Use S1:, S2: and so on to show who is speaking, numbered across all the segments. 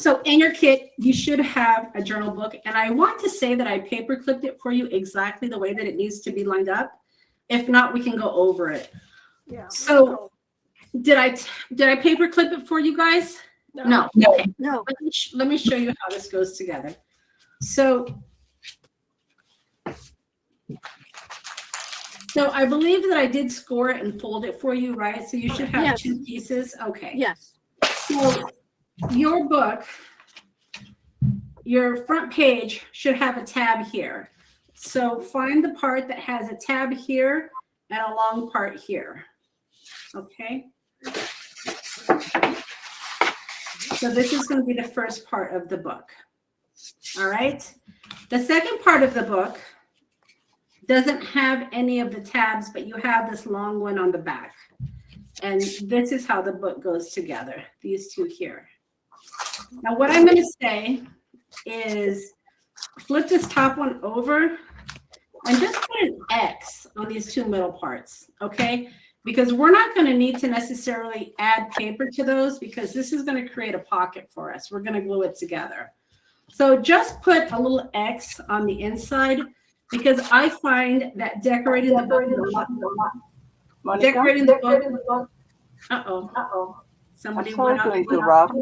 S1: So in your kit, you should have a journal book. And I want to say that I paper clipped it for you exactly the way that it needs to be lined up. If not, we can go over it.
S2: Yeah.
S1: So did I paper clip it for you guys?
S2: No.
S1: Okay.
S3: No.
S1: Let me show you how this goes together. So I believe that I did score it and fold it for you, right? So you should have
S3: Yes.
S1: 2 pieces. Okay.
S3: Yes.
S1: So your book, your front page should have a tab here. So find the part that has a tab here and a long part here. Okay. So this is going to be the first part of the book. All right. The second part of the book doesn't have any of the tabs, but you have this long one on the back. And this is how the book goes together, these two here. Now, what I'm going to say is flip this top one over and just put an X on these 2 middle parts, okay? Because we're not going to need to necessarily add paper to those because this is going to create a pocket for us. We're going to glue it together. So just put a little X on the inside because I find that decorating the book, somebody
S4: sorry
S1: went
S4: to
S1: off.
S4: interrupt.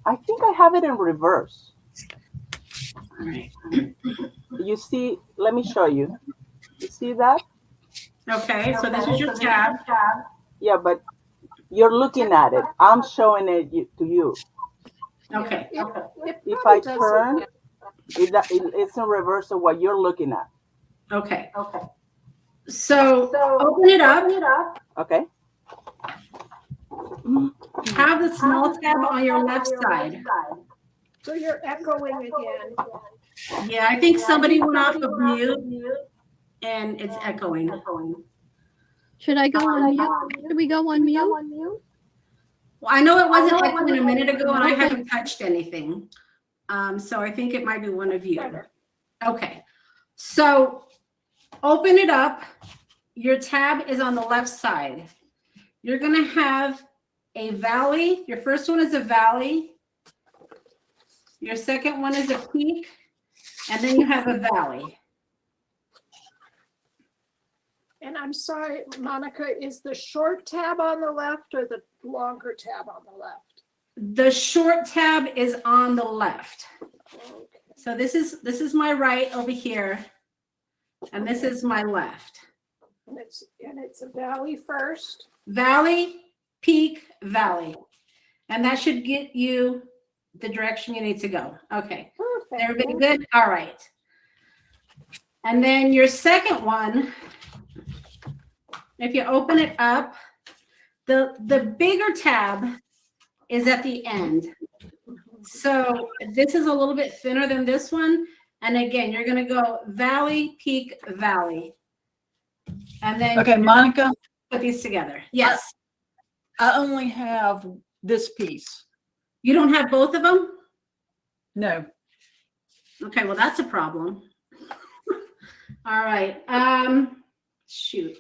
S4: I think I have it in reverse.
S1: All right.
S4: You see, let me show you. You see that?
S1: Okay, so this is your tab.
S4: Yeah, but you're looking at it. I'm showing it to you.
S1: Okay.
S4: If I turn, it's in reverse of what you're looking at.
S1: Okay. So open it up.
S4: Okay.
S1: Have the small tab on your left side.
S2: So you're echoing again.
S1: Yeah, I think somebody went off of mute and it's echoing.
S3: Should I go on mute? Should we go on mute?
S1: Well, I know it wasn't echoing a minute ago and I haven't touched anything. So I think it might be one of you. Okay. So open it up. Your tab is on the left side. You're going to have a valley. Your first one is a valley. Your second one is a peak. And then you have a valley.
S2: And I'm sorry, Monica, is the short tab on the left or the longer tab on the left?
S1: The short tab is on the left.
S2: Okay.
S1: So this is my right over here. And this is my left.
S2: And it's a valley first.
S1: Valley, peak, valley. And that should get you the direction you need to go. Okay.
S2: Perfect.
S1: Everybody good? All right. And then your second one, if you open it up, the bigger tab is at the end. So this is a little bit thinner than this one. And again, you're going to go valley, peak, valley. And then
S5: Okay, Monica,
S1: put these together. Yes.
S5: I only have this piece.
S1: You don't have both of them?
S5: No.
S1: Okay, well, that's a problem. All right. Shoot.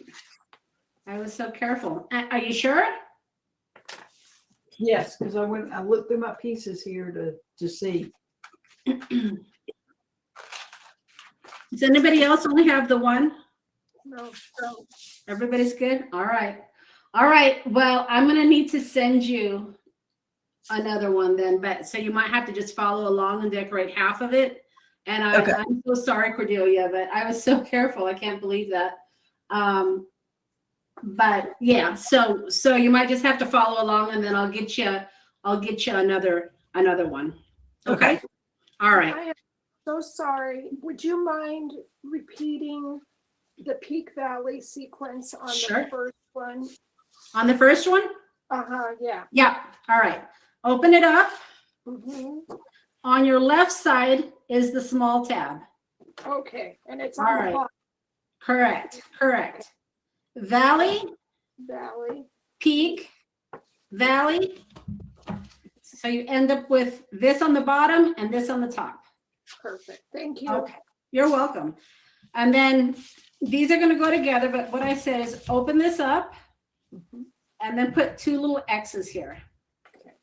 S1: I was so careful. Are you sure?
S5: Yes, because I looked through my pieces here to see.
S1: Does anybody else only have the one?
S2: No.
S1: Everybody's good? All right. All right. Well, I'm going to need to send you another one then, but so you might have to just follow along and decorate half of it. And I'm so sorry, Cordelia, but I was so careful. I can't believe that. But yeah, so you might just have to follow along and then I'll get you another one. Okay. All right.
S2: I am so sorry. Would you mind repeating the Peak Valley sequence on
S1: Sure.
S2: the first one?
S1: On the first one?
S2: Yeah.
S1: Yeah. All right. Open it up.
S2: Mm-hmm.
S1: On your left side is the small tab.
S2: Okay. And it's
S1: All
S2: on
S1: right.
S2: the bottom.
S1: Correct. Valley,
S2: Valley.
S1: peak, valley. So you end up with this on the bottom and this on the top.
S2: Perfect. Thank you.
S1: Okay. You're welcome. And then these are going to go together, but what I said is open this up and then put 2 little X's here.
S2: Okay.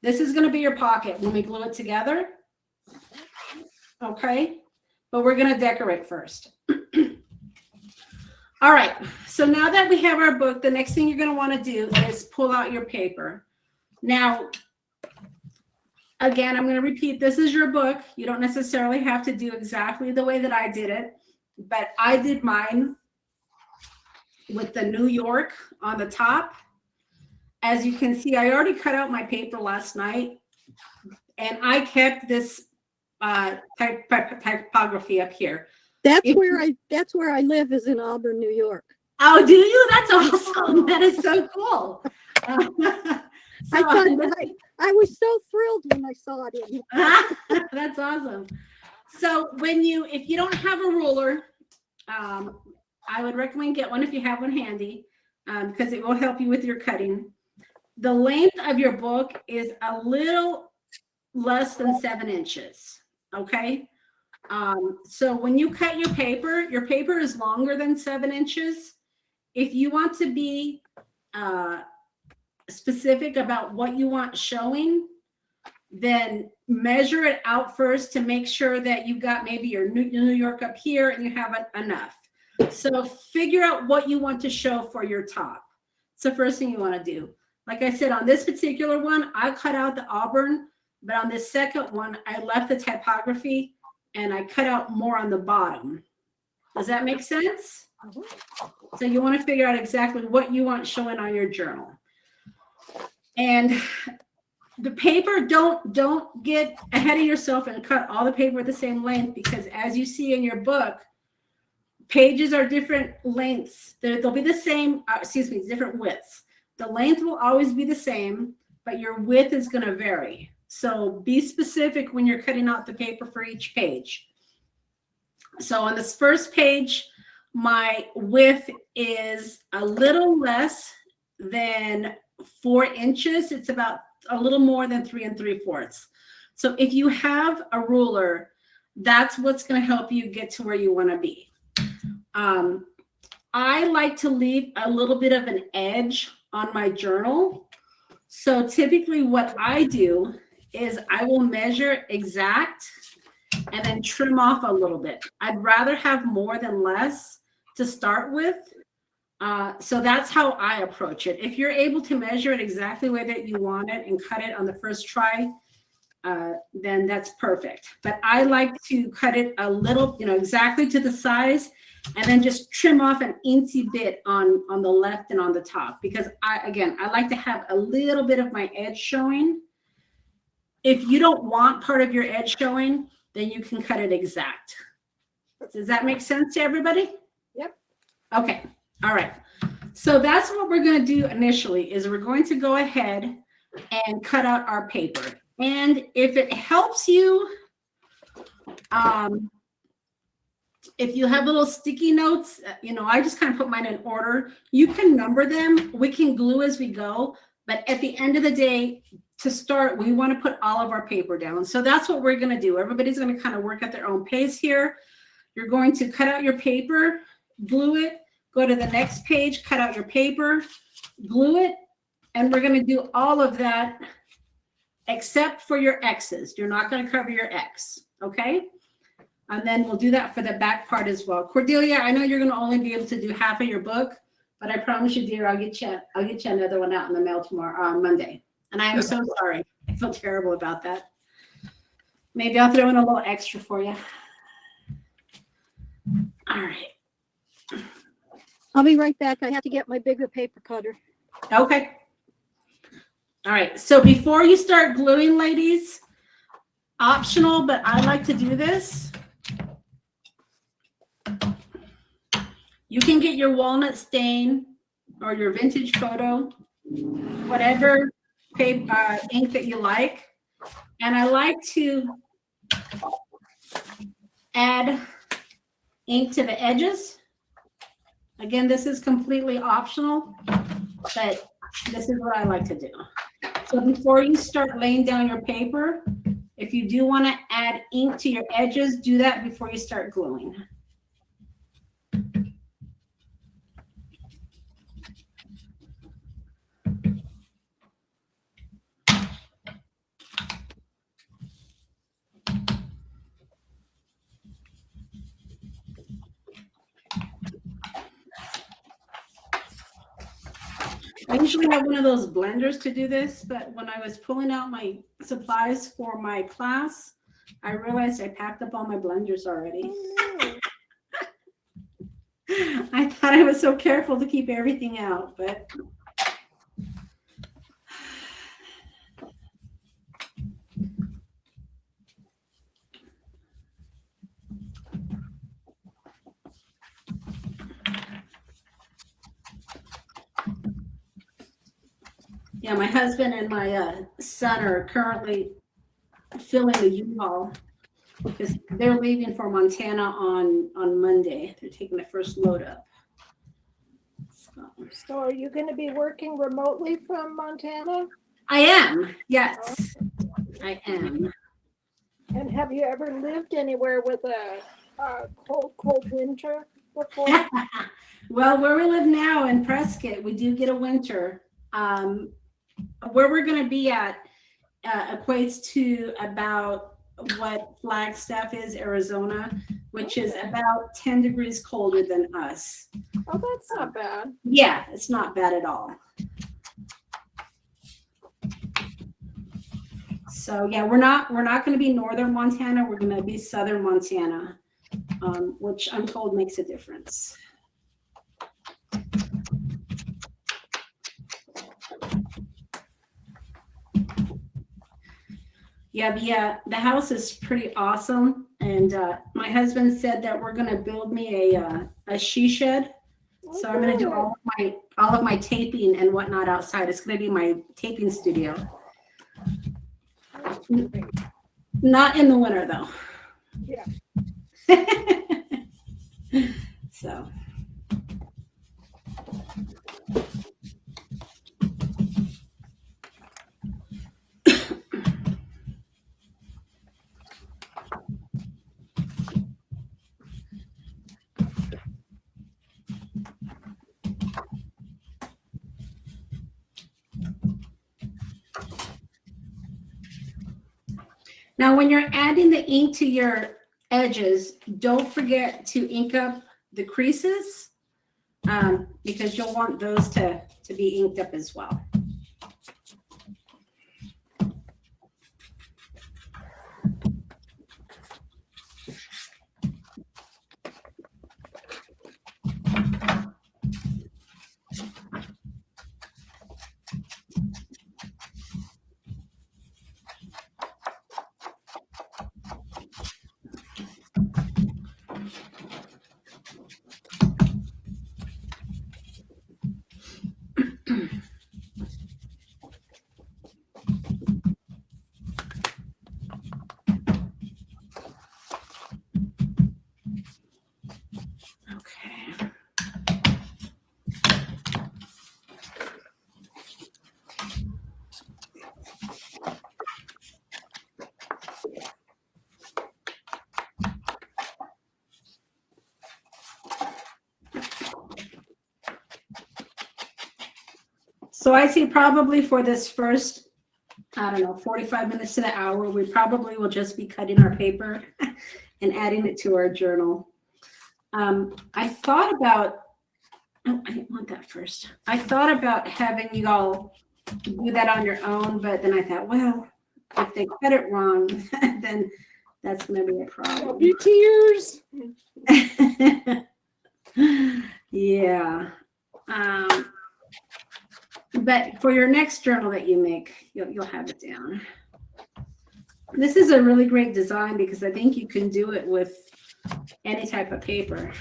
S1: This is going to be your pocket when we glue it together. Okay, but we're going to decorate first. All right, so now that we have our book, the next thing you're going to want to do is pull out your paper. Now, again, I'm going to repeat, this is your book. You don't necessarily have to do exactly the way that I did it, but I did mine with the New York on the top. As you can see, I already cut out my paper last night, and I kept this typography up here.
S3: That's where I live, is in Auburn, New York.
S1: Oh, do you? That's awesome. That is so cool.
S3: I was so thrilled when I saw it.
S1: That's awesome. So if you don't have a ruler, I would recommend get one if you have one handy, because it will help you with your cutting. The length of your book is a little less than 7 inches. Okay. So when you cut your paper is longer than 7 inches. If you want to be specific about what you want showing, then measure it out first to make sure that you've got maybe your New York up here and you have enough. So figure out what you want to show for your top. It's the first thing you want to do. Like I said, on this particular one, I cut out the Auburn, but on this second one, I left the typography and I cut out more on the bottom. Does that make sense? So you want to figure out exactly what you want showing on your journal. And the paper, don't get ahead of yourself and cut all the paper the same length, because as you see in your book, pages are different lengths. They'll be the same, different widths. The length will always be the same, but your width is going to vary. So be specific when you're cutting out the paper for each page. So on this first page, my width is a little less than 4 inches. It's about a little more than 3 3/4. So if you have a ruler, that's what's going to help you get to where you want to be. I like to leave a little bit of an edge on my journal. So typically what I do is I will measure exact and then trim off a little bit. I'd rather have more than less to start with. So that's how I approach it. If you're able to measure it exactly the way that you want it and cut it on the first try, then that's perfect. But I like to cut it a little, exactly to the size, and then just trim off an incy bit on the left and on the top, because I like to have a little bit of my edge showing. If you don't want part of your edge showing, then you can cut it exact. Does that make sense to everybody?
S2: Yep.
S1: Okay. All right. So that's what we're going to do initially, is we're going to go ahead and cut out our paper. And if it helps you, if you have little sticky notes, I just kind of put mine in order. You can number them. We can glue as we go. But at the end of the day, to start, we want to put all of our paper down. So that's what we're going to do. Everybody's going to kind of work at their own pace here. You're going to cut out your paper, glue it, go to the next page, cut out your paper, glue it, and we're going to do all of that except for your X's. You're not going to cover your X, okay? And then we'll do that for the back part as well. Cordelia, I know you're going to only be able to do half of your book, but I promise you, dear, I'll get you another one out in the mail tomorrow, Monday. And I am so sorry. I feel terrible about that. Maybe I'll throw in a little extra for you. All right.
S3: I'll be right back. I have to get my bigger paper cutter.
S1: Okay. All right. So before you start gluing, ladies, optional, but I like to do this. You can get your walnut stain or your vintage photo, whatever paper, ink that you like. And I like to add ink to the edges. Again, this is completely optional, but this is what I like to do. So before you start laying down your paper, if you do want to add ink to your edges, do that before you start gluing. usually have one of those blenders to do this, but when I was pulling out my supplies for my class, I realized I packed up all my blenders already. I thought I was so careful to keep everything out, but yeah, my husband and my son are currently filling the U-Haul because they're leaving for Montana on Monday. They're taking the first load up.
S2: So are you going to be working remotely from Montana?
S1: I am, yes, I am.
S2: And have you ever lived anywhere with a cold winter before?
S1: Well, where we live now in Prescott, we do get a winter. Where we're going to be at equates to about what Flagstaff is, Arizona, which is about 10 degrees colder than us.
S2: Oh, that's not bad.
S1: Yeah, it's not bad at all. So yeah, we're not going to be northern Montana. We're going to be southern Montana, which I'm told makes a difference. Yeah, the house is pretty awesome, and my husband said that we're going to build me a she shed. So I'm going to do all of my taping and whatnot outside. It's going to be my taping studio. Not in the winter though.
S2: Yeah.
S1: So. Now, when you're adding the ink to your edges, don't forget to ink up the creases because you'll want those to be inked up as well. Okay. So I see probably for this first, I don't know, 45 minutes to the hour, we probably will just be cutting our paper and adding it to our journal. I thought about, oh, I didn't want that first. I thought about having you all do that on your own, but then I thought, well, if they cut it wrong, then that's going to be a problem.
S2: Be tears.
S1: Yeah. But for your next journal that you make, you'll have it down. This is a really great design because I think you can do it with any type of paper.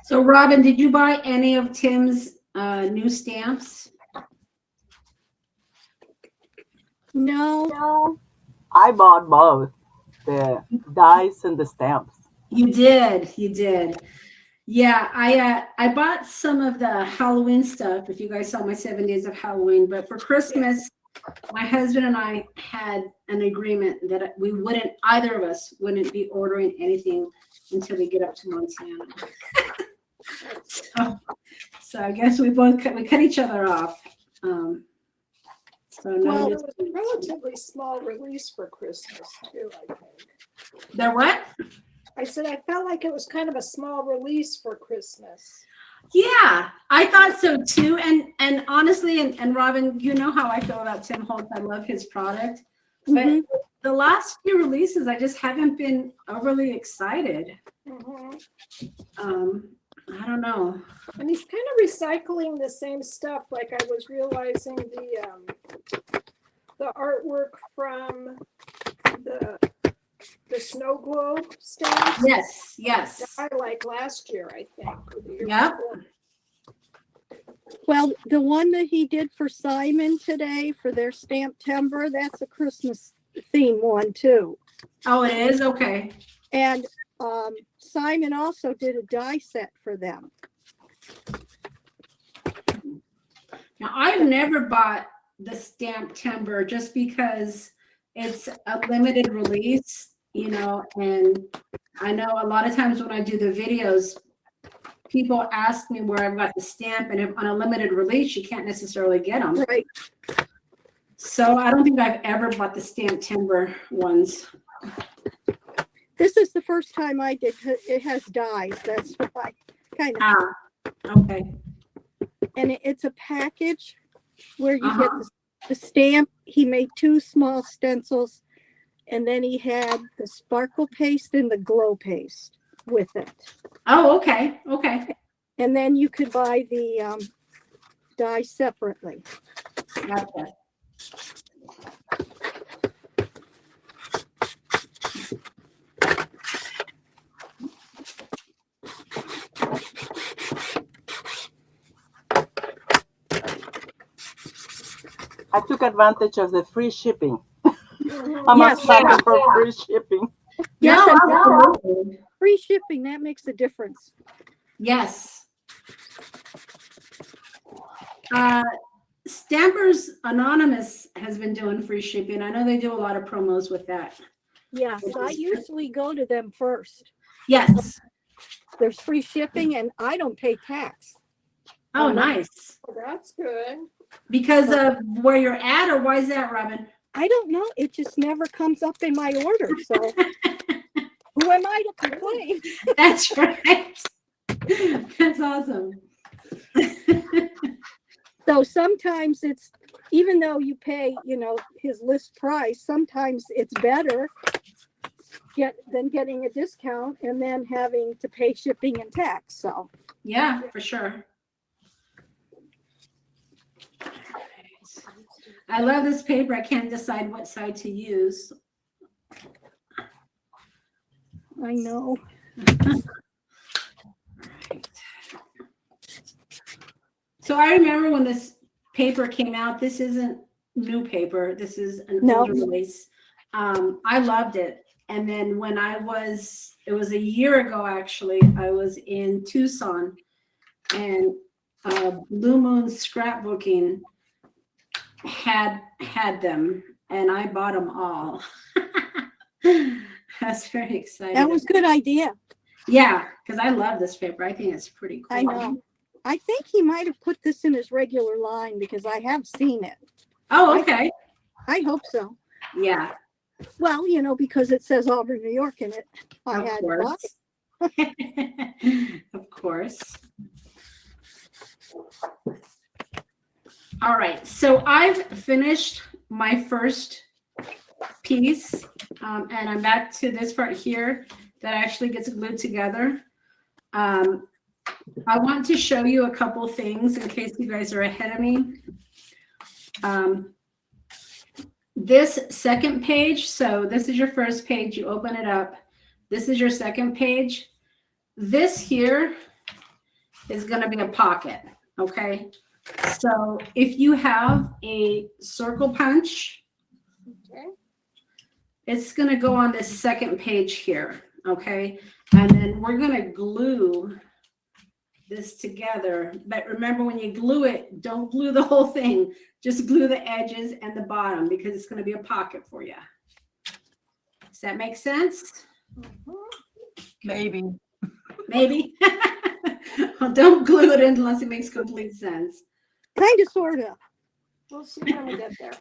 S1: So Robin, did you buy any of Tim's new stamps?
S3: No,
S4: I bought both the dice and the stamps.
S1: You did. You did. Yeah, I bought some of the Halloween stuff. If you guys saw my 7 days of Halloween, but for Christmas, my husband and I had an agreement that we wouldn't, either of us wouldn't be ordering anything until we get up to Montana. So I guess we cut each other off. So no,
S2: Well, it was a relatively small release for Christmas too, I think.
S1: the what?
S2: I said I felt like it was kind of a small release for Christmas.
S1: Yeah, I thought so too. And honestly, and Robin, you know how I feel about Tim Holtz. I love his product. But
S3: Mhm.
S1: the last few releases, I just haven't been overly excited.
S2: Mhm.
S1: I don't know.
S2: And he's kind of recycling the same stuff. Like I was realizing the artwork from the snow globe stamps.
S1: Yes, yes.
S2: I like last year, I think. Or the year
S1: Yep.
S2: before.
S3: Well, the one that he did for Simon today for their Stamp-tember, that's a Christmas theme one too.
S1: Oh, it is? Okay.
S3: And Simon also did a die set for them.
S1: Now, I've never bought the Stamp-tember just because it's a limited release, you know, and I know a lot of times when I do the videos, people ask me where I've got the stamp, and if on a limited release, you can't necessarily get them.
S3: Right.
S1: So I don't think I've ever bought the Stamp-tember ones.
S3: This is the first time I did. It has dies. That's why kind of.
S1: Ah, okay.
S3: And it's a package where you
S1: Uh-huh.
S3: get the stamp. He made 2 small stencils, and then he had the sparkle paste and the glow paste with it.
S1: Oh, okay. Okay.
S3: And then you could buy the die separately.
S1: Gotcha.
S4: I took advantage of the free shipping. I'm
S3: Yes,
S4: a sucker
S1: yeah.
S4: for free shipping.
S3: Yes,
S1: No,
S3: and
S1: absolutely.
S3: free shipping, that makes a difference.
S1: Yes. Stampers Anonymous has been doing free shipping. I know they do a lot of promos with that.
S3: Yes, I usually go to them first.
S1: Yes.
S3: There's free shipping and I don't pay tax.
S1: Oh, nice.
S2: Well, that's good.
S1: Because of where you're at, or why is that, Robin?
S3: I don't know. It just never comes up in my order. So who am I to complain?
S1: That's right. That's awesome.
S3: So sometimes it's, even though you pay, his list price, sometimes it's better than getting a discount and then having to pay shipping and tax. So
S1: Yeah, for sure. I love this paper. I can't decide what side to use.
S3: I know.
S1: So I remember when this paper came out. This isn't new paper. This is an
S3: No.
S1: older release. I loved it. And then when it was a year ago, actually, I was in Tucson, and Blue Moon Scrapbooking had them, and I bought them all. I was very excited.
S3: That was a good idea.
S1: Yeah, because I love this paper. I think it's pretty cool.
S3: I know. I think he might have put this in his regular line because I have seen it.
S1: Oh, okay.
S3: I hope so.
S1: Yeah,
S3: Well, because it says Auburn, New York in it. I
S1: of
S3: had to buy
S1: course.
S3: it.
S1: Of course. All right, so I've finished my first piece, and I'm back to this part here that actually gets glued together. I want to show you a couple things in case you guys are ahead of me. This second page, so this is your first page, you open it up. This is your second page. This here is going to be a pocket. Okay. So if you have a circle punch,
S2: Okay.
S1: it's going to go on this second page here. Okay. And then we're going to glue this together. But remember, when you glue it, don't glue the whole thing. Just glue the edges and the bottom because it's going to be a pocket for you. Does that make sense?
S5: Maybe.
S1: Maybe. Well, don't glue it in unless it makes complete sense.
S3: Kind of, sort of.
S2: We'll see when we get there.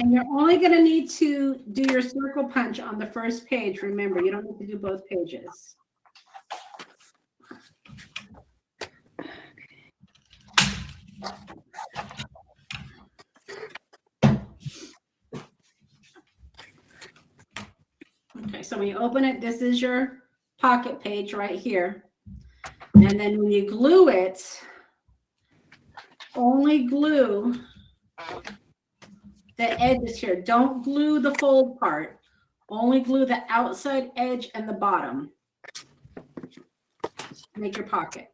S1: And you're only going to need to do your circle punch on the first page. Remember, you don't need to do both pages. Okay, so when you open it, this is your pocket page right here. And then when you glue it, only glue the edges here. Don't glue the fold part. Only glue the outside edge and the bottom. Make your pocket.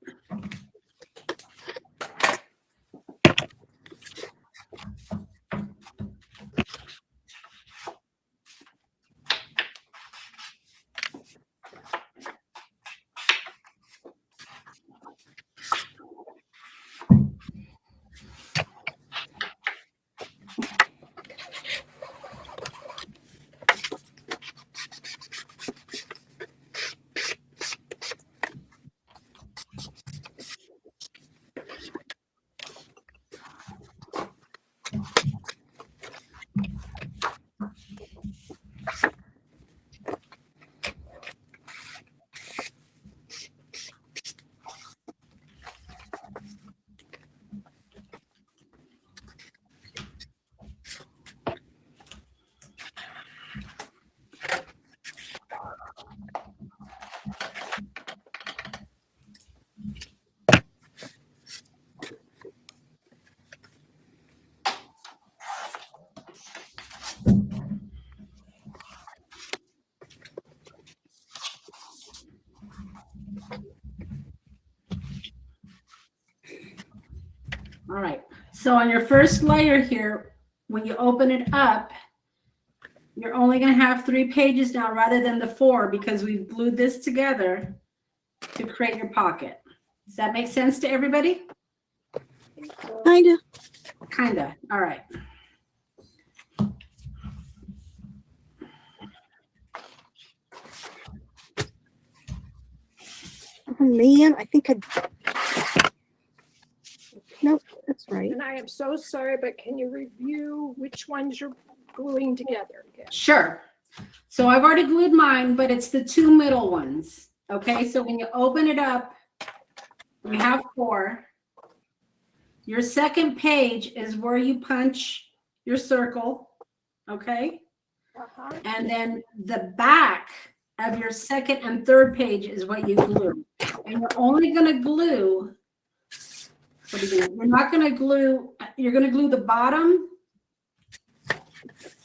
S1: All right, so on your first layer here, when you open it up, you're only going to have 3 pages now rather than the 4 because we've glued this together to create your pocket. Does that make sense to everybody?
S3: Kind of.
S1: Kind of. All right.
S3: Oh, man, I think I. Nope, that's right.
S2: And I am so sorry, but can you review which ones you're gluing together again?
S1: Sure. So I've already glued mine, but it's the 2 middle ones. Okay, so when you open it up, you have 4. Your second page is where you punch your circle. Okay.
S2: Uh-huh.
S1: And then the back of your second and third page is what you glue. And you're only going to glue, what are you doing? You're not going to glue, you're going to glue the bottom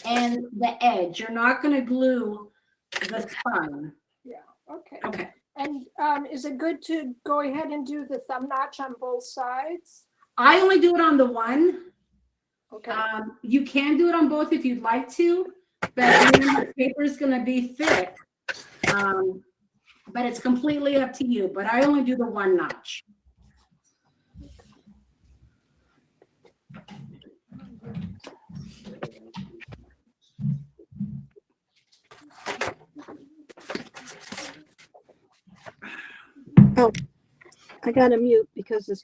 S1: and the edge. You're not going to glue the spine.
S2: Yeah, okay.
S1: Okay.
S2: And is it good to go ahead and do the thumb notch on both sides?
S1: I only do it on the one.
S2: Okay.
S1: You can do it on both if you'd like to, but the paper is going to be thick. But it's completely up to you. But I only do the 1 notch.
S3: Oh, I got to mute because this.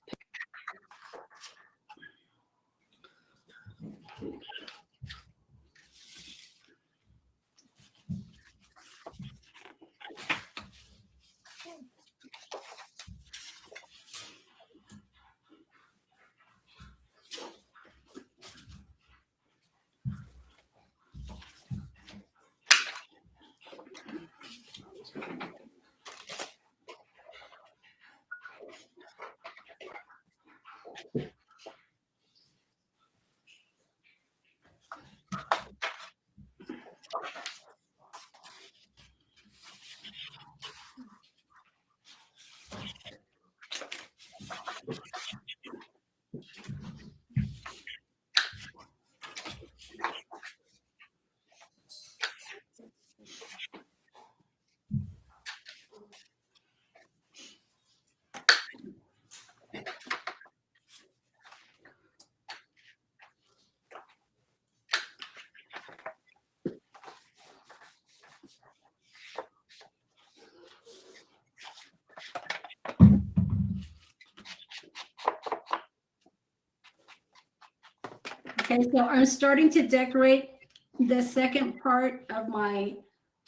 S1: Okay, so I'm starting to decorate the second part of my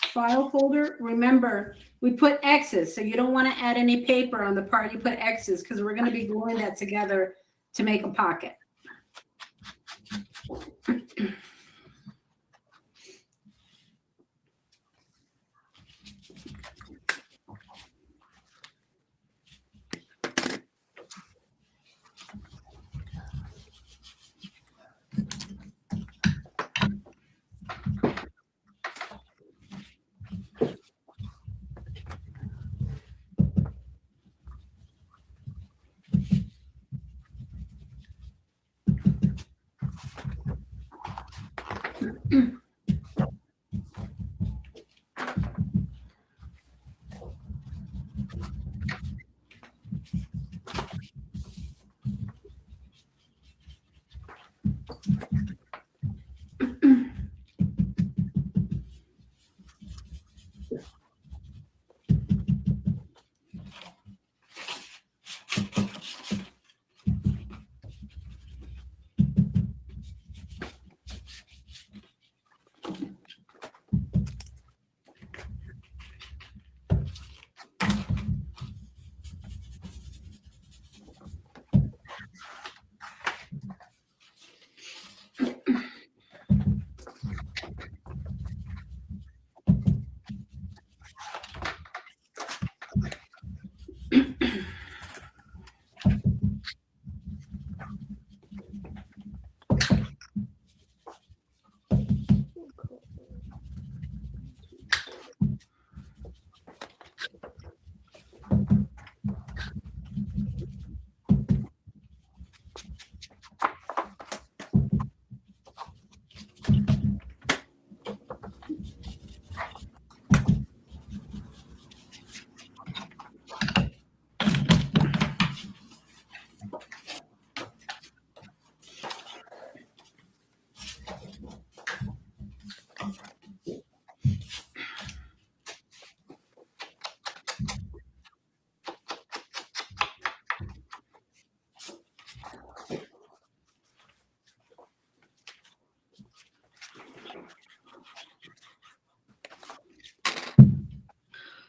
S1: file folder. Remember, we put X's, so you don't want to add any paper on the part you put X's because we're going to be gluing that together to make a pocket.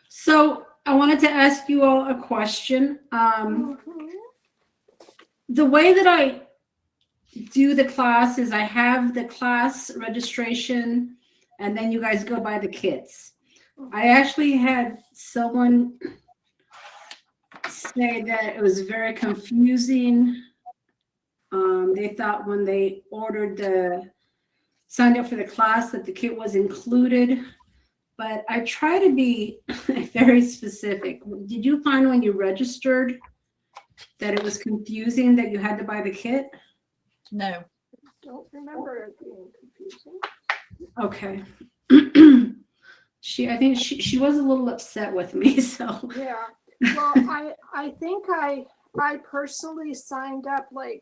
S1: So I wanted to ask you all a question. The way that I do the class is I have the class registration and then you guys go buy the kits. I actually had someone say that it was very confusing. They thought when they signed up for the class that the kit was included. But I try to be very specific. Did you find when you registered that it was confusing that you had to buy the kit?
S6: No.
S2: Don't remember it being confusing.
S1: Okay. I think she was a little upset with me, so.
S2: Yeah, well, I think I personally signed up like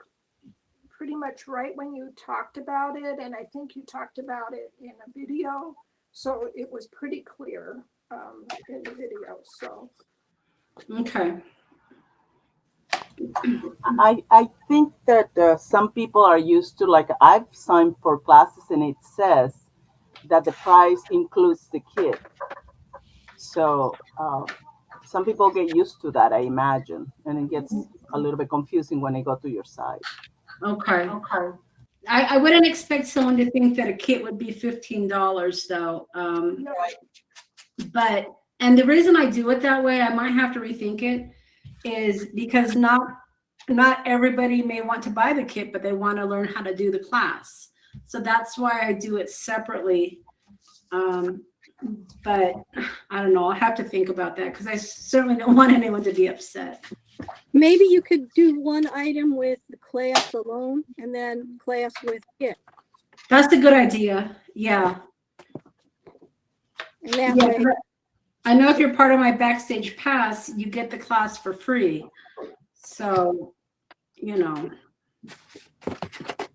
S2: pretty much right when you talked about it, and I think you talked about it in a video, so it was pretty clear in the video, so.
S1: Okay.
S4: I think that some people are used to, like, I've signed for classes and it says that the price includes the kit. So some people get used to that, I imagine, and it gets a little bit confusing when they go to your site.
S1: Okay. I wouldn't expect someone to think that a kit would be $15 though.
S2: No,
S1: But, and the reason I do it that way, I might have to rethink it, is because not everybody may want to buy the kit, but they want to learn how to do the class. So that's why I do it separately. But I don't know, I'll have to think about that because I certainly don't want anyone to be upset.
S3: Maybe you could do one item with the class alone and then class with kit.
S1: That's a good idea. Yeah.
S3: And that
S1: Yeah,
S3: way,
S1: I know if you're part of my Backstage Pass, you get the class for free. So, you know.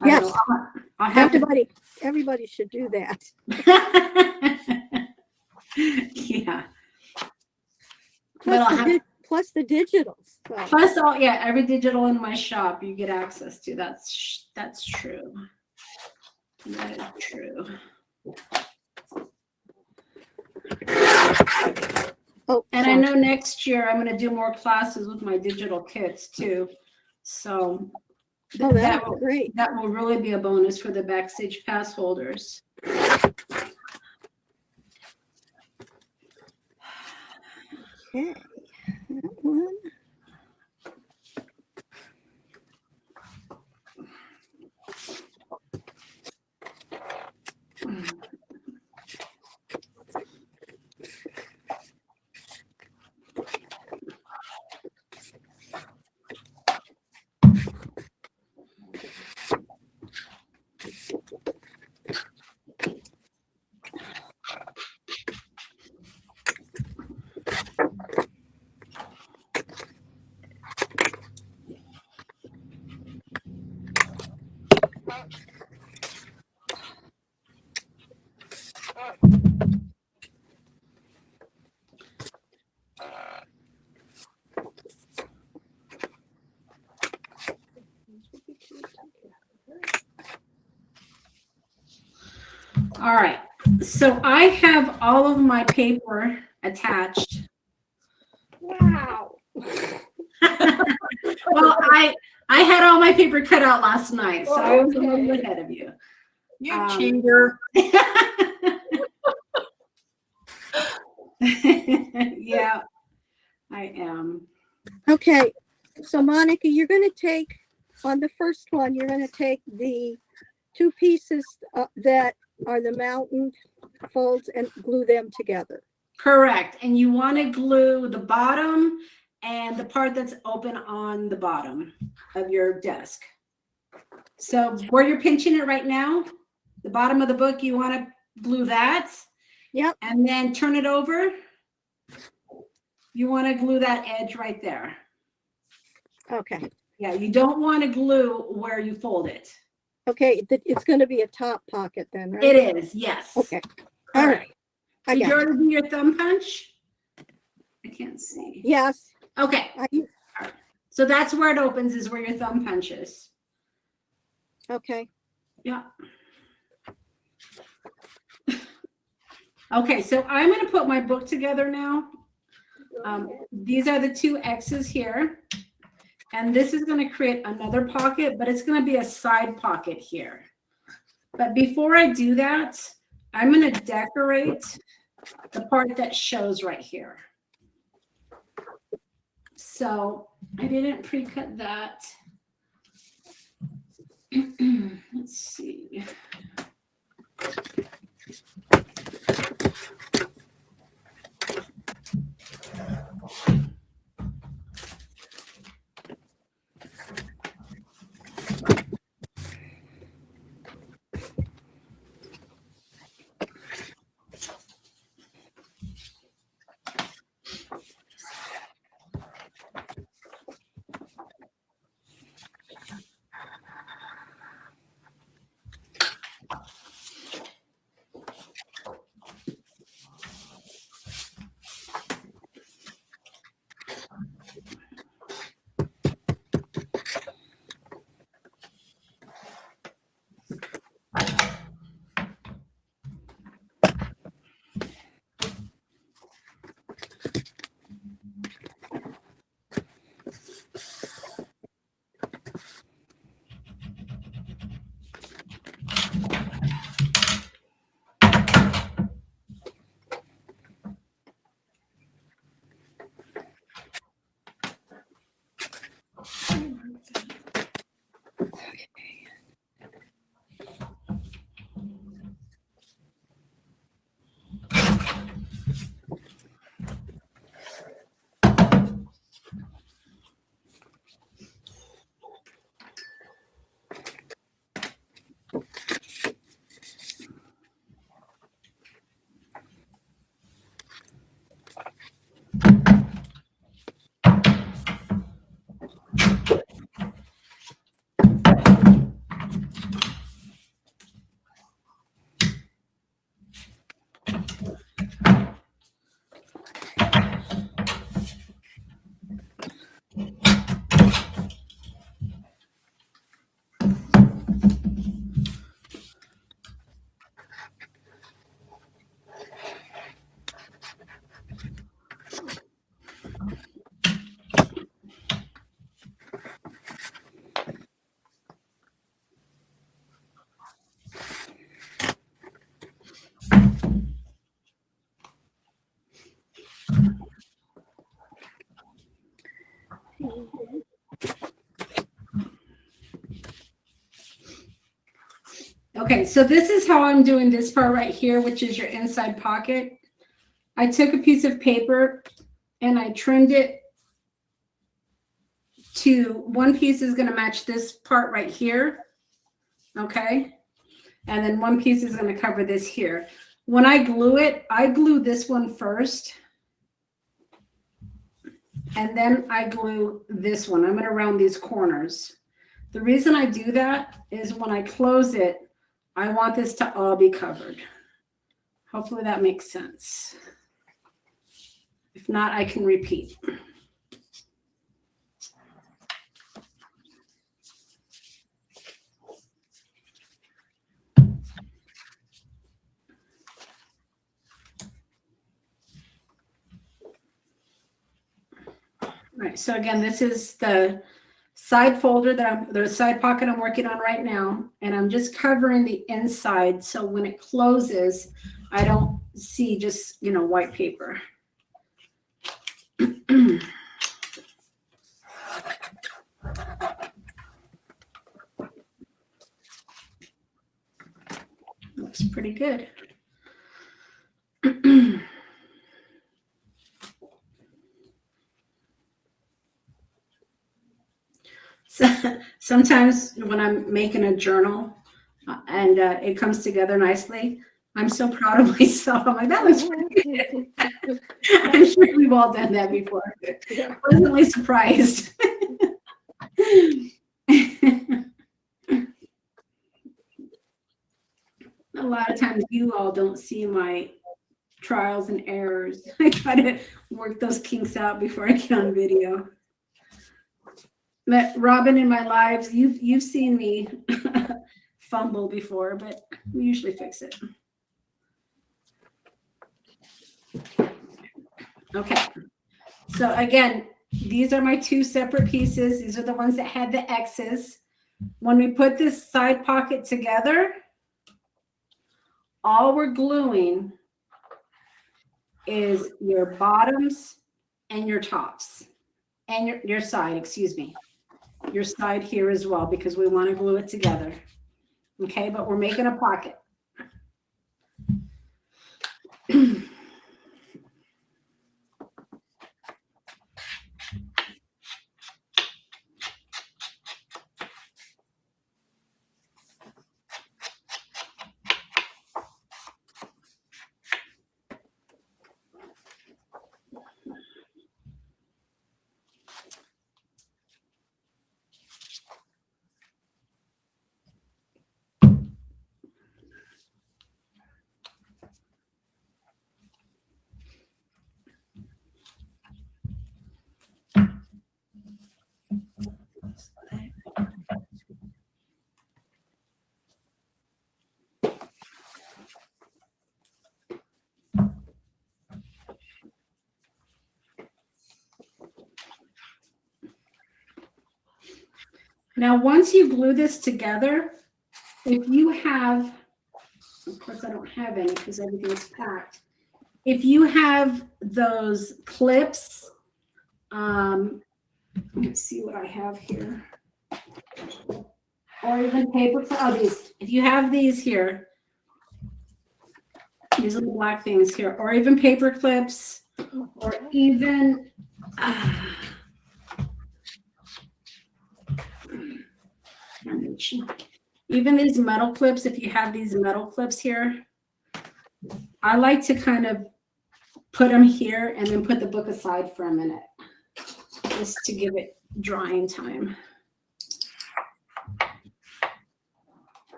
S1: I
S3: yes,
S1: don't know. I'll have to.
S3: everybody should do that.
S1: Yeah. But I'll have,
S3: Plus the digitals. So.
S1: plus every digital in my shop you get access to. That's true. That is true.
S3: Oh,
S1: And I
S3: sorry.
S1: know next year I'm going to do more classes with my digital kits too. So
S3: Oh,
S1: that
S3: that
S1: will,
S3: was great.
S1: that will really be a bonus for the Backstage Pass holders.
S3: Okay. That one.
S1: All right. So I have all of my paper attached.
S2: Wow.
S1: Well, I had all my paper cut out last night, so I was a little
S2: Okay.
S1: ahead of you.
S5: You cheater.
S1: Yeah, I am.
S3: Okay. So Monica, you're going to take, on the first one, you're going to take the two pieces that are the mountain folds and glue them together.
S1: Correct. And you want to glue the bottom and the part that's open on the bottom of your desk. So where you're pinching it right now, the bottom of the book, you want to glue that.
S3: Yep.
S1: And then turn it over. You want to glue that edge right there.
S3: Okay.
S1: Yeah, you don't want to glue where you fold it.
S3: Okay. It's going to be a top pocket then, right?
S1: It is, yes.
S3: Okay. All
S1: Correct.
S3: right. I
S1: Did you
S3: got it.
S1: already do your thumb punch? I can't see.
S3: Yes.
S1: Okay. So that's where it opens, is where your thumb punches.
S3: Okay.
S1: Yeah. Okay, so I'm going to put my book together now. These are the two X's here. And this is going to create another pocket, but it's going to be a side pocket here. But before I do that, I'm going to decorate the part that shows right here. So I didn't pre-cut that. Let's see. Okay, so this is how I'm doing this part right here, which is your inside pocket. I took a piece of paper and I trimmed it to one piece is going to match this part right here. Okay. And then one piece is going to cover this here. When I glue it, I glue this one first. And then I glue this one. I'm going to round these corners. The reason I do that is when I close it, I want this to all be covered. Hopefully that makes sense. If not, I can repeat. All right, so again, this is the side folder the side pocket I'm working on right now, and I'm just covering the inside so when it closes, I don't see just, white paper. Looks pretty good. So sometimes when I'm making a journal and it comes together nicely, I'm so proud of myself. I'm like, that looks pretty good. I'm sure we've all done that before. Pleasantly surprised. A lot of times you all don't see my trials and errors. I try to work those kinks out before I get on video. But Robin, in my lives, you've seen me fumble before, but we usually fix it. Okay. So again, these are my two separate pieces. These are the ones that had the X's. When we put this side pocket together, all we're gluing is your bottoms and your tops and your side, excuse me. Your side here as well, because we want to glue it together. Okay, but we're making a pocket. Now, once you glue this together, if you have, of course I don't have any because everything's packed. If you have those clips, let's see what I have here. Or even paper, these. If you have these here, these little black things here, or even paper clips, or even, even these metal clips, if you have these metal clips here, I like to kind of put them here and then put the book aside for a minute, just to give it drying time.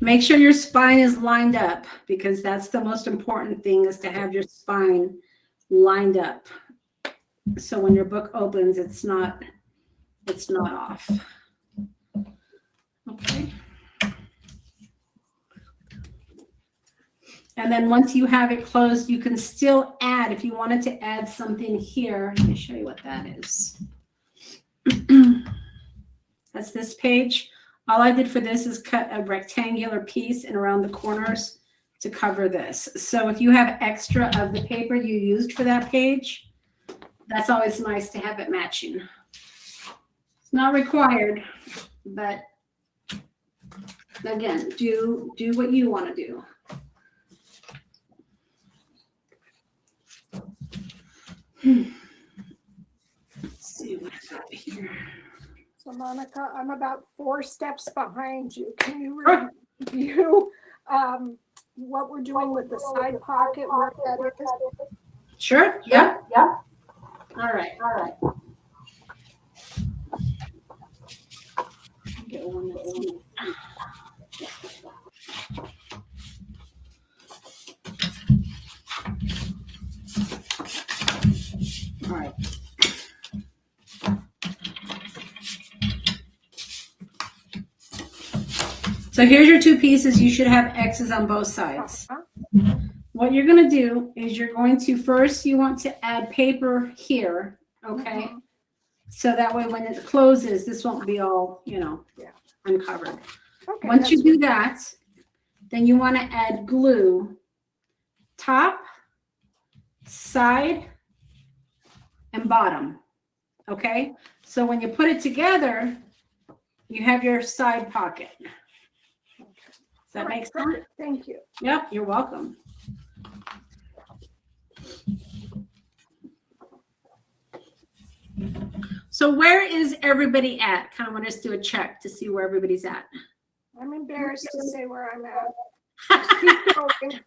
S1: Make sure your spine is lined up, because that's the most important thing, is to have your spine lined up. So when your book opens, it's not off. Okay. And then once you have it closed, you can still add, if you wanted to add something here, let me show you what that is. That's this page. All I did for this is cut a rectangular piece and around the corners to cover this. So if you have extra of the paper you used for that page, that's always nice to have it matching. It's not required, but again, do what you want to do. Let's see what's over here.
S2: So Monica, I'm about 4 steps behind you. Can you
S1: Sure.
S2: review what we're doing with the side pocket, where that is?
S1: Sure. Yeah. Yeah. All right. Get one that's neat. All right. So here's your 2 pieces. You should have X's on both sides.
S2: Uh-huh.
S1: What you're going to do is you're going to first, you want to add paper here, okay?
S2: Mhm.
S1: So that way when it closes, this won't be all,
S2: Yeah.
S1: uncovered.
S2: Okay,
S1: Once you
S2: that's
S1: do that, then you want to add glue top, side, and bottom, okay? So when you put it together, you have your side pocket. Does that
S2: all right,
S1: make sense?
S2: perfect. Thank you.
S1: Yep, you're welcome. So where is everybody at? Kind of want us to do a check to see where everybody's at.
S2: I'm embarrassed to say where I'm at. Just keep going.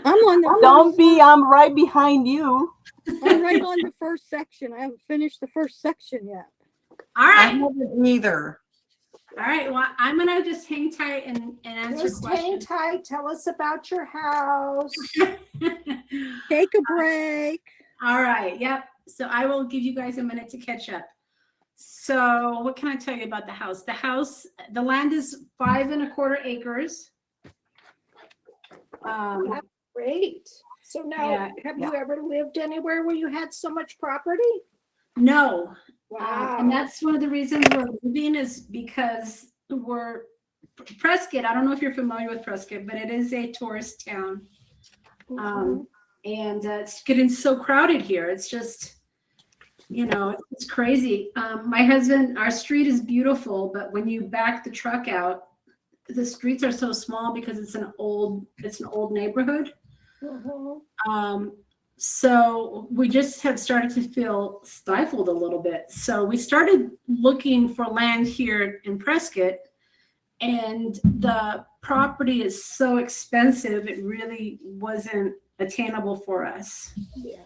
S3: I'm on the
S4: Don't be, I'm right behind you.
S3: I'm right on the first section. I haven't finished the first section yet.
S1: All
S5: I
S1: right.
S5: haven't either.
S1: All right. Well, I'm going to just hang tight and answer
S2: Just hang
S1: questions.
S2: tight. Tell us about your house.
S3: Take a break.
S1: All right. Yep. So I will give you guys a minute to catch up. So what can I tell you about the house? The land is 5 1/4 acres.
S2: Great. So now,
S1: Yeah,
S2: have you ever lived anywhere where you had so much property?
S1: No.
S2: Wow.
S1: And that's one of the reasons we're moving is because we're Prescott. I don't know if you're familiar with Prescott, but it is a tourist town.
S2: Mhm.
S1: And it's getting so crowded here. It's just, it's crazy. My husband, our street is beautiful, but when you back the truck out, the streets are so small because it's an old neighborhood.
S2: Mhm.
S1: So we just have started to feel stifled a little bit. So we started looking for land here in Prescott, and the property is so expensive, it really wasn't attainable for us.
S2: Yeah.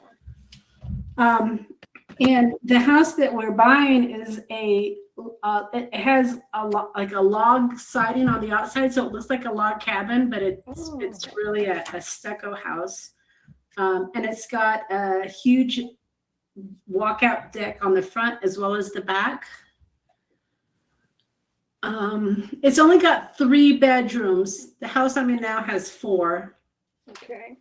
S1: And the house that we're buying is it has like a log siding on the outside, so it looks like a log cabin, but it's really a stucco house. And it's got a huge walkout deck on the front as well as the back. It's only got 3 bedrooms. The house I'm in now has 4.
S2: Okay.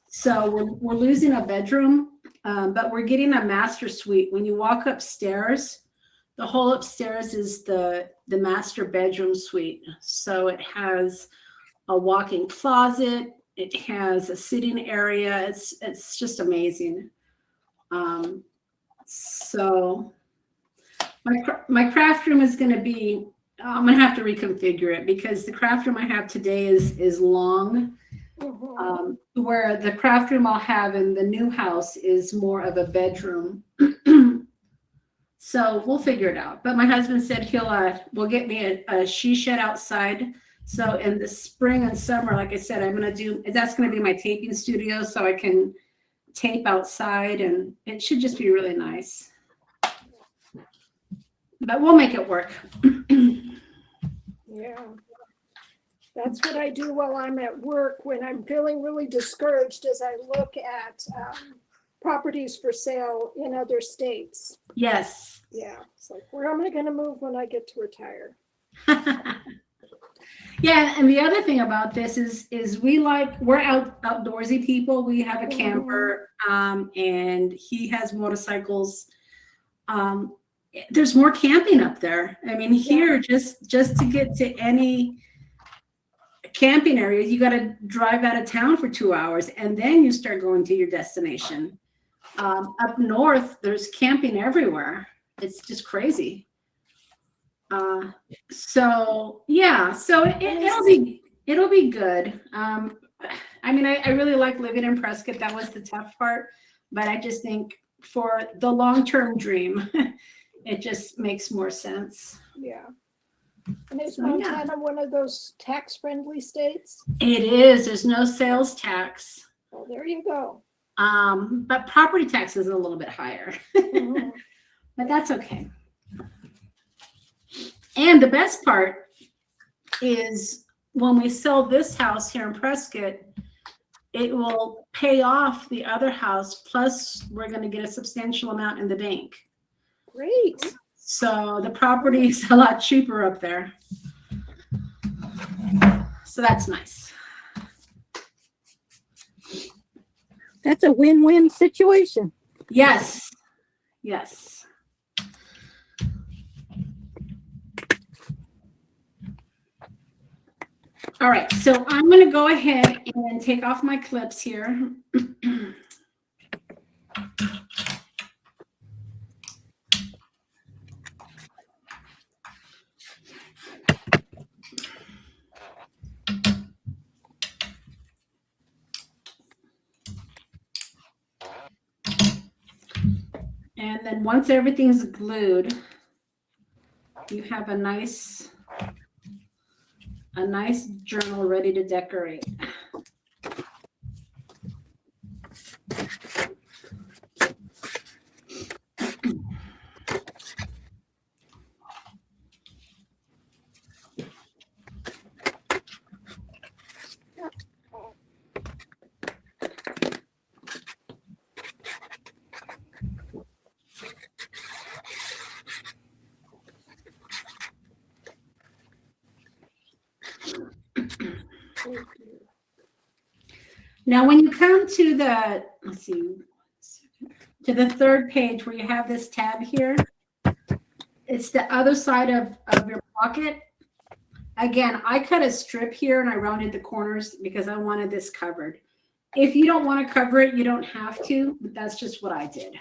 S1: So we're losing a bedroom, but we're getting a master suite. When you walk upstairs, the whole upstairs is the master bedroom suite. So it has a walk-in closet. It has a sitting area. It's just amazing. So my craft room is going to be, I'm going to have to reconfigure it because the craft room I have today is long.
S2: Mhm.
S1: Where the craft room I'll have in the new house is more of a bedroom. So we'll figure it out. But my husband said will get me a she shed outside. So in the spring and summer, like I said, that's going to be my taping studio so I can tape outside, and it should just be really nice. But we'll make it work.
S2: Yeah. That's what I do while I'm at work when I'm feeling really discouraged as I look at properties for sale in other states.
S1: Yes.
S2: Yeah. It's like, where am I going to move when I get to retire?
S1: Yeah, and the other thing about this is we're outdoorsy people. We have a camper, and he has motorcycles. there's more camping up there. I mean, here, just to get to any camping area, you got to drive out of town for 2 hours, and then you start going to your destination. Up north, there's camping everywhere. It's just crazy. So yeah, so it'll be good. I mean, I really like living in Prescott. That was the tough part, but I just think for the long-term dream, it just makes more sense.
S2: Yeah. And is
S1: So, yeah.
S2: Montana one of those tax-friendly states?
S1: It is. There's no sales tax.
S2: Well, there you go.
S1: But property tax is a little bit higher,
S2: Mhm.
S1: but that's okay. And the best part is when we sell this house here in Prescott, it will pay off the other house. Plus, we're going to get a substantial amount in the bank.
S2: Great.
S1: So the property is a lot cheaper up there. So that's nice.
S3: That's a win-win situation.
S1: Yes. Yes. All right. So I'm going to go ahead and take off my clips here. And then once everything's glued, you have a nice journal ready to decorate. Now, when you come to the, let's see, to the third page where you have this tab here, it's the other side of your pocket. Again, I cut a strip here and I rounded the corners because I wanted this covered. If you don't want to cover it, you don't have to, but that's just what I did.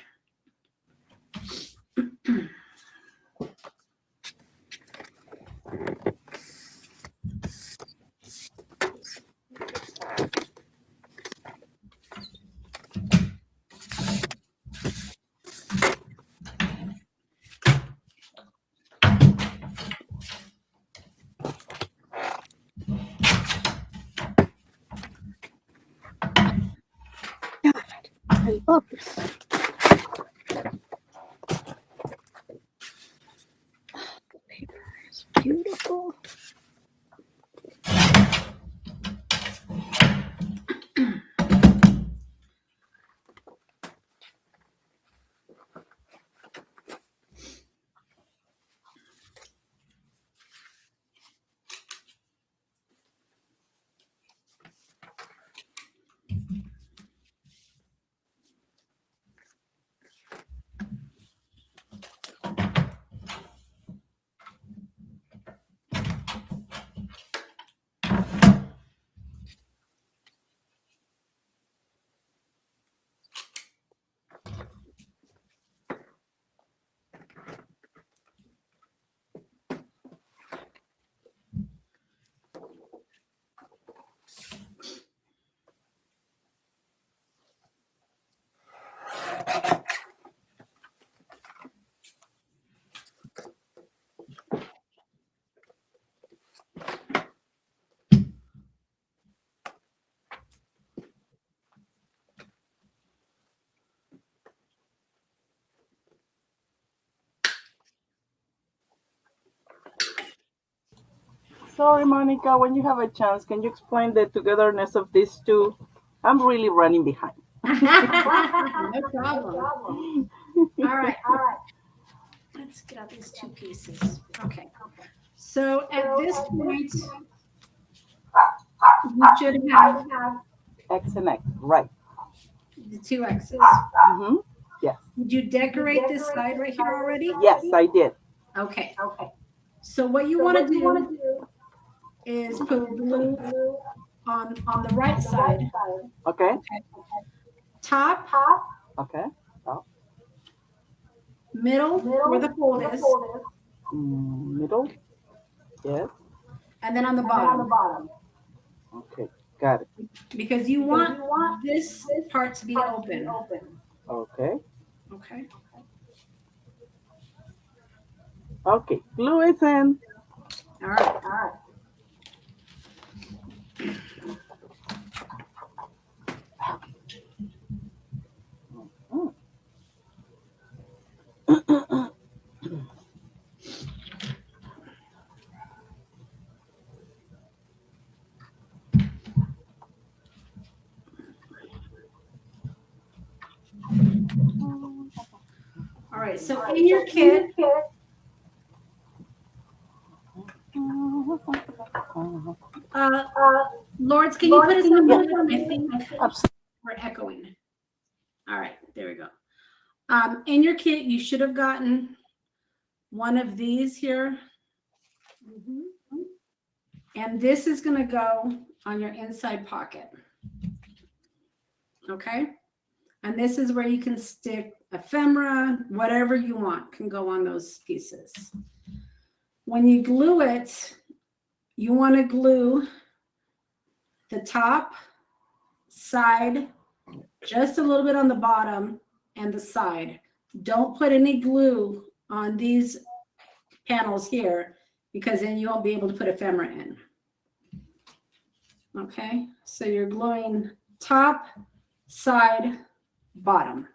S3: I love this. The paper is beautiful.
S4: Sorry, Monica, when you have a chance, can you explain the togetherness of these two? I'm really running behind.
S1: No problem. All right. Let's get out these two pieces. Okay. So at this point, you should have
S4: X and X, right.
S1: the two X's.
S4: Mm-hmm. Yes.
S1: Did you decorate this side right here already?
S4: Yes, I did.
S1: Okay. So what you want to do is put glue on the right side,
S4: Okay.
S1: top,
S4: Okay.
S1: middle, where the fold is,
S4: Middle. Yes.
S1: and then on the bottom.
S4: Okay. Got it.
S1: Because you want this part to be open.
S4: Okay.
S1: Okay.
S4: Okay. Glue is in.
S1: All right. All right. So in your kit, Lords, can you put us on mute? I think we're echoing. All right, there we go. In your kit, you should have gotten one of these here. And this is going to go on your inside pocket. Okay? And this is where you can stick ephemera, whatever you want can go on those pieces. When you glue it, you want to glue the top, side, just a little bit on the bottom, and the side. Don't put any glue on these panels here because then you won't be able to put ephemera in. Okay, so you're gluing top, side, bottom.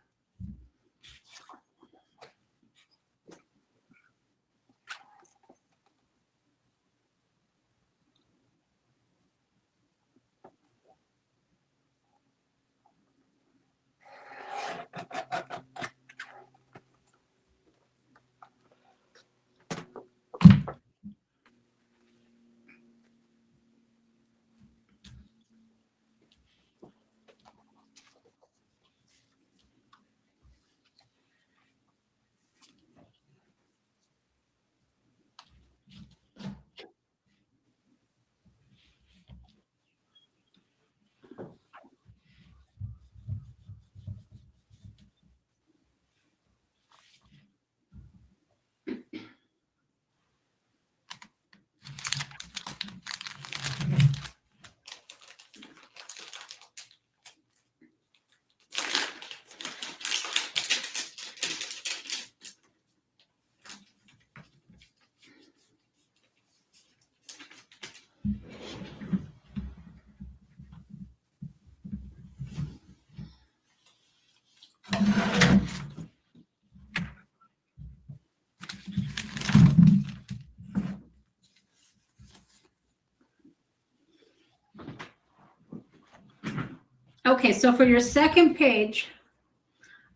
S1: Okay, so for your second page,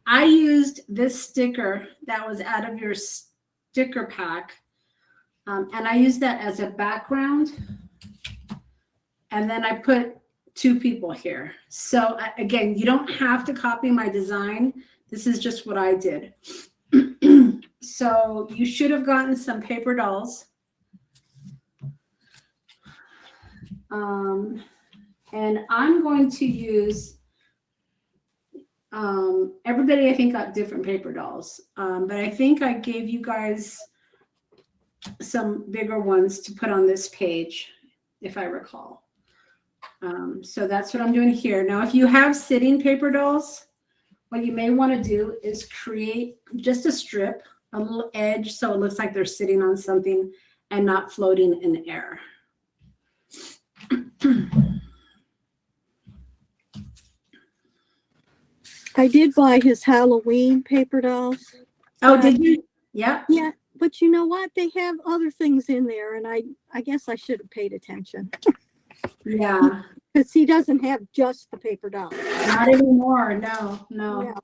S1: I used this sticker that was out of your sticker pack, and I used that as a background. And then I put two people here. So again, you don't have to copy my design. This is just what I did. So you should have gotten some paper dolls. And I'm going to use, everybody I think got different paper dolls. But I think I gave you guys some bigger ones to put on this page, if I recall. So that's what I'm doing here. Now, if you have sitting paper dolls, what you may want to do is create just a strip, a little edge, so it looks like they're sitting on something and not floating in air.
S3: I did buy his Halloween paper dolls.
S1: Oh, did you? Yeah.
S3: Yeah, but you know what? They have other things in there, and I guess I should have paid attention.
S1: Yeah.
S3: Because he doesn't have just the paper dolls.
S1: Not anymore. No.
S3: Yeah.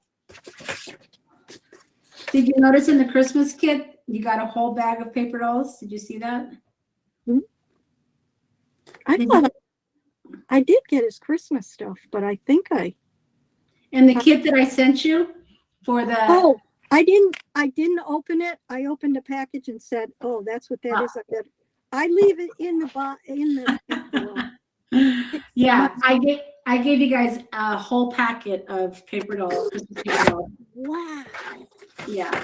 S1: Did you notice in the Christmas kit, you got a whole bag of paper dolls? Did you see that?
S3: I thought I did get his Christmas stuff, but I think
S1: In the kit that I sent you for the,
S3: Oh, I didn't open it. I opened the package and said, oh, that's what that is. I leave it in the envelope.
S1: yeah, I gave you guys a whole packet of paper doll, Christmas paper doll.
S3: Wow.
S1: Yeah.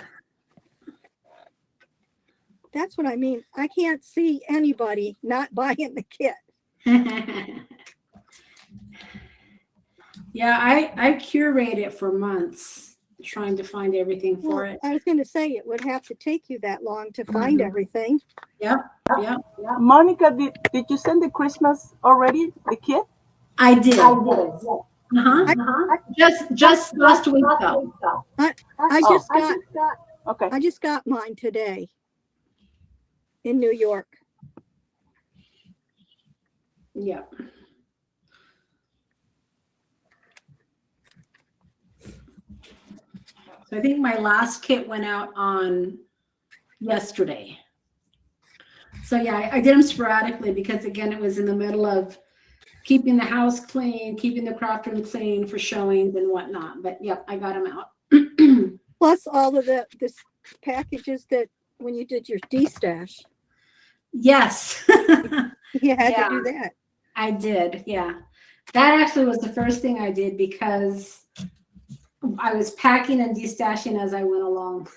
S3: That's what I mean. I can't see anybody not buying the kit.
S1: Yeah, I curate it for months, trying to find everything for
S3: Well,
S1: it.
S3: I was going to say it would have to take you that long to find everything.
S1: Yep, yep.
S4: Monica, did you send the Christmas already, the kit?
S1: I did.
S3: I-
S1: Just last week though.
S3: I just got
S4: Okay.
S3: I just got mine today in New York.
S1: Yeah. So I think my last kit went out on yesterday. So yeah, I did them sporadically because again, it was in the middle of keeping the house clean, keeping the craft room clean for showings and whatnot. But yep, I got them out.
S3: Plus all of the packages that when you did your D-stash,
S1: Yes.
S3: you had
S1: Yeah.
S3: to do that.
S1: I did, yeah. That actually was the first thing I did because I was packing and destashing as I went along.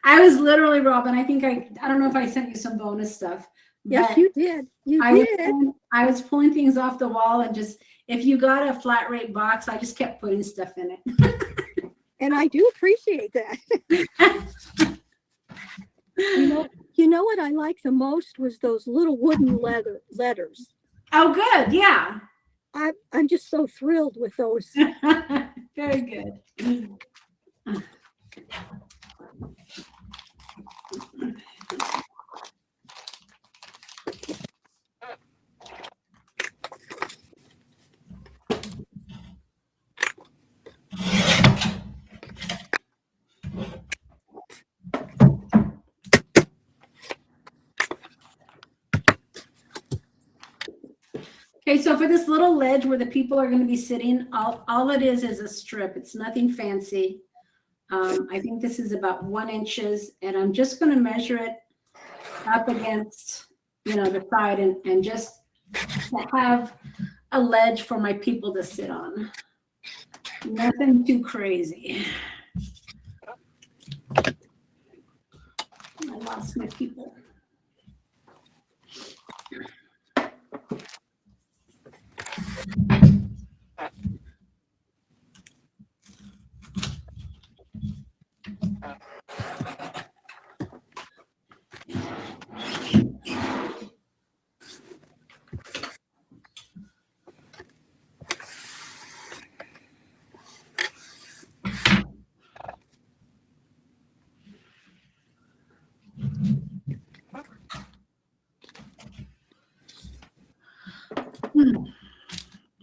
S1: I was literally, Robin, I think I don't know if I sent you some bonus stuff.
S3: Yes,
S1: but
S3: you did. You
S1: I was
S3: did.
S1: I was pulling things off the wall and just, if you got a flat rate box, I just kept putting stuff in it.
S3: And I do appreciate that. You know what I like the most was those little wooden letters.
S1: Oh, good, yeah.
S3: I'm just so thrilled with those.
S1: Very good. Okay, so for this little ledge where the people are going to be sitting, all it is a strip. It's nothing fancy. I think this is about 1 inch, and I'm just going to measure it up against, the side and just to have a ledge for my people to sit on. Nothing too crazy. I lost my people.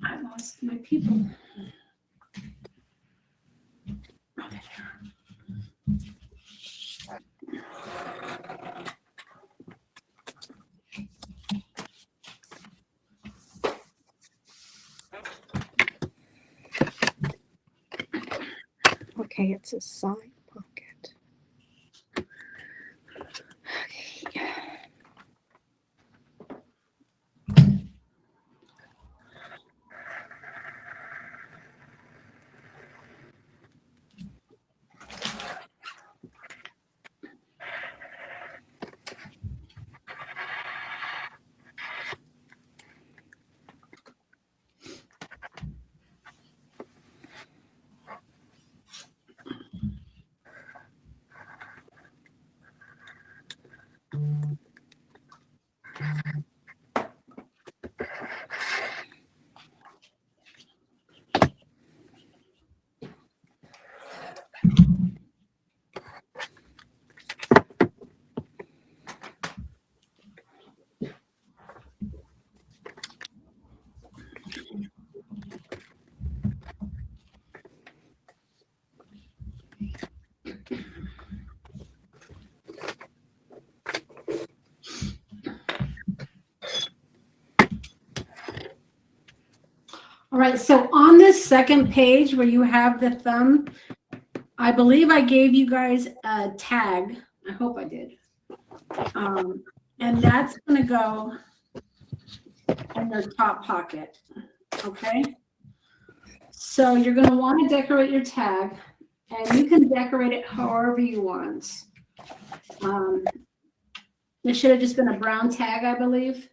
S1: I lost my people.
S3: Okay, it's a side pocket. Okay.
S1: All right, so on this second page where you have the thumb, I believe I gave you guys a tag. I hope I did. And that's going to go in your top pocket. Okay. So you're going to want to decorate your tag, and you can decorate it however you want. It should have just been a brown tag, I believe.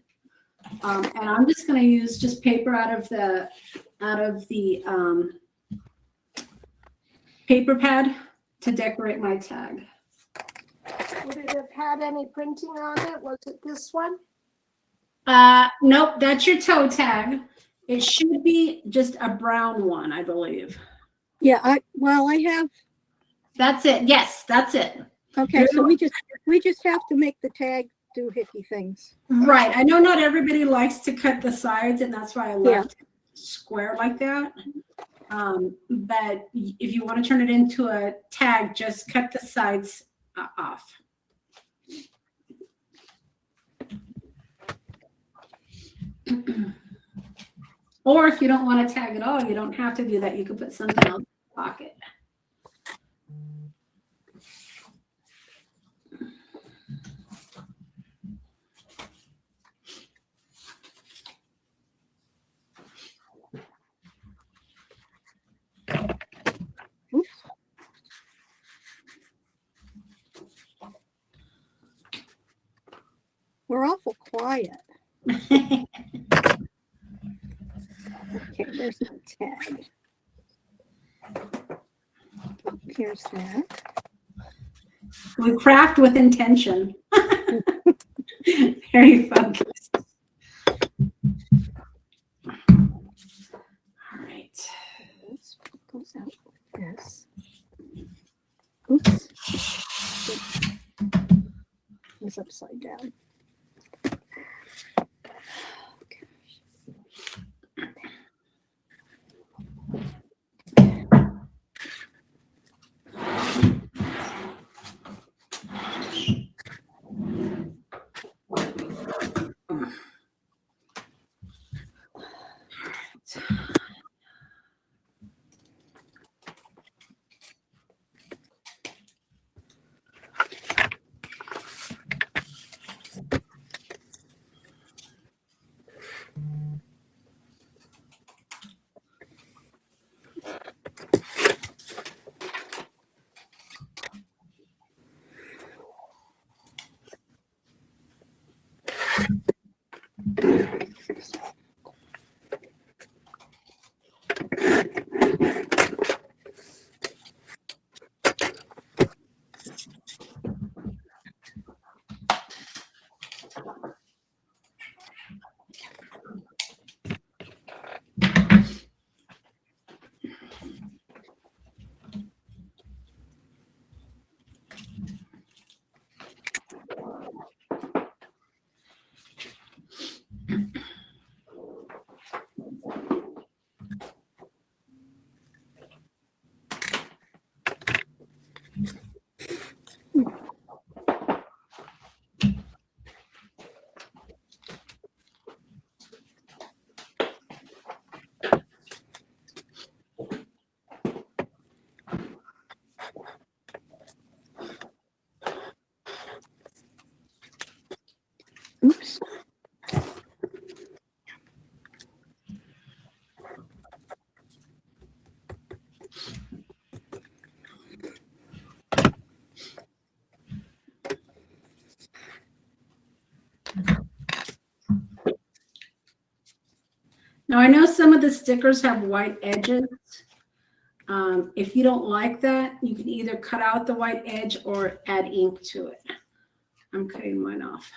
S1: And I'm just going to use just paper out of the paper pad to decorate my tag.
S2: Would it have had any printing on it? Was it this one?
S1: Nope, that's your toe tag. It should be just a brown one, I believe.
S3: Yeah, I have,
S1: That's it. Yes, that's it.
S3: okay, so we just have to make the tag doohickey things.
S1: Right. I know not everybody likes to cut the sides, and that's why I left it square like that. But if you want to turn it into a tag, just cut the sides off. Or if you don't want to tag at all, you don't have to do that. You could put something else in the pocket.
S3: Oops. We're awful quiet. Okay, there's my tag. Oh, here's that.
S1: We craft with intention. Very focused. All right.
S3: This goes out with this. Oops. It's upside down. Oops.
S1: Now I know some of the stickers have white edges. If you don't like that, you can either cut out the white edge or add ink to it. I'm cutting mine off.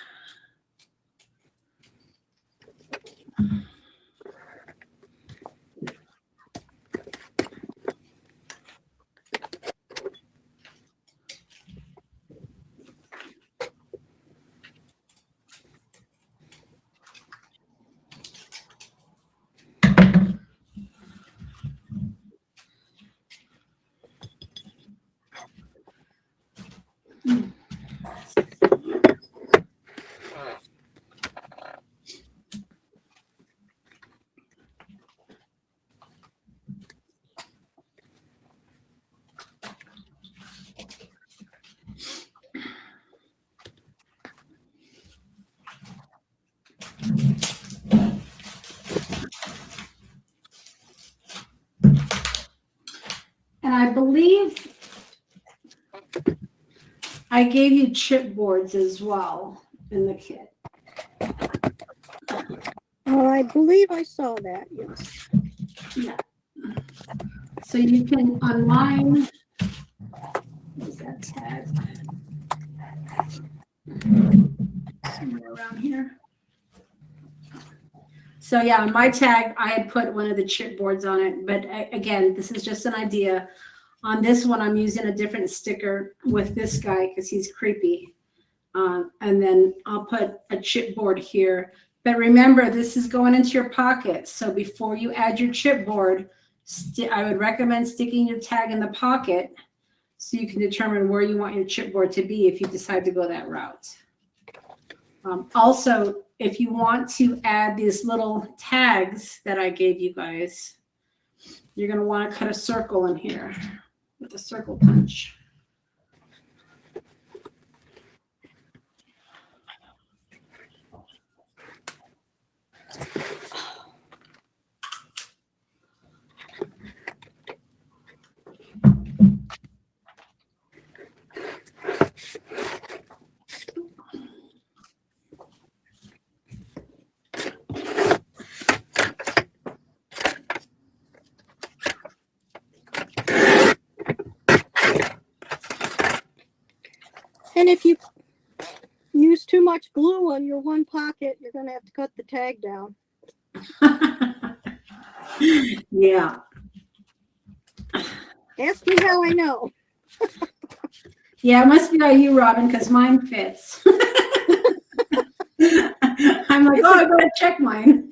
S1: believe I gave you chipboards as well in the kit.
S3: I believe I saw that, yes.
S1: Yeah. So you can online. What's that tag? Somewhere around here. So yeah, on my tag, I had put one of the chipboards on it, but again, this is just an idea. On this one, I'm using a different sticker with this guy because he's creepy. And then I'll put a chipboard here. But remember, this is going into your pocket. So before you add your chipboard, I would recommend sticking your tag in the pocket so you can determine where you want your chipboard to be if you decide to go that route. Also, if you want to add these little tags that I gave you guys, you're going to want to cut a circle in here with a circle punch.
S3: And if you use too much glue on your one pocket, you're going to have to cut the tag down.
S1: Yeah.
S3: Ask me how I know.
S1: Yeah, it must be by you, Robin, because mine fits. I'm like, oh, I gotta check mine.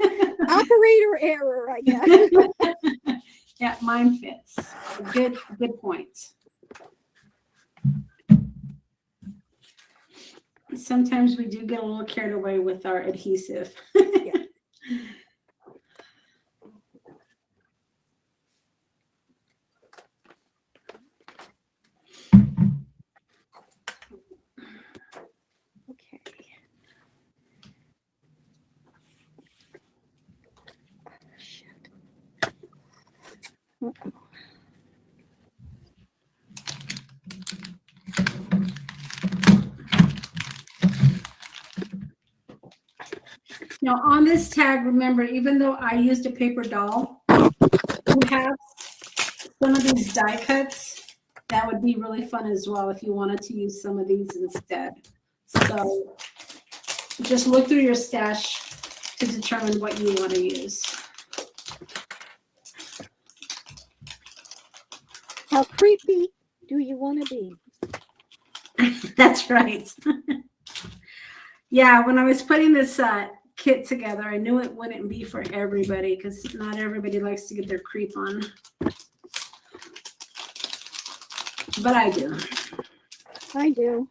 S3: Operator error, I guess.
S1: Yeah, mine fits. Good point. Sometimes we do get a little carried away with our adhesive.
S3: Yeah. Okay. Shit. Uh-oh.
S1: Now on this tag, remember, even though I used a paper doll, you have some of these die cuts that would be really fun as well if you wanted to use some of these instead. So just look through your stash to determine what you want to use.
S3: How creepy do you want to be?
S1: That's right. Yeah, when I was putting this kit together, I knew it wouldn't be for everybody because not everybody likes to get their creep on. But I do.
S3: I do.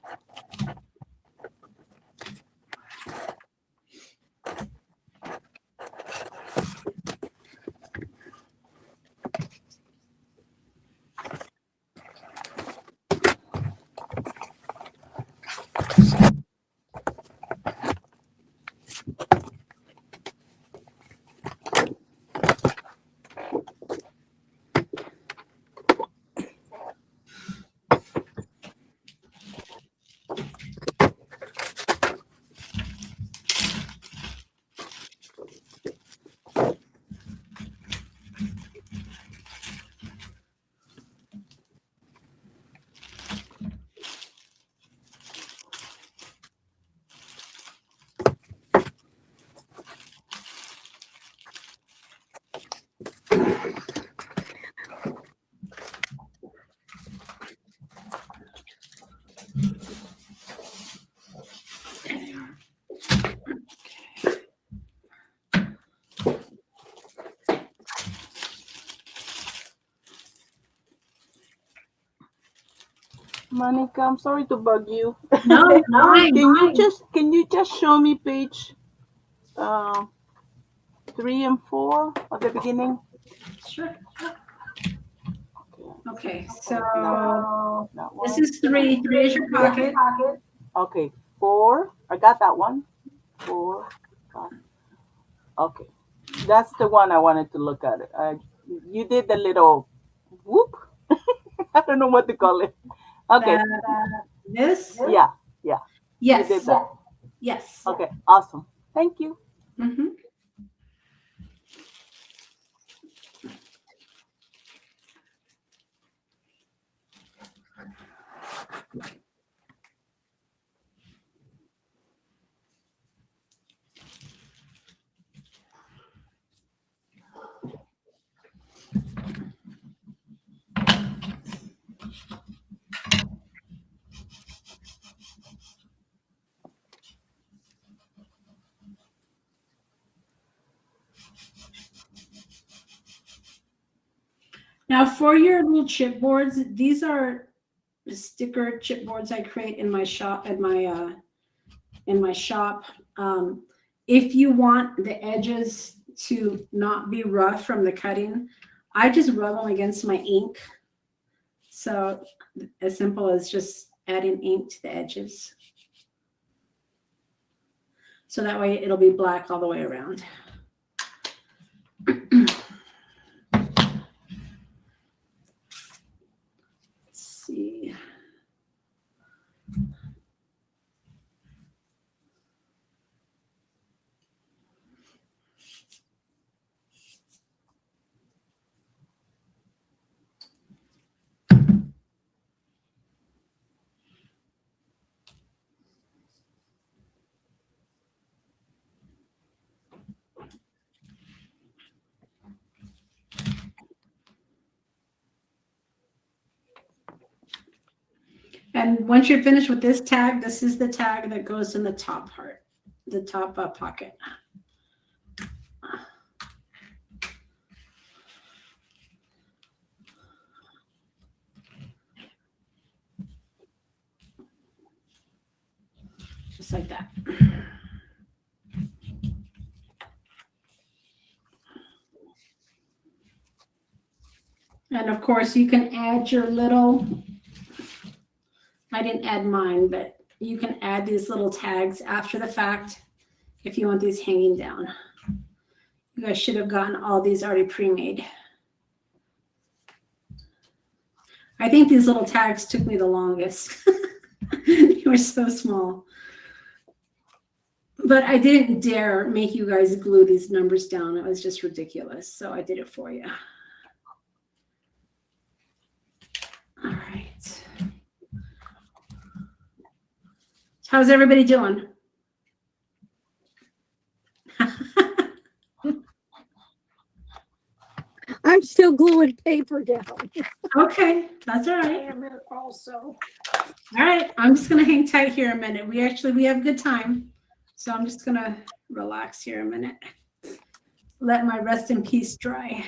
S4: Monica, I'm sorry to bug you.
S1: No, fine.
S4: Can you just show me page 3 and 4 at the beginning?
S1: Sure. Okay,
S4: That
S1: so this
S4: one.
S1: is 3. 3 is your pocket.
S4: Okay, 4. I got that one. 4. 5. Okay, that's the one I wanted to look at. You did the little whoop. I don't know what to call it. Okay.
S1: This?
S4: Yeah. You
S1: Yes.
S4: did that.
S1: Yes.
S4: Okay. Awesome. Thank you.
S1: Mm-hmm. Now for your little chipboards, these are sticker chipboards I create in my shop, in my shop. If you want the edges to not be rough from the cutting, I just rub them against my ink. So as simple as just adding ink to the edges. So that way it'll be black all the way around. Let's see. And once you're finished with this tag, this is the tag that goes in the top part, the top pocket. Just like that. And of course you can add your little, I didn't add mine, but you can add these little tags after the fact if you want these hanging down. You guys should have gotten all these already pre-made. I think these little tags took me the longest. They were so small. But I didn't dare make you guys glue these numbers down. It was just ridiculous. So I did it for you. All right. How's everybody doing?
S3: I'm still gluing paper down.
S1: Okay, that's all
S2: I
S1: right.
S2: am also.
S1: All right, I'm just gonna hang tight here a minute. We have good time. So I'm just gonna relax here a minute. Let my rest in peace dry.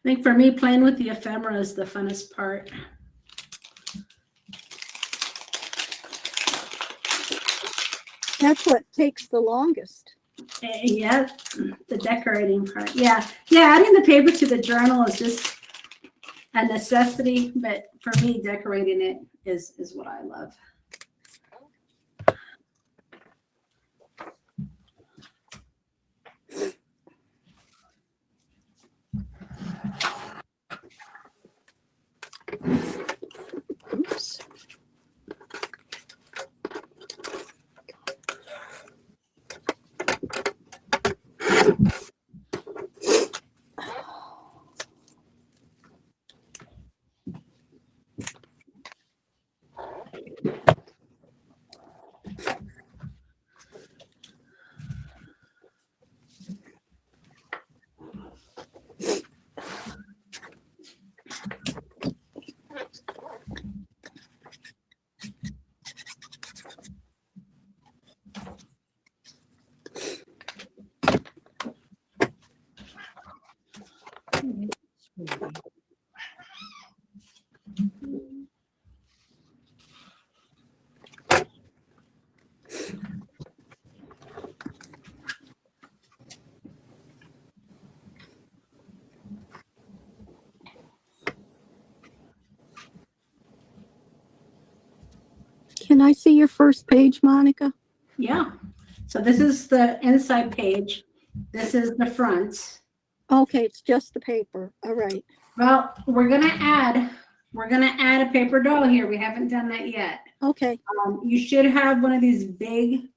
S1: I think for me, playing with the ephemera is the funnest part.
S3: That's what takes the longest.
S1: Yeah, the decorating part. Yeah, adding the paper to the journal is just a necessity, but for me, decorating it is what I love.
S3: Oops. Can I see your first page, Monica?
S1: Yeah. So this is the inside page. This is the front.
S3: Okay, it's just the paper. All right.
S1: Well, we're gonna add a paper doll here. We haven't done that yet.
S3: Okay.
S1: You should have one of these big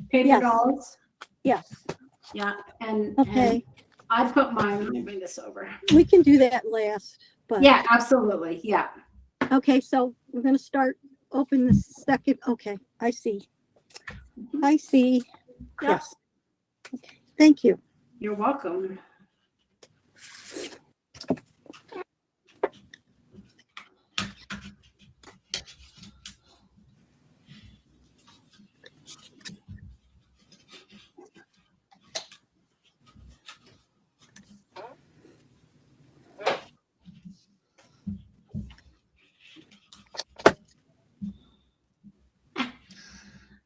S1: paper
S3: Yes.
S1: dolls.
S3: Yes.
S1: Yeah. And
S3: Okay.
S1: I put mine. Let me bring this over.
S3: We can do that last. But
S1: Yeah, absolutely. Yeah.
S3: okay, so we're gonna start open the second. Okay, I see. I see.
S1: Yeah.
S3: Yes. Okay. Thank you.
S1: You're welcome.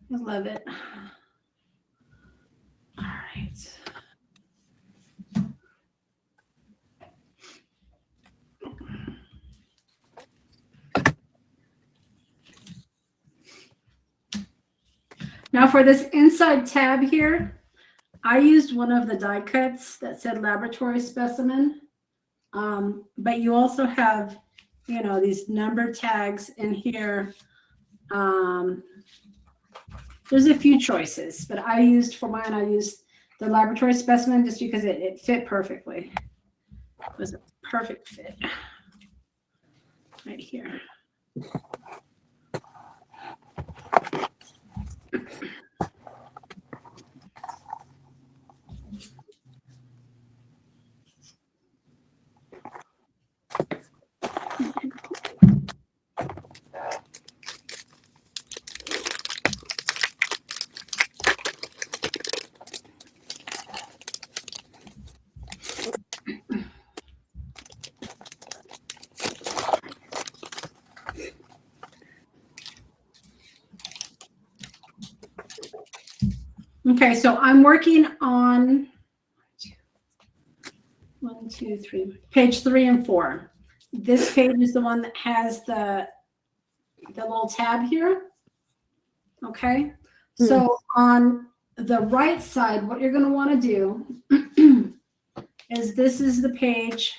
S1: I love it. All right. Now for this inside tab here, I used one of the die cuts that said laboratory specimen. But you also have, you know, these number tags in here. There's a few choices, but I used for mine, I used the laboratory specimen just because it fit perfectly. It was a perfect fit right here. Okay, so I'm working on page 3 and 4. This page is the one that has the little tab here. Okay, so on the right side, what you're going to want to do is this is the page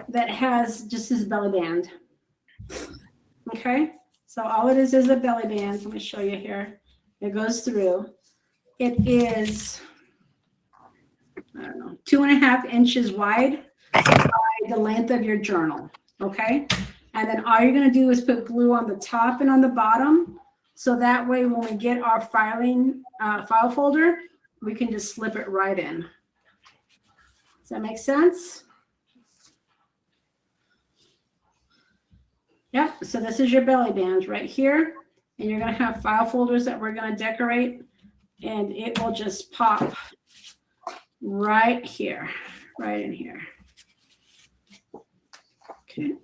S1: that has just this belly band. Okay, so all it is a belly band. Let me show you here. It goes through. It is, I don't know, 2.5 inches wide by the length of your journal. Okay, and then all you're going to do is put glue on the top and on the bottom. So that way, when we get our file folder, we can just slip it right in. Does that make sense? Yep, so this is your belly band right here. And you're going to have file folders that we're going to decorate. And it will just pop right here, right in here. Okay.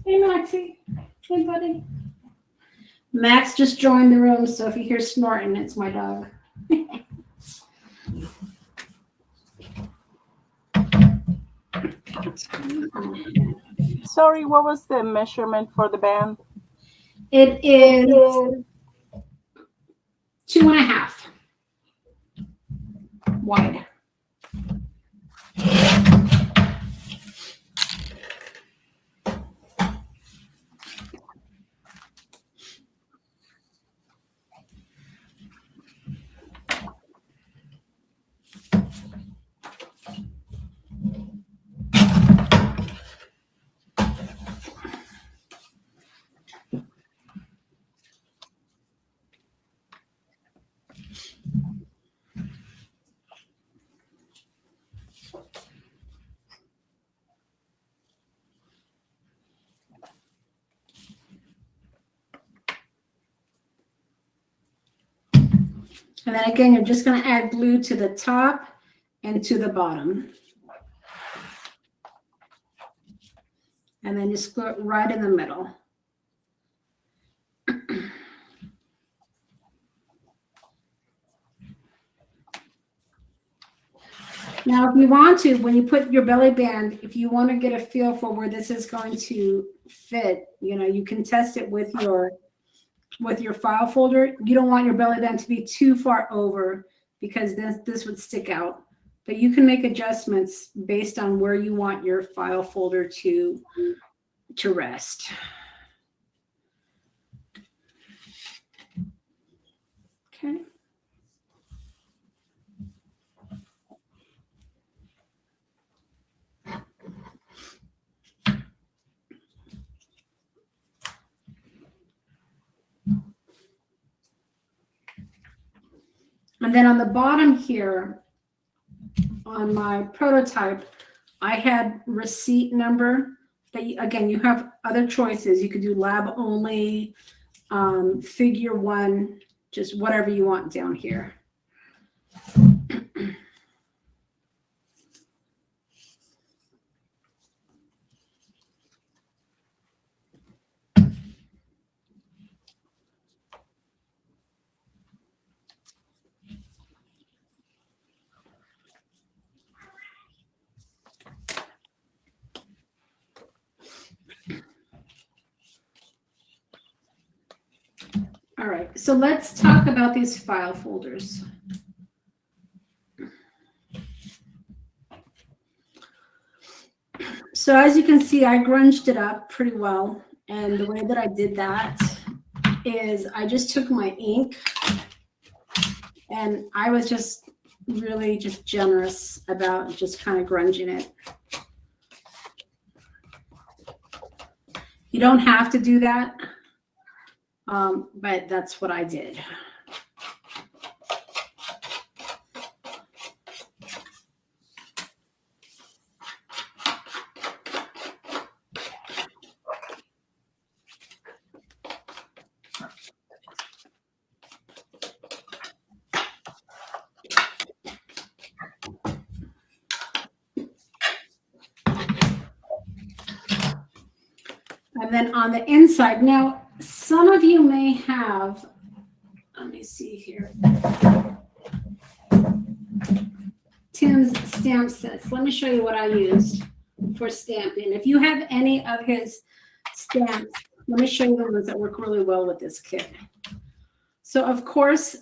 S1: Hey, Maxie. Hey, buddy. Max just joined the room, so if you hear snorting, it's my dog.
S4: Sorry, what was the measurement for the band?
S1: It is 2.5 wide. And then again, you're just going to add glue to the top and to the bottom. And then just glue it right in the middle. Now, if you want to, when you put your belly band, if you want to get a feel for where this is going to fit, you can test it with your file folder. You don't want your belly band to be too far over because this would stick out. But you can make adjustments based on where you want your file folder to rest. Okay. And then on the bottom here, on my prototype, I had receipt number. But again, you have other choices. You could do lab only, figure 1, just whatever you want down here. All right, so let's talk about these file folders. So as you can see, I grunged it up pretty well. And the way that I did that is I just took my ink and I was just really just generous about just kind of grunging it. You don't have to do that. But that's what I did. And then on the inside, now, some of you may have, let me see here, Tim's stamp sets. Let me show you what I used for stamping. If you have any of his stamps, let me show you the ones that work really well with this kit. So of course,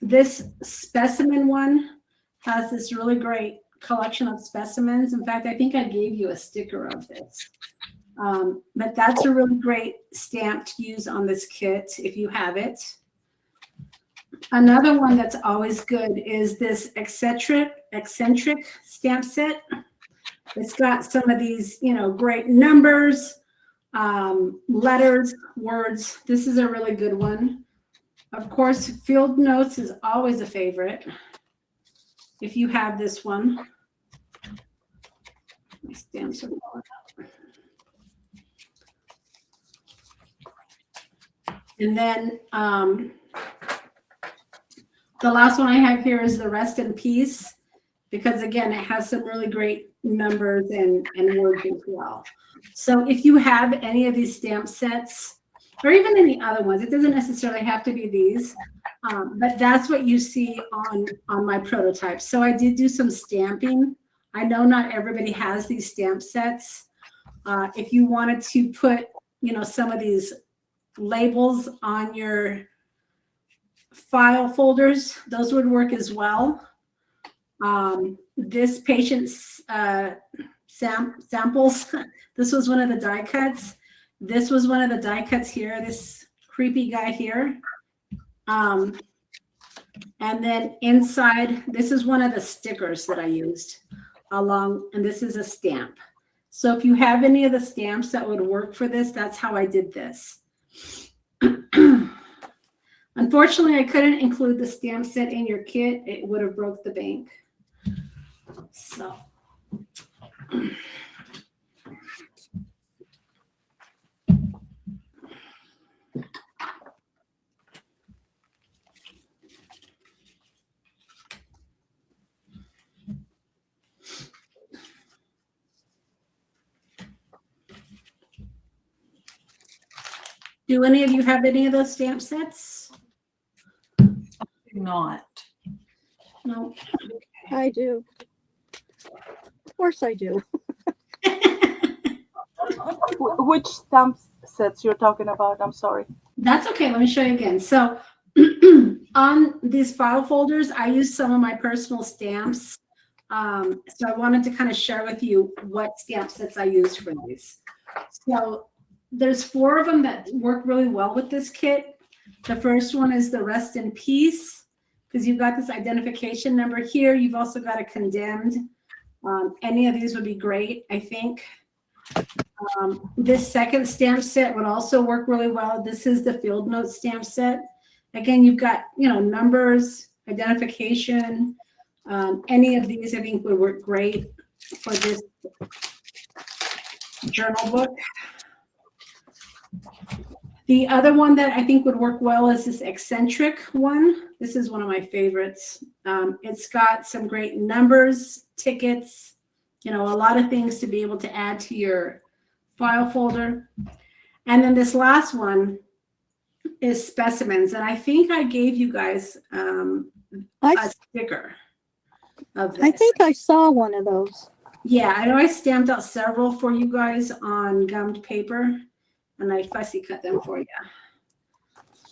S1: this specimen one has this really great collection of specimens. In fact, I think I gave you a sticker of this. But that's a really great stamp to use on this kit if you have it. Another one that's always good is this eccentric stamp set. It's got some of these, great numbers, letters, words. This is a really good one. Of course, field notes is always a favorite if you have this one. My stamps are falling out. And then the last one I have here is the Rest in Peace, because again, it has some really great numbers and words as well. So if you have any of these stamp sets, or even any other ones, it doesn't necessarily have to be these, but that's what you see on my prototype. So I did do some stamping I know not everybody has these stamp sets. If you wanted to put, some of these labels on your file folders, those would work as well. This patient's samples, this was one of the die cuts. This was one of the die cuts here, this creepy guy here. And then inside, this is one of the stickers that I used and this is a stamp. So if you have any of the stamps that would work for this, that's how I did this. Unfortunately, I couldn't include the stamp set in your kit. It would have broke the bank. So. Do any of you have any of those stamp sets?
S5: Not.
S1: No.
S3: I do. Of course I do.
S4: Which stamp sets you're talking about? I'm sorry.
S1: That's okay. Let me show you again. So on these file folders, I use some of my personal stamps. So I wanted to kind of share with you what stamp sets I used for these. So there's 4 of them that work really well with this kit. The first one is the rest in peace, because you've got this identification number here. You've also got a condemned. Any of these would be great, I think. This second stamp set would also work really well. This is the field note stamp set. Again, you've got, numbers, identification. Any of these I think would work great for this journal book. The other one that I think would work well is this eccentric one. This is one of my favorites. It's got some great numbers, tickets, a lot of things to be able to add to your file folder. And then this last one is specimens. And I think I gave you guys a sticker of this.
S3: I think I saw one of those.
S1: Yeah, I know I stamped out several for you guys on gummed paper, and I fussy cut them for you.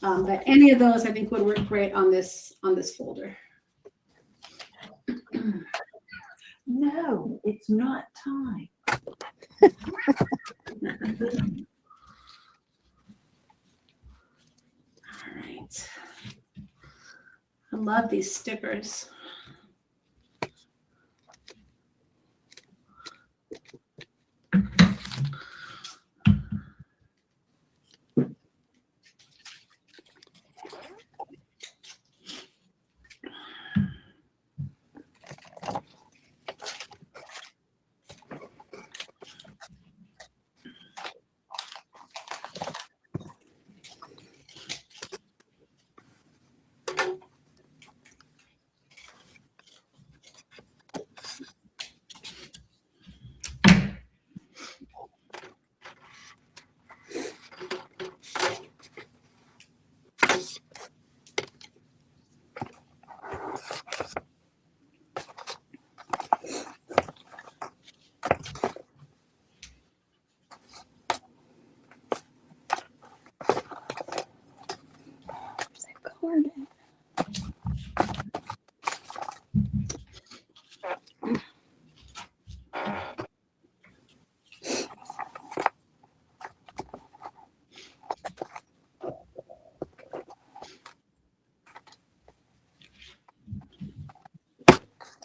S1: But any of those I think would work great on this folder.
S5: No, it's not time.
S1: All right. I love these stickers.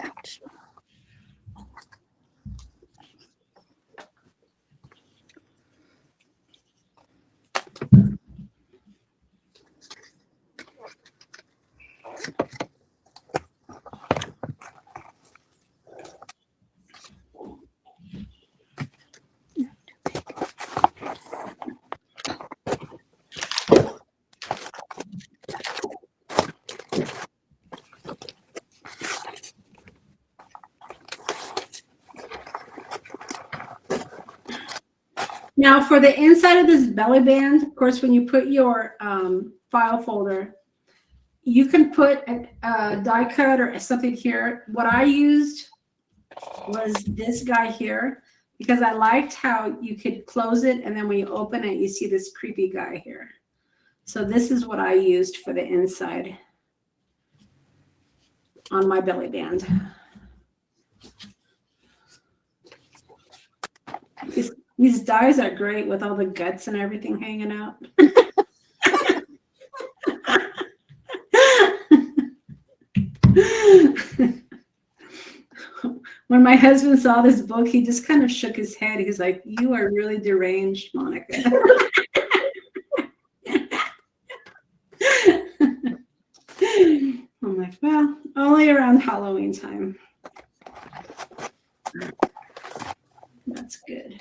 S3: Ouch.
S1: Now for the inside of this belly band, of course, when you put your file folder, you can put a die cut or something here. What I used was this guy here, because I liked how you could close it and then when you open it, you see this creepy guy here. So this is what I used for the inside on my belly band. These dies are great with all the guts and everything hanging out. When my husband saw this book, he just kind of shook his head. He's like, "You are really deranged, Monica." I'm like, well, only around Halloween time. That's good.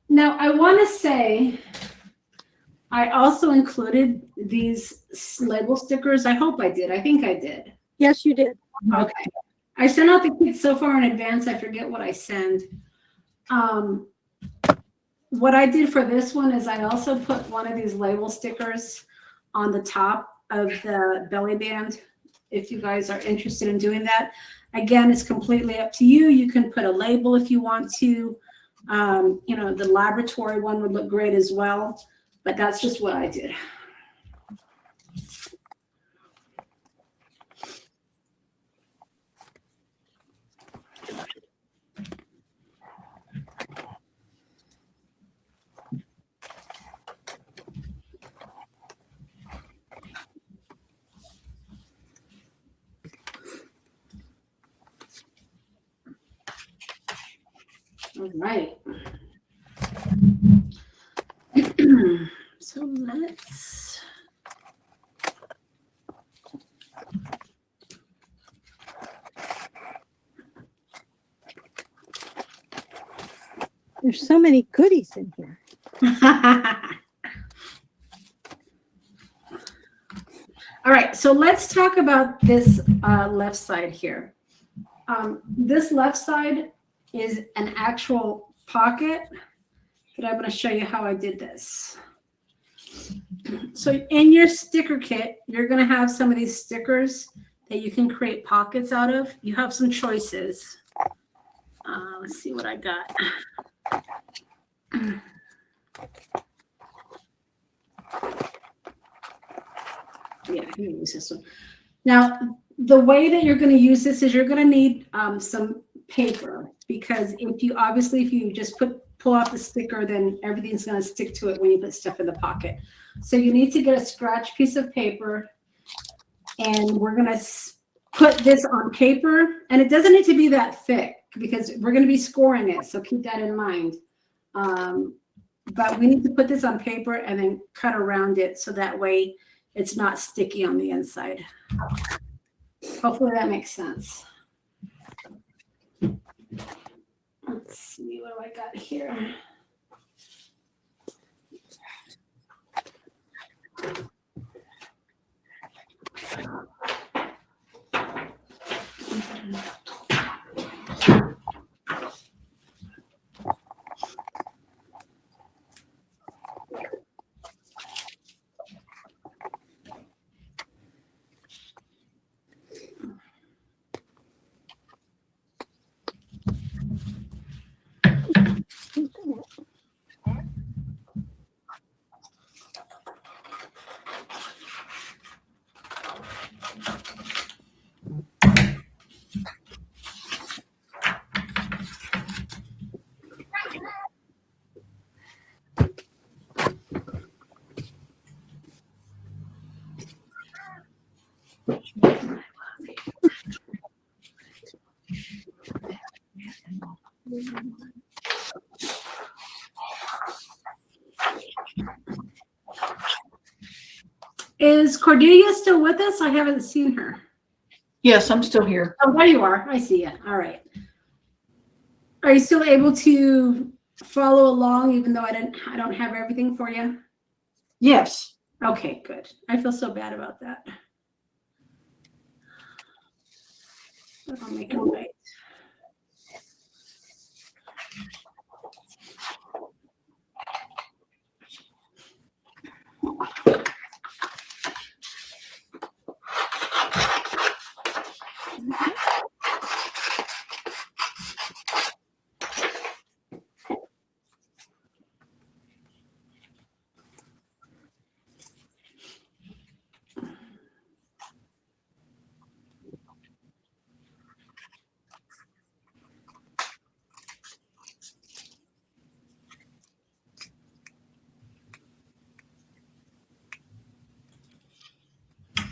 S1: Now, I want to say I also included these label stickers. I hope I did. I think I did.
S3: Yes, you did.
S1: Okay. I sent out the kits so far in advance, I forget what I send. What I did for this one is I also put one of these label stickers on the top of the belly band. If you guys are interested in doing that. Again, it's completely up to you. You can put a label if you want to. You know, the laboratory one would look great as well, but that's just what I did. All right. So let's.
S3: There's so many goodies in here.
S1: All right, so let's talk about this left side here. This left side is an actual pocket, but I'm going to show you how I did this. So in your sticker kit, you're going to have some of these stickers that you can create pockets out of. You have some choices. Let's see what I got. Yeah, I'm going to use this one. Now, the way that you're going to use this is you're going to need some paper, because if you just pull off the sticker, then everything's going to stick to it when you put stuff in the pocket. So you need to get a scratch piece of paper, and we're going to put this on paper, and it doesn't need to be that thick because we're going to be scoring it, so keep that in mind. But we need to put this on paper and then cut around it so that way it's not sticky on the inside. Hopefully that makes sense. Let's see, what do I got here? Is Cordelia still with us? I haven't seen her.
S5: Yes, I'm still here.
S1: Oh, there you are. I see you. All right. Are you still able to follow along even though I don't have everything for you?
S5: Yes.
S1: Okay, good. I feel so bad about that. I'll make it right.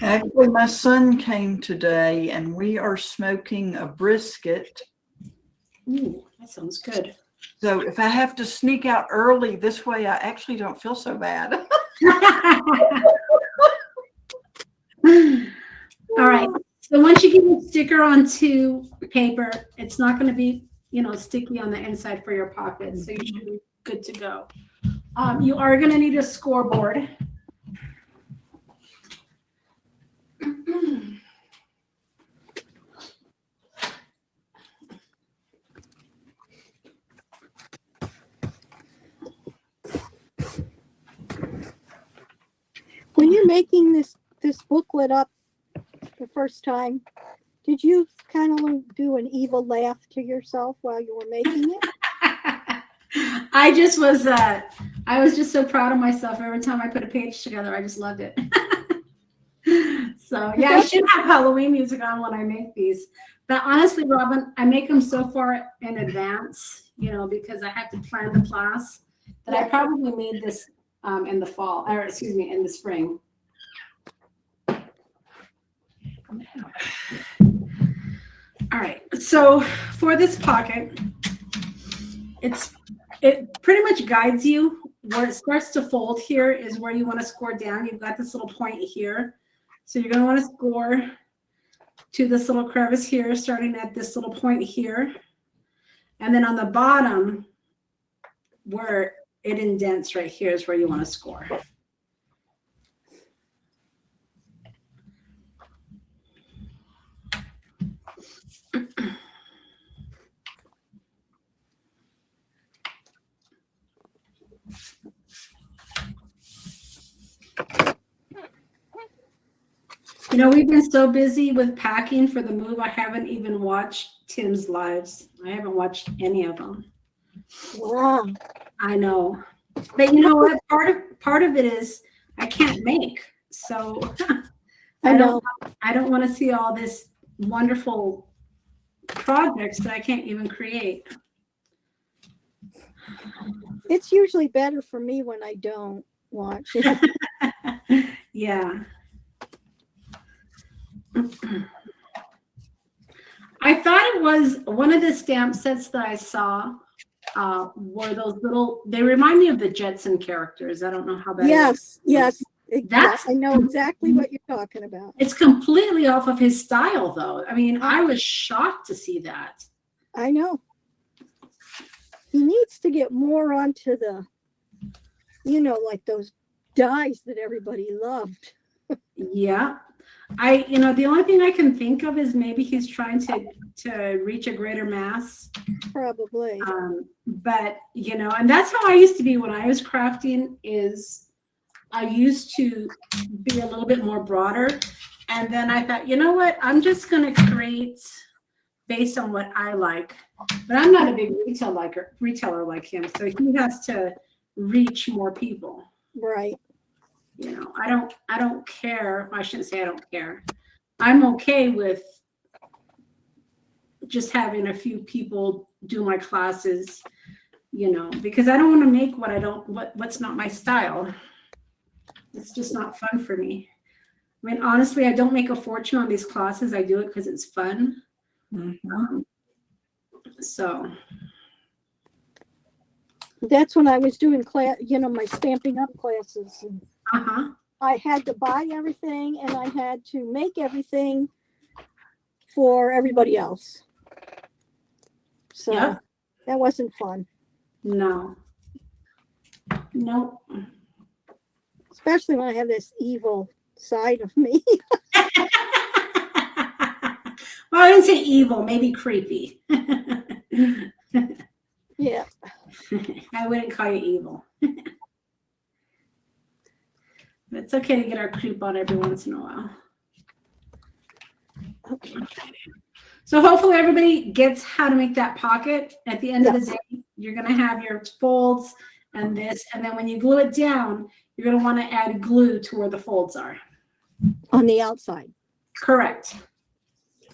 S5: Actually, my son came today and we are smoking a brisket.
S1: Ooh, that sounds good.
S5: So if I have to sneak out early, this way I actually don't feel so bad.
S1: All right. So once you get the sticker onto paper, it's not going to be, sticky on the inside for your pocket. So you should be good to go. You are going to need a scoreboard.
S3: When you're making this booklet up the first time, did you kind of do an evil laugh to yourself while you were making it?
S1: I was just so proud of myself. Every time I put a page together, I just loved it. So yeah, I should have Halloween music on when I make these. But honestly, Robin, I make them so far in advance, because I have to plan the class, that I probably made this in the fall, or excuse me, in the spring. All right, so for this pocket, it pretty much guides you. Where it starts to fold here is where you want to score down. You've got this little point here. So you're going to want to score to this little crevice here, starting at this little point here. And then on the bottom, where it indents right here is where you want to score. We've been so busy with packing for the move, I haven't even watched Tim's lives. I haven't watched any of them.
S3: Wow.
S1: I know. But you know what? Part of it is I can't make. So I don't want to see all this wonderful projects that I can't even create.
S3: It's usually better for me when I don't watch it.
S1: Yeah. I thought it was one of the stamp sets that I saw were those little, they remind me of the Jetson characters. I don't know how that is.
S3: Yes.
S1: That's,
S3: I know exactly what you're talking about.
S1: it's completely off of his style, though. I mean, I was shocked to see that.
S3: I know. He needs to get more onto the, like those dyes that everybody loved.
S1: Yeah. The only thing I can think of is maybe he's trying to reach a greater mass.
S3: Probably.
S1: But, and that's how I used to be when I was crafting, is I used to be a little bit more broader. And then I thought, you know what? I'm just going to create based on what I like. But I'm not a big retailer like him. So he has to reach more people.
S3: Right.
S1: I don't care. I shouldn't say I don't care. I'm okay with just having a few people do my classes, because I don't want to make what's not my style. It's just not fun for me. I mean, honestly, I don't make a fortune on these classes. I do it because it's fun.
S5: Mm-hmm.
S1: So
S3: that's when I was doing my Stamping Up classes. And I had to buy everything and I had to make everything for everybody else. So that wasn't fun.
S1: No. Nope.
S3: Especially when I have this evil side of me.
S1: Well, I didn't say evil, maybe creepy.
S3: Yeah.
S1: I wouldn't call you evil. But it's okay to get our creep on every once in a while.
S3: Okay.
S1: So hopefully everybody gets how to make that pocket. At the end of the day, you're going to have your folds and this. And then when you glue it down, you're going to want to add glue to where the folds are.
S3: On the outside.
S1: Correct.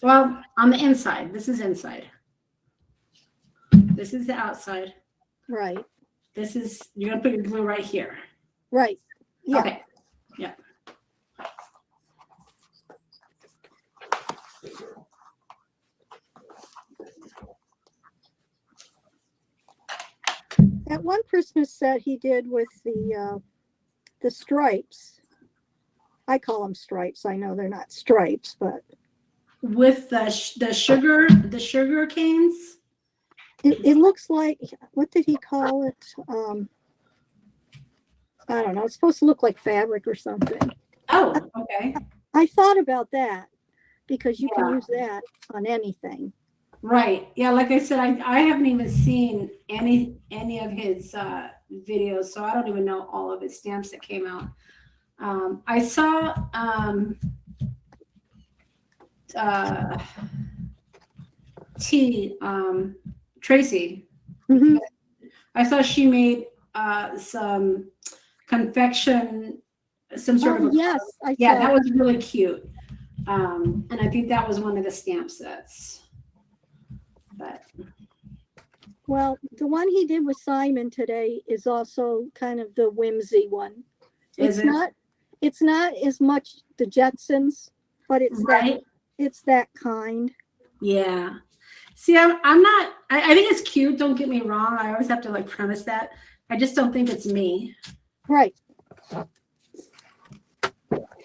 S1: Well, on the inside. This is inside. This is the outside.
S3: Right.
S1: This is, you're going to put your glue right here.
S3: Right. Yeah.
S1: Okay. Yeah.
S3: That one Christmas set he did with the stripes. I call them stripes. I know they're not stripes, but
S1: With the sugar canes.
S3: it looks like, what did he call it? I don't know. It's supposed to look like fabric or something.
S1: Oh, okay.
S3: I thought about that because you can
S1: Yeah.
S3: use that on anything.
S1: Right. Yeah, like I said, I haven't even seen any of his videos, so I don't even know all of his stamps that came out. I saw Tracy.
S3: Mhm.
S1: I saw she made some confection, some sort
S3: Oh,
S1: of
S3: yes, I
S1: yeah,
S3: saw.
S1: that was really cute. And I think that was one of the stamp sets. But
S3: Well, the one he did with Simon today is also kind of the whimsy one.
S1: Is
S3: It's
S1: it?
S3: not it's not as much the Jetsons, but
S1: Right.
S3: it's that kind.
S1: Yeah. See, I'm not, I think it's cute. Don't get me wrong. I always have to like premise that. I just don't think it's me.
S3: Right.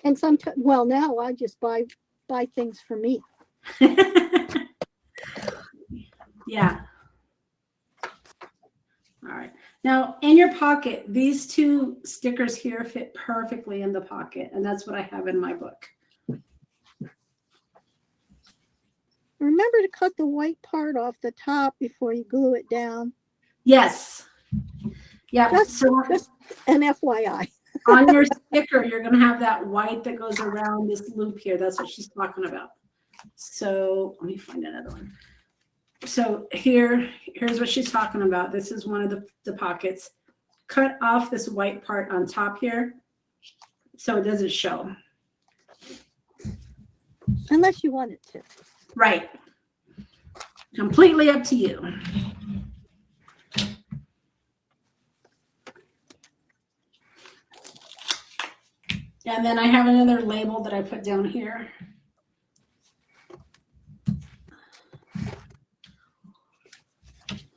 S3: And sometimes, well, now I just buy things for me.
S1: Yeah. All right. Now, in your pocket, these two stickers here fit perfectly in the pocket, and that's what I have in my book.
S3: Remember to cut the white part off the top before you glue it down.
S1: Yes. Yeah.
S3: Just
S1: So
S3: an FYI.
S1: on your sticker, you're going to have that white that goes around this loop here. That's what she's talking about. So let me find another one. So here's what she's talking about. This is one of the pockets. Cut off this white part on top here so it doesn't show.
S3: Unless you want it to.
S1: Right. Completely up to you. And then I have another label that I put down here.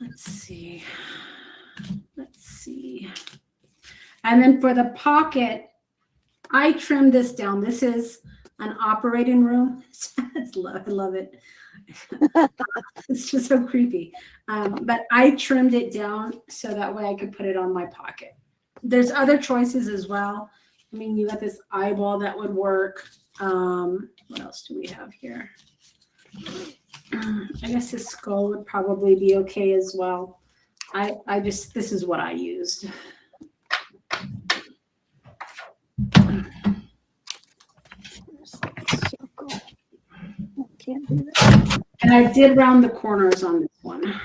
S1: Let's see. Let's see. And then for the pocket, I trimmed this down. This is an operating room. I love it. It's just so creepy. But I trimmed it down so that way I could put it on my pocket. There's other choices as well. I mean, you got this eyeball that would work. What else do we have here? I guess this skull would probably be okay as well. This is what I used.
S3: Circle. Can't do that.
S1: And I did round the corners on this one.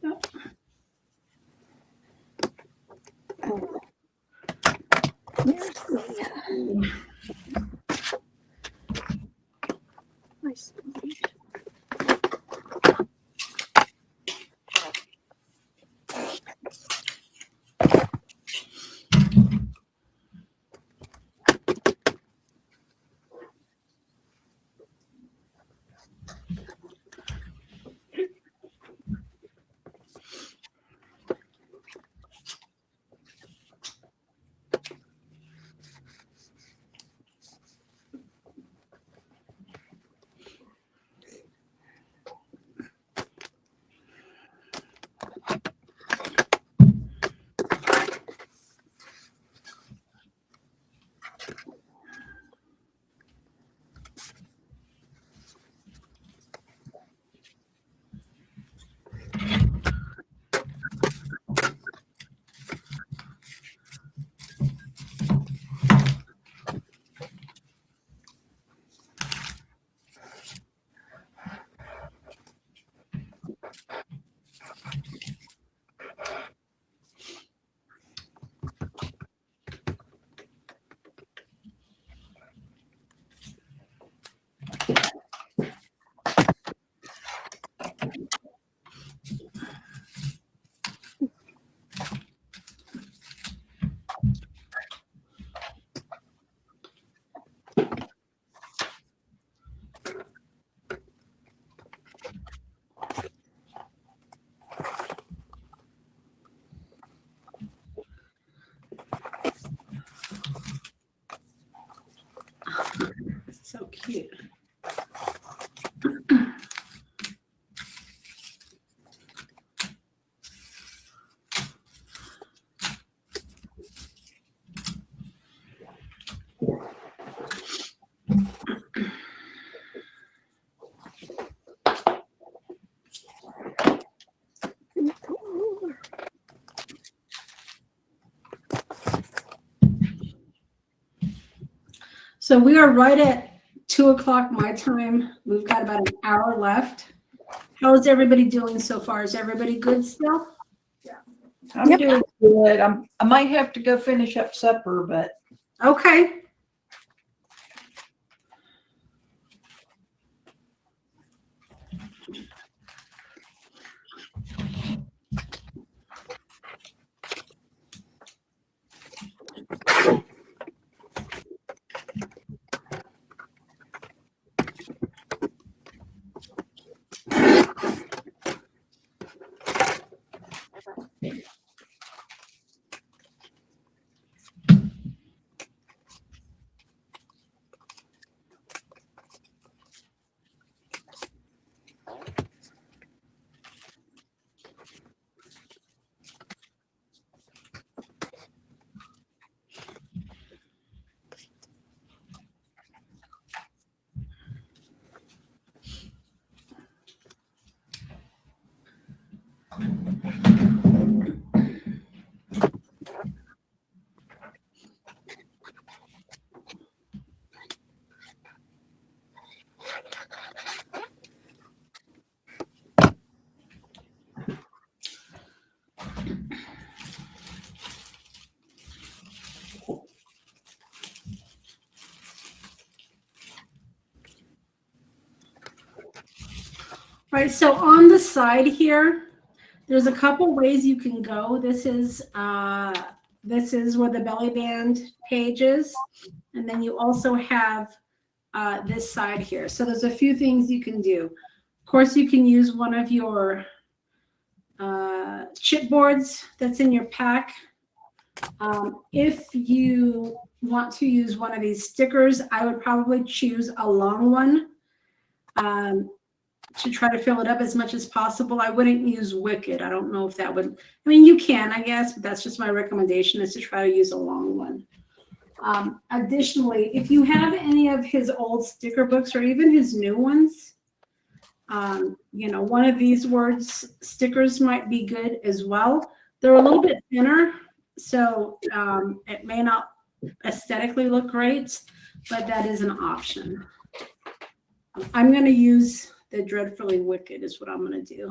S3: Oh. There's the, my sponge.
S1: So cute. So we are right at 2 o'clock my time. We've got about an hour left. How is everybody doing so far? Is everybody good still?
S5: I'm
S3: Yep.
S5: doing good. I might have to go finish up supper, but
S1: Okay. Right, so on the side here, there's a couple ways you can go. This is where the belly band page is, and then you also have this side here. So there's a few things you can do. Of course, you can use one of your chipboards that's in your pack. If you want to use one of these stickers, I would probably choose a long one. To try to fill it up as much as possible. I wouldn't use Wicked. I don't know if that would, I mean, you can, I guess, but that's just my recommendation is to try to use a long one. Additionally, if you have any of his old sticker books or even his new ones, you know, one of these words stickers might be good as well. They're a little bit thinner, so it may not aesthetically look great, but that is an option. I'm going to use the Dreadfully Wicked is what I'm going to do.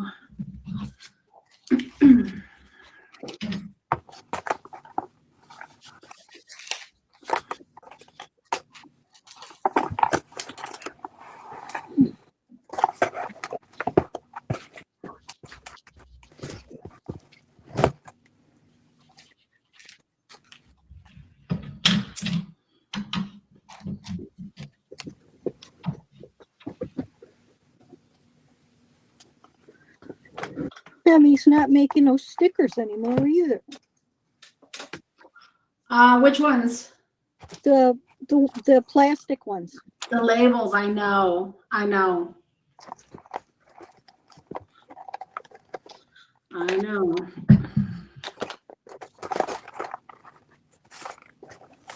S3: Femi's not making those stickers anymore either.
S1: Which ones?
S3: The plastic ones.
S1: The labels, I know. I know.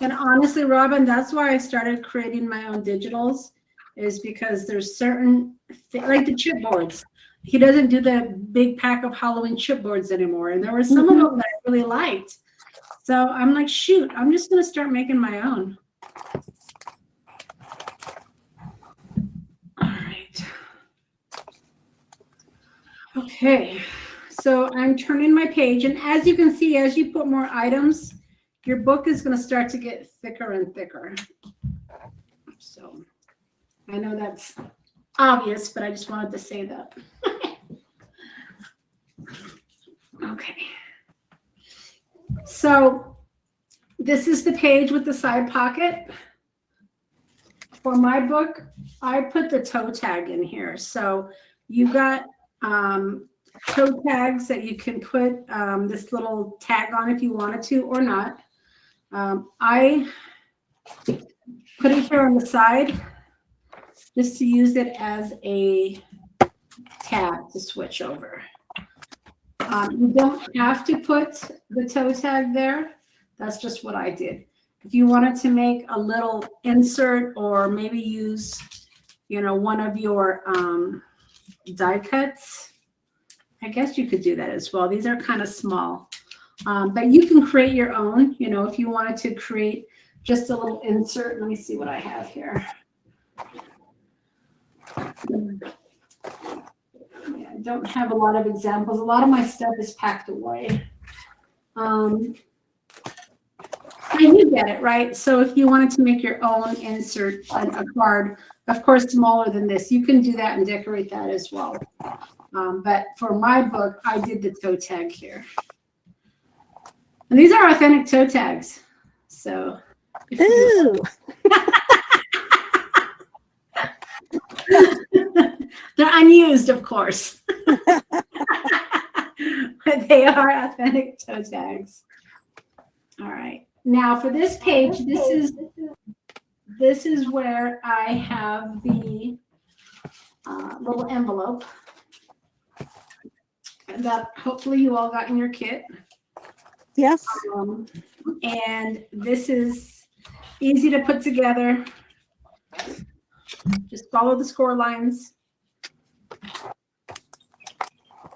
S1: And honestly, Robin, that's why I started creating my own digitals, is because there's certain, like the chipboards. He doesn't do the big pack of Halloween chipboards anymore. And there were some of them that I really liked. So I'm like, shoot, I'm just going to start making my own. All right. Okay. So I'm turning my page. And as you can see, as you put more items, your book is going to start to get thicker and thicker. So I know that's obvious, but I just wanted to say that. Okay. So this is the page with the side pocket. For my book, I put the toe tag in here. So you got toe tags that you can put this little tag on if you wanted to or not. I put it here on the side just to use it as a tab to switch over. You don't have to put the toe tag there. That's just what I did. If you wanted to make a little insert or maybe use, one of your die cuts, I guess you could do that as well. These are kind of small, but you can create your own, if you wanted to create just a little insert. Let me see what I have here. Yeah, I don't have a lot of examples. A lot of my stuff is packed away. And you get it, right? So if you wanted to make your own insert, a card, of course, smaller than this, you can do that and decorate that as well. But for my book, I did the toe tag here. And these are authentic toe tags. So.
S3: Ooh.
S1: They're unused, of course. But they are authentic toe tags. All right. Now for this page, this is where I have the little envelope that hopefully you all got in your kit.
S3: Yes.
S1: And this is easy to put together. Just follow the score lines.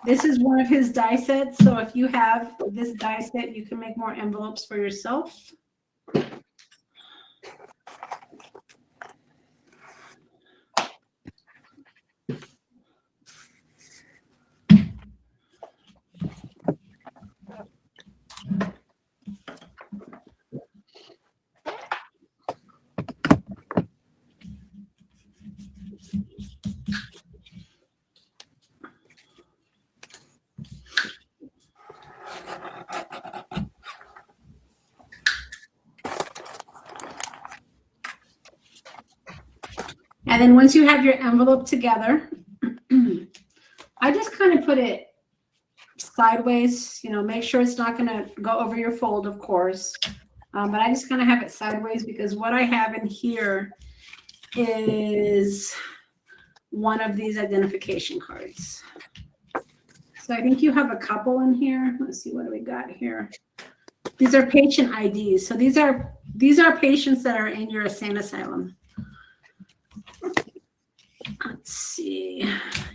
S1: This is one of his die sets. So if you have this die set, you can make more envelopes for yourself. And then once you have your envelope together, I just kind of put it sideways, make sure it's not going to go over your fold, of course. But I just kind of have it sideways because what I have in here is one of these identification cards. So I think you have a couple in here. Let's see, what do we got here? These are patient IDs. So these are patients that are in your insane asylum. Let's see.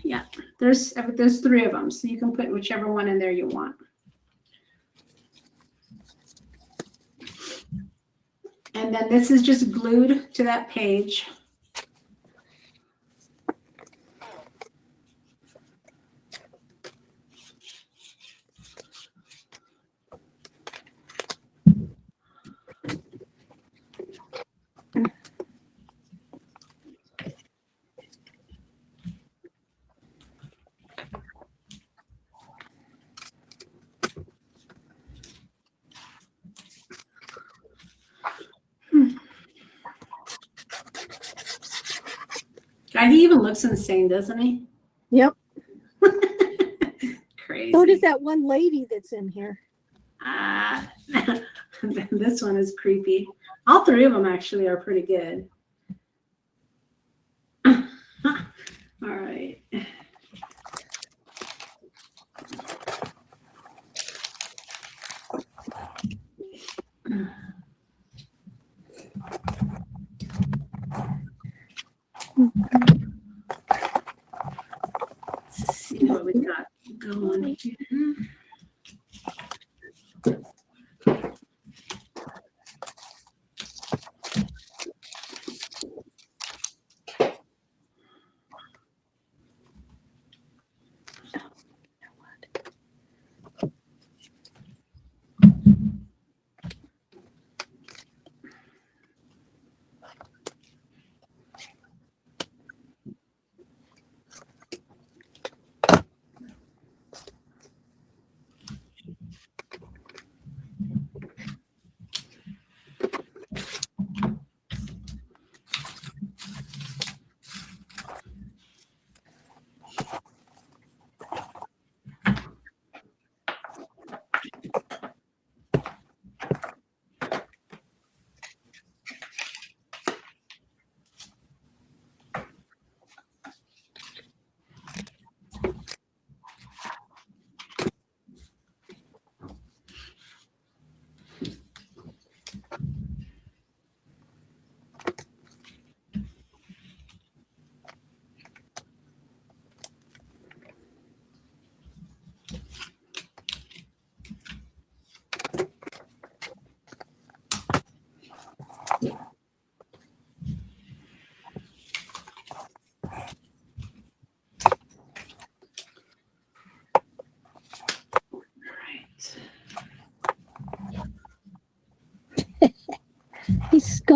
S1: Yeah, there's 3 of them, so you can put whichever one in there you want. And then this is just glued to that page. God, he even looks insane, doesn't he?
S3: Yep.
S1: Crazy.
S3: So does that one lady that's in here.
S1: This one is creepy. All 3 of them actually are pretty good. All right. Let's see what we got going here.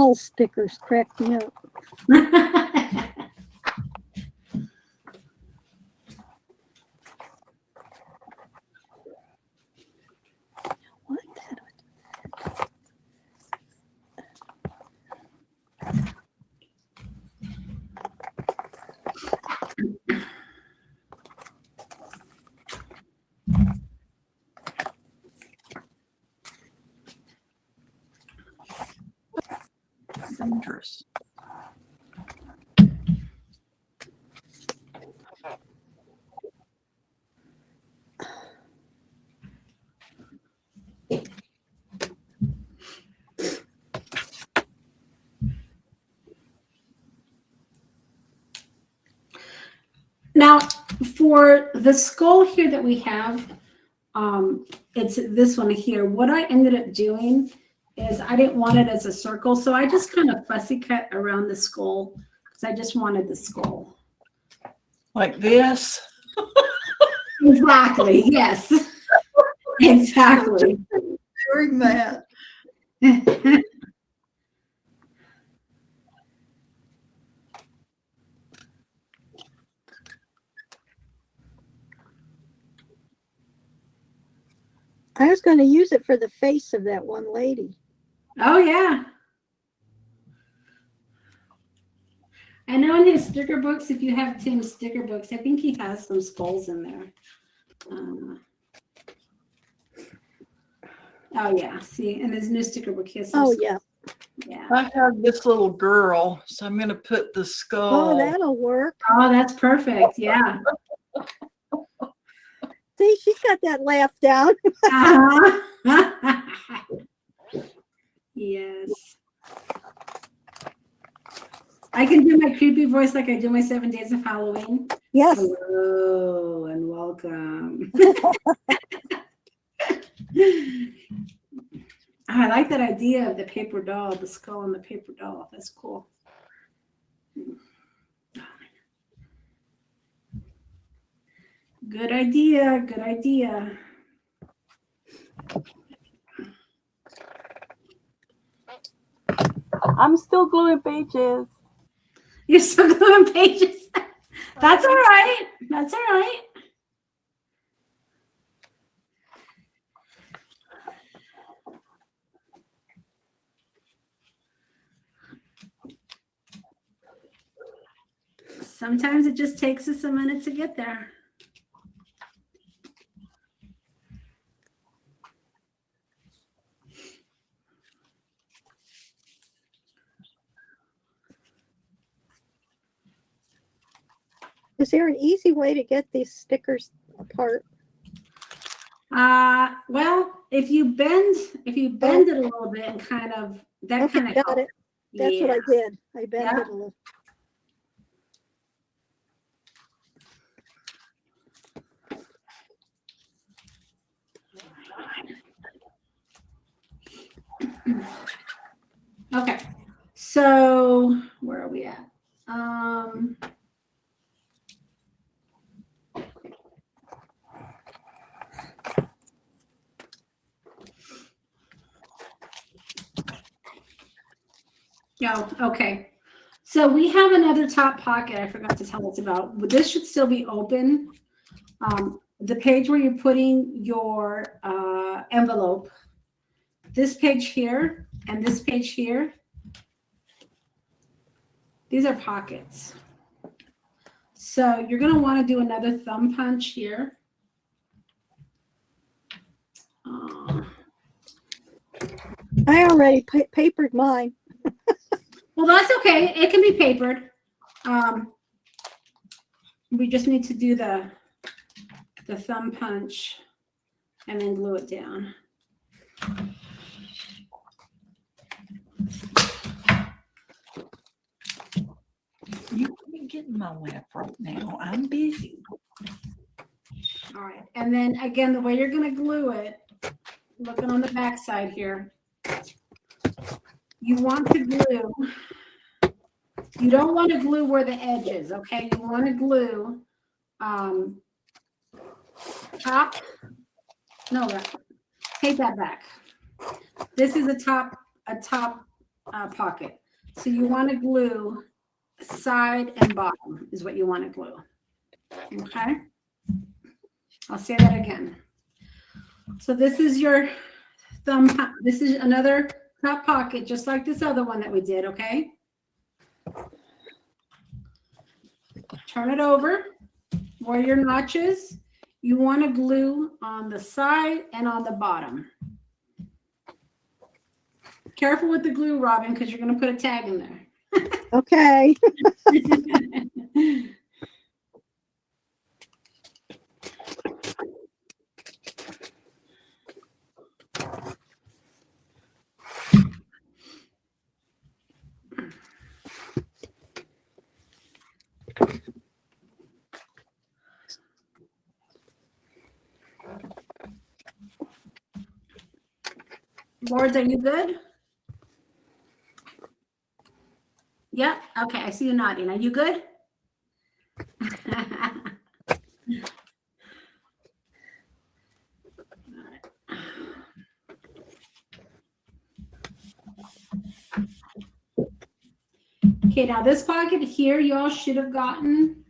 S3: skull stickers crack me up. What?
S5: Dangerous.
S1: Now, for the skull here that we have, it's this one here. What I ended up doing is I didn't want it as a circle, so I just kind of fussy cut around the skull because I just wanted the skull.
S5: Like this?
S1: Exactly, yes. Exactly.
S5: Doing that.
S3: I was going to use it for the face of that one lady.
S1: Oh, yeah. I know in his sticker books, if you have Tim's sticker books, I think he has some skulls in there. Oh, yeah. See, in his new sticker book, he has some
S3: Oh,
S1: skulls.
S3: yeah.
S1: Yeah.
S5: I have this little girl, so I'm going to put the skull.
S3: Oh, that'll work.
S1: Oh, that's perfect. Yeah.
S3: See, she's got that laugh down.
S1: Uh-huh. Yes. I can do my creepy voice like I do my 7 Days of Halloween.
S3: Yes.
S1: Hello and welcome. I like that idea of the paper doll, the skull and the paper doll. That's cool. Good idea. Good idea.
S4: I'm still gluing pages.
S1: You're still gluing pages. That's all right. That's all right. Sometimes it just takes us a minute to get there.
S3: Is there an easy way to get these stickers apart?
S1: Well, if you bend it a little bit and kind of that
S3: Okay,
S1: kind of
S3: got
S1: helps.
S3: it. That's
S1: Yeah.
S3: what I did. I bent
S1: Yeah.
S3: it a little.
S1: Okay. So where are we at? Oh, okay. So we have another top pocket I forgot to tell us about. This should still be open. The page where you're putting your envelope, this page here and this page here, these are pockets. So you're going to want to do another thumb punch here.
S3: I already papered mine.
S1: Well, that's okay. It can be papered. We just need to do the thumb punch and then glue it down.
S5: You can't get in my lap right now. I'm busy.
S1: All right. And then again, the way you're going to glue it, looking on the back side here, you want to glue. You don't want to glue where the edge is, okay? You want to glue top. No, take that back. This is a top pocket. So you want to glue side and bottom is what you want to glue. Okay. I'll say that again. So this is your thumb. This is another top pocket, just like this other one that we did. Okay. Turn it over where your notches. You want to glue on the side and on the bottom. Careful with the glue, Robin, because you're going to put a tag in there.
S3: Okay.
S1: Lords, are you good? Yeah. Okay. I see you nodding. Are you good? Okay, now this pocket here, you all should have gotten.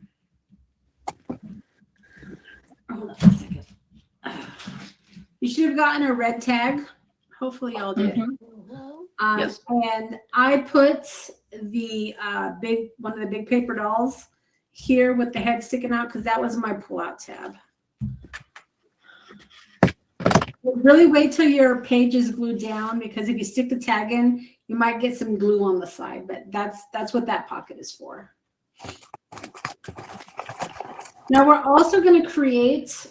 S1: Hold on a second. You should have gotten a red tag. Hopefully, y'all did.
S5: Yes.
S1: And I put the one of the big paper dolls here with the head sticking out because that was my pull-out tab. Really wait till your page is glued down, because if you stick the tag in, you might get some glue on the side, but that's what that pocket is for. Now we're also going to create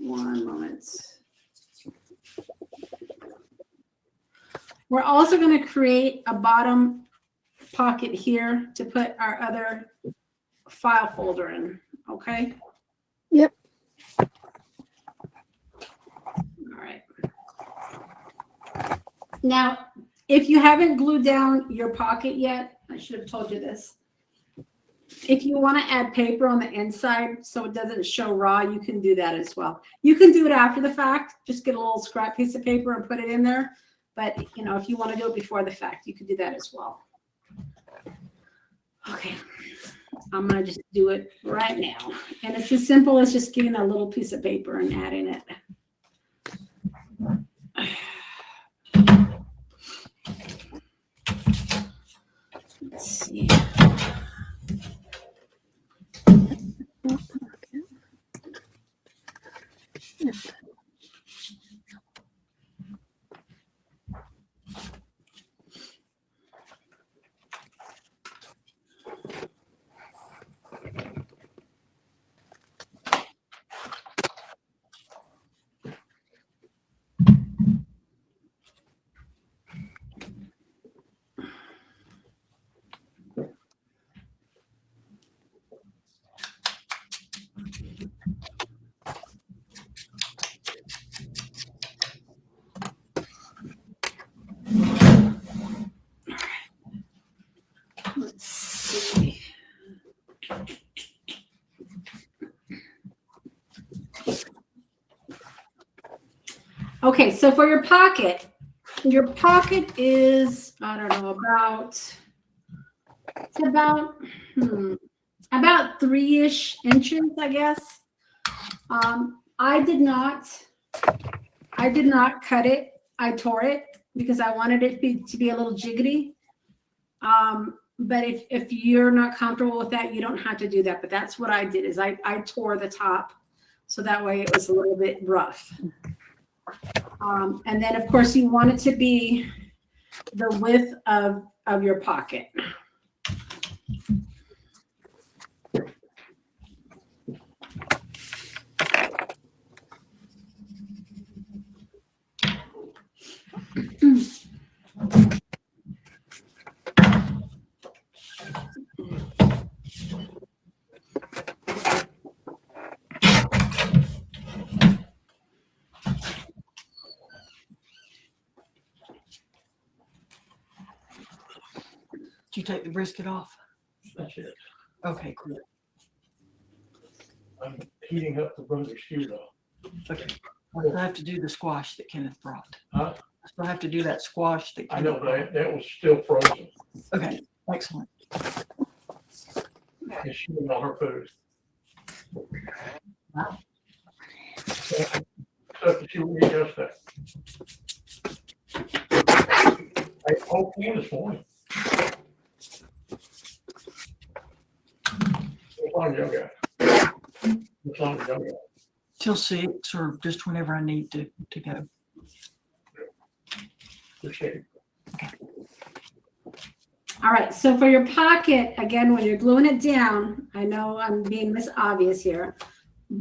S1: one moment. We're also going to create a bottom pocket here to put our other file folder in. Okay.
S3: Yep.
S1: All right. Now, if you haven't glued down your pocket yet, I should have told you this. If you want to add paper on the inside so it doesn't show raw, you can do that as well. You can do it after the fact. Just get a little scrap piece of paper and put it in there. But, you know, if you want to do it before the fact, you can do that as well. Okay. I'm going to just do it right now. And it's as simple as just getting a little piece of paper and adding it. Let's see. Let's see. Okay, so for your pocket is, I don't know, about 3-ish inches, I guess. I did not cut it. I tore it because I wanted it to be a little jiggity. But if you're not comfortable with that, you don't have to do that. But that's what I did, is I tore the top, so that way it was a little bit rough. And then, of course, you want it to be the width of your pocket.
S5: Did you take the brisket off?
S6: That's it.
S5: Okay, cool.
S6: I'm heating up the brother's shoe though.
S5: Okay. I still have to do the squash that Kenneth brought.
S6: Huh?
S5: I still have to do that squash that
S6: I know
S5: Kenneth brought.
S6: that was still frozen.
S5: Okay, excellent.
S6: And she was on her food.
S5: Wow.
S6: Stuff that she would eat yesterday. I spoke to you this morning. What's on, young guy? What's on, young guy?
S5: Till 6 or just whenever I need to go.
S6: Appreciate it.
S1: All right, so for your pocket, again, when you're gluing it down, I know I'm being obvious here.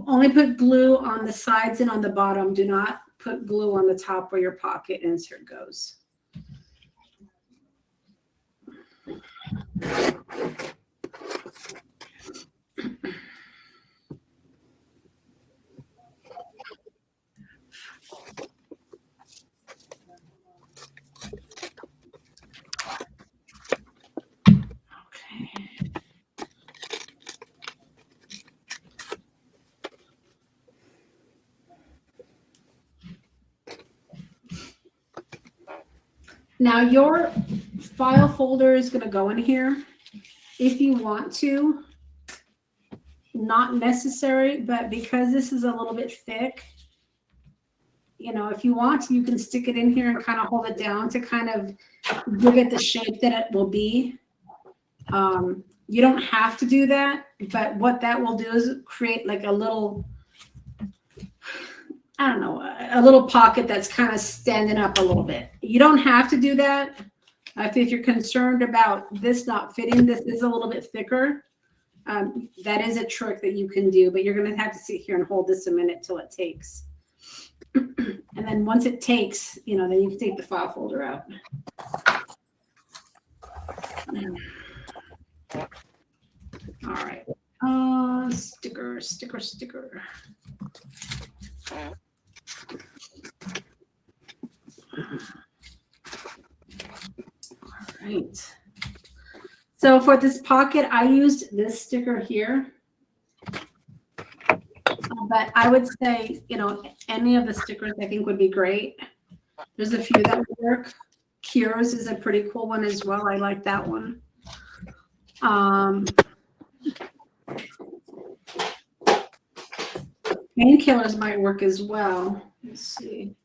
S1: Only put glue on the sides and on the bottom. Do not put glue on the top where your pocket insert goes. Now your file folder is going to go in here if you want to. Not necessary, but because this is a little bit thick, you know, if you want to, you can stick it in here and kind of hold it down to kind of give it the shape that it will be. You don't have to do that, but what that will do is create like a little, I don't know, a little pocket that's kind of standing up a little bit. You don't have to do that. If you're concerned about this not fitting, this is a little bit thicker. That is a trick that you can do, but you're going to have to sit here and hold this a minute till it takes. And then once it takes, you know, then you can take the file folder out. All right. Sticker. All right. So for this pocket, I used this sticker here. But I would say, you know, any of the stickers I think would be great. There's a few that would work. Cures is a pretty cool one as well. I like that one. Painkillers might work as well. Let's see.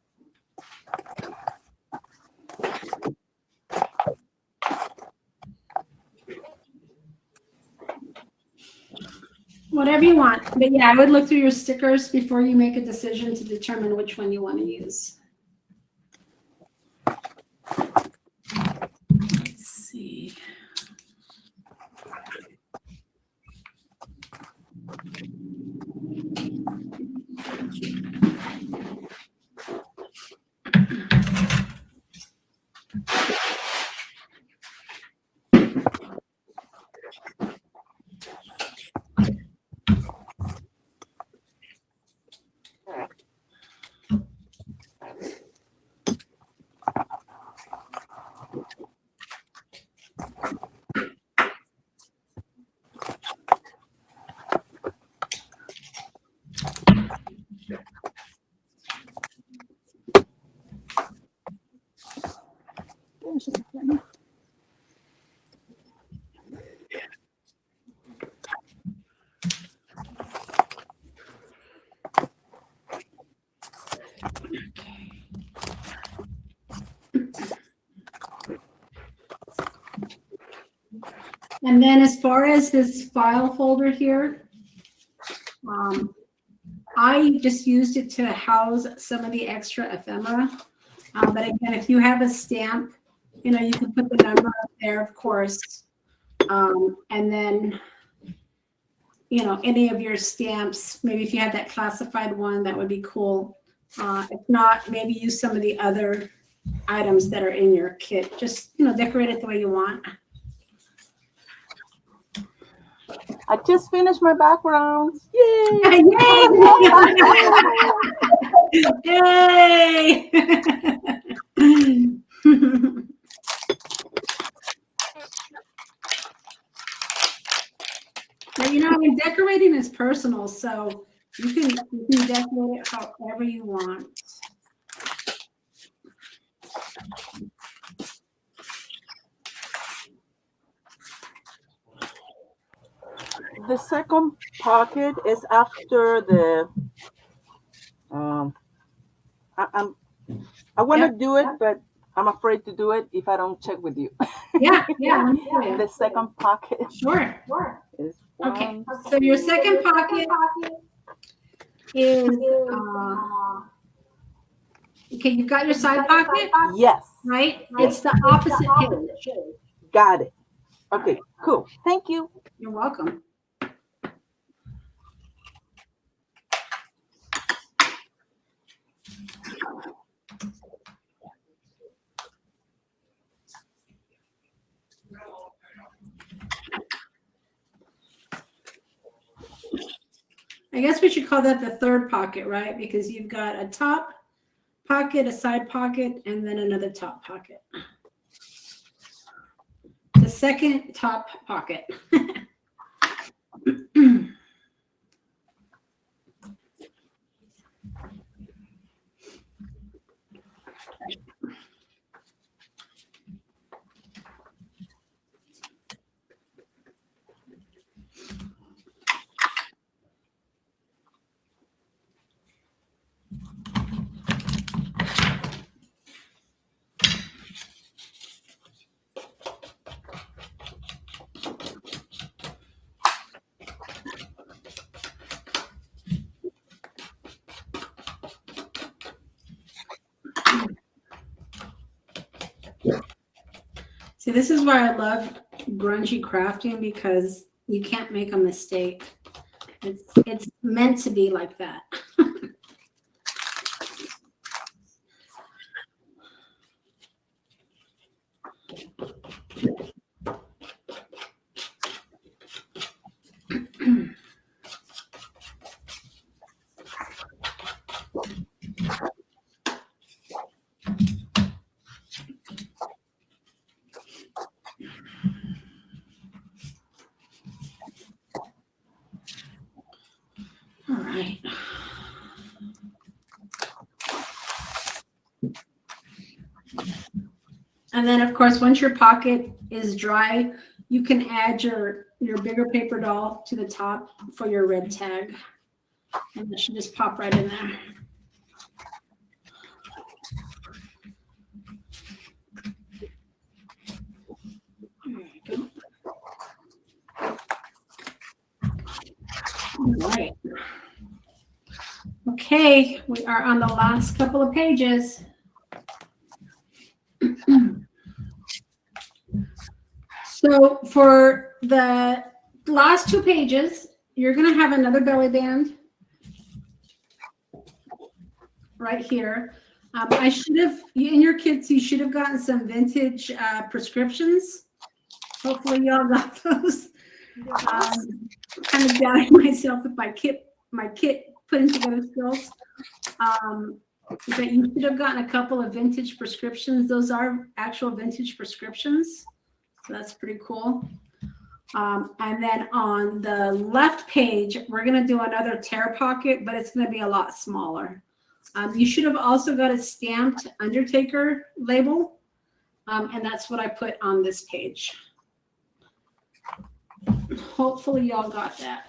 S1: Whatever you want. But yeah, I would look through your stickers before you make a decision to determine which one you want to use. Let's see. And then as far as this file folder here, I just used it to house some of the extra ephemera. But again, if you have a stamp, you know, you can put the number up there, of course. And then, you know, any of your stamps, maybe if you have that classified one, that would be cool. If not, maybe use some of the other items that are in your kit. Just, you know, decorate it the way you want.
S4: I just finished my backgrounds. Yay!
S1: Yay! But you know, I mean, decorating is personal, so You can decorate it however you want.
S4: The second pocket is after the. I want to do it, but I'm afraid to do it if I don't check with you.
S1: Yeah, let me show you.
S4: The second pocket
S1: Sure.
S4: is
S1: Okay,
S4: one.
S1: so your second pocket is, okay, you've got your side pocket,
S4: Yes,
S1: right? It's the opposite page.
S4: got it. Okay, cool. Thank you.
S1: You're welcome. I guess we should call that the third pocket, right? Because you've got a top pocket, a side pocket, and then another top pocket. The second top pocket. See, this is why I love grungy crafting, because you can't make a mistake. It's meant to be like that. All right. And then, of course, once your pocket is dry, you can add your bigger paper doll to the top for your red tag. And that should just pop right in there. There you go. All right. Okay, we are on the last couple of pages. So for the last 2 pages, you're going to have another belly band right here. I should have, in your kits, you should have gotten some vintage prescriptions. Hopefully y'all got those. Kind of doubting myself with my kit putting together skills. But you should have gotten a couple of vintage prescriptions. Those are actual vintage prescriptions. So that's pretty cool. And then on the left page, we're going to do another tear pocket, but it's going to be a lot smaller. You should have also got a stamped Undertaker label. And that's what I put on this page. Hopefully y'all got that.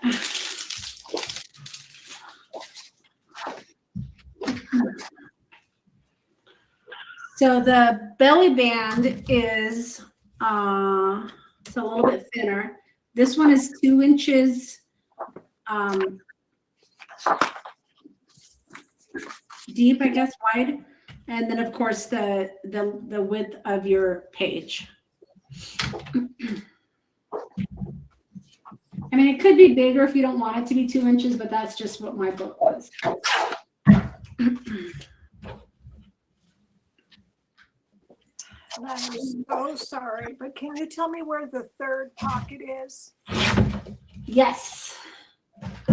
S1: So the belly band is it's a little bit thinner. This one is 2 inches deep, I guess, wide, and then of course the width of your page. I mean, it could be bigger if you don't want it to be 2 inches, but that's just what my book was.
S2: I'm so sorry, but can you tell me where the third pocket is?
S1: Yes.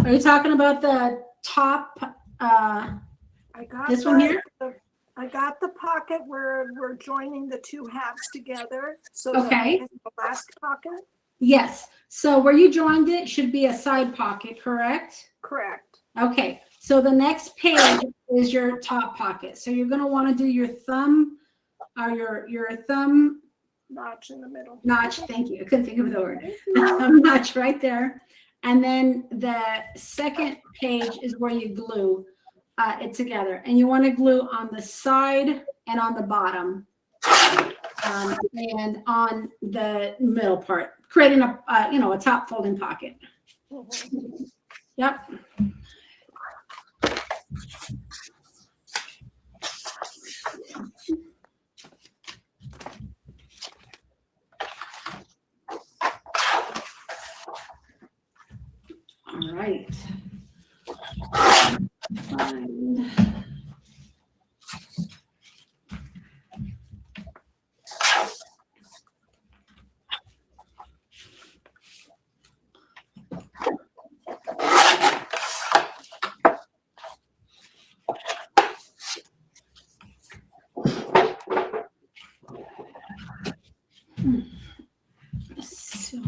S1: Are you talking about the top?
S2: I got
S1: This one here?
S2: I got the pocket where we're joining the 2 halves together. So
S1: Okay.
S2: that is the last pocket?
S1: Yes. So where you joined it should be a side pocket, correct?
S2: Correct.
S1: Okay, so the next page is your top pocket. So you're going to want to do your thumb or your thumb
S2: Notch in the middle.
S1: notch. Thank you. I couldn't think of the word. Thumb notch right there. And then the second page is where you glue it together. And you want to glue on the side and on the bottom. And on the middle part, creating a top folding pocket.
S2: Mhm.
S1: Yep. All right. Find. So,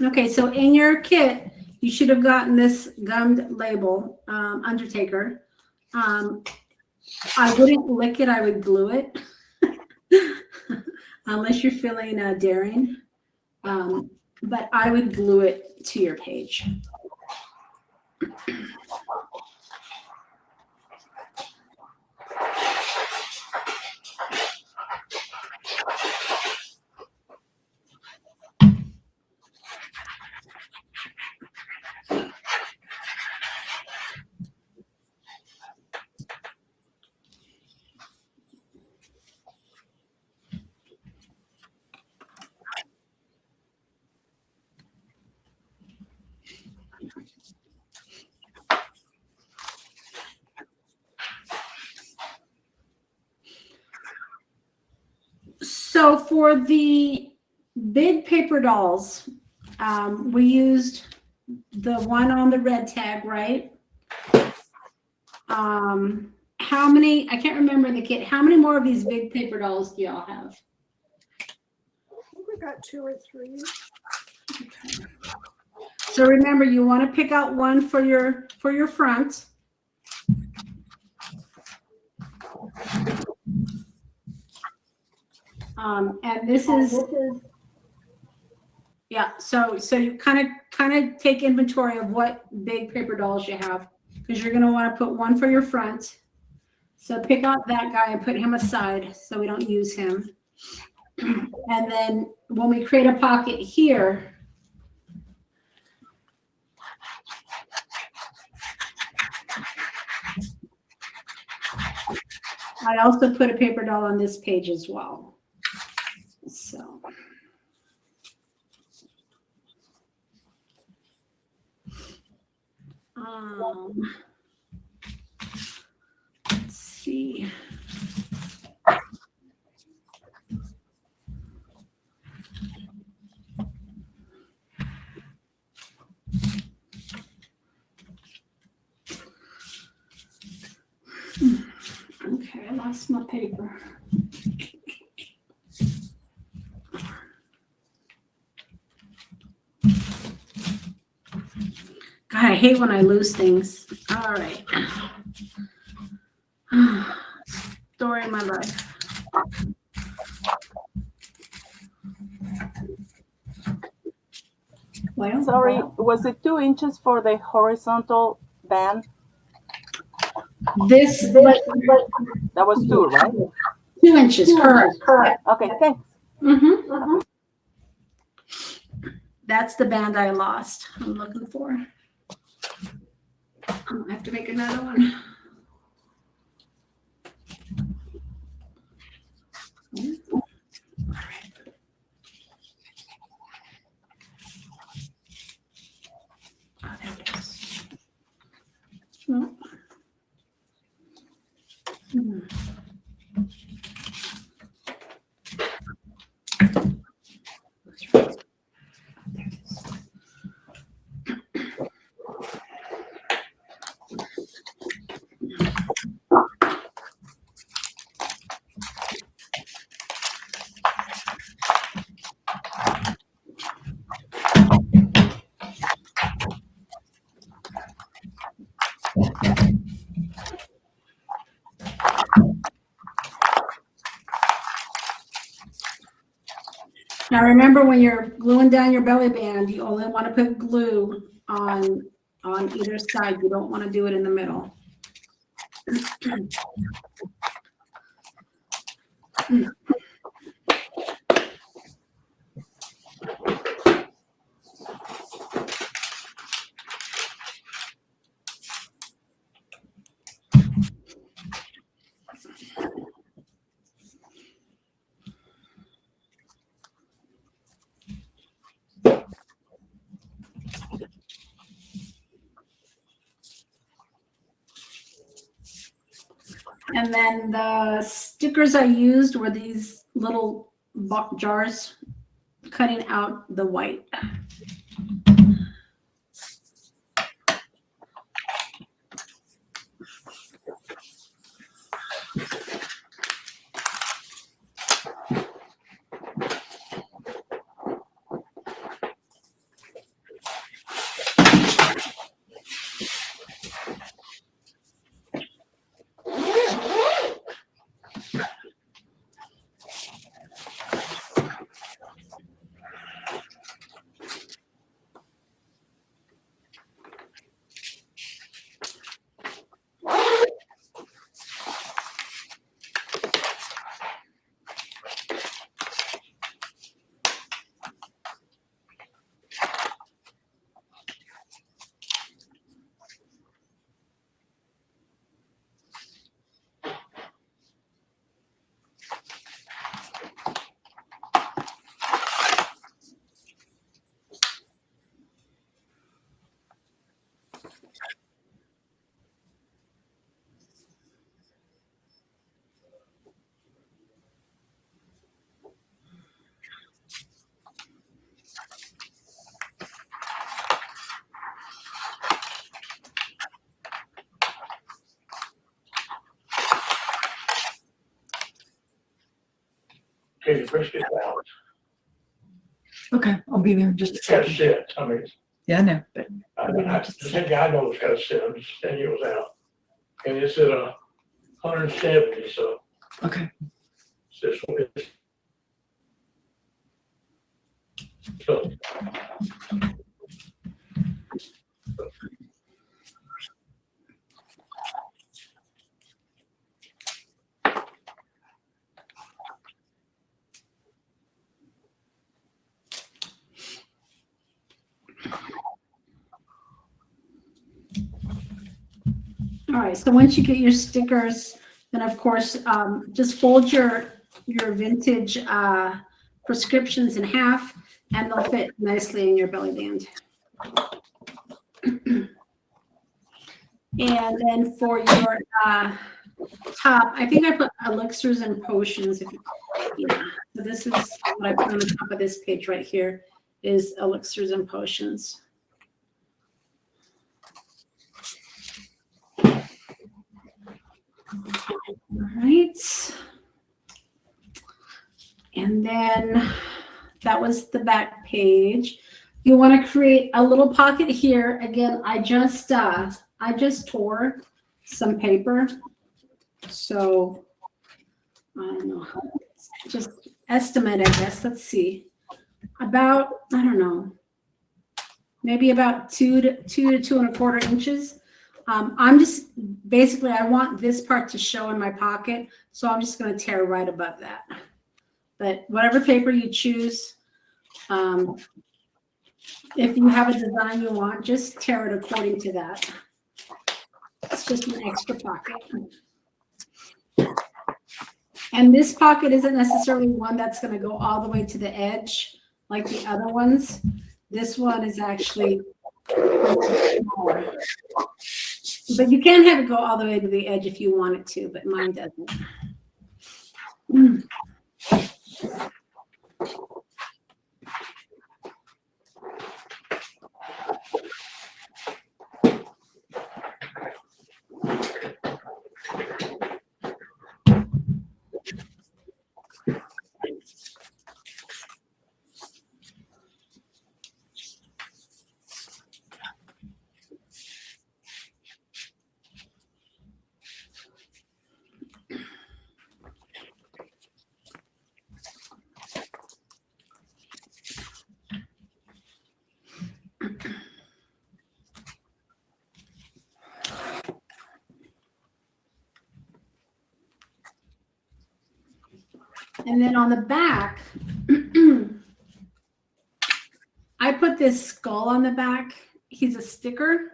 S1: okay, so in your kit, you should have gotten this gummed label, Undertaker. I wouldn't lick it, I would glue it. Unless you're feeling daring. But I would glue it to your page. So for the big paper dolls, we used the one on the red tag, right? How many, I can't remember in the kit, how many more of these big paper dolls do y'all have?
S2: I think we got 2 or 3.
S1: So remember, you want to pick out one for your front. And this is, yeah. So you kind of take inventory of what big paper dolls you have, because you're going to want to put one for your front. So pick out that guy and put him aside so we don't use him. And then when we create a pocket here, I also put a paper doll on this page as well. So. Let's see. Okay, I lost my paper. God, I hate when I lose things. All right. Story of my life. Well,
S4: Sorry, was it 2 inches for the horizontal band?
S1: This,
S4: That was 2, right?
S1: 2 inches, correct.
S4: Okay, thanks.
S1: Mm-hmm. That's the band I lost. I'm looking for. I have to make another one. Oh, there it is. No. Now remember, when you're gluing down your belly band, you only want to put glue on either side. You don't want to do it in the middle. And then the stickers I used were these little jars, cutting out the white.
S6: Okay, push it out.
S5: Okay, I'll be there in just a
S6: It's gotta
S5: second.
S6: sit. I mean,
S5: Yeah, I know, but
S6: the guy knows how to sit. I'm just saying it was out. And it's at 170, so
S5: okay.
S6: it's this. So,
S1: All right, so once you get your stickers, then of course, just fold your vintage prescriptions in half, and they'll fit nicely in your belly band. And then for your top, I think I put elixirs and potions. Yeah, so this is what I put on the top of this page right here, is elixirs and potions. All right. And then that was the back page. You want to create a little pocket here. Again, I just tore some paper. So I don't know how, just estimate, I guess. Let's see. About, I don't know, maybe about 2 to 2.25 inches. I'm just basically, I want this part to show in my pocket, so I'm just going to tear right above that. But whatever paper you choose, if you have a design you want, just tear it according to that. It's just an extra pocket. And this pocket isn't necessarily one that's going to go all the way to the edge like the other ones. This one is actually smaller. But you can have it go all the way to the edge if you want it to, but mine doesn't. And then on the back, I put this skull on the back. He's a sticker.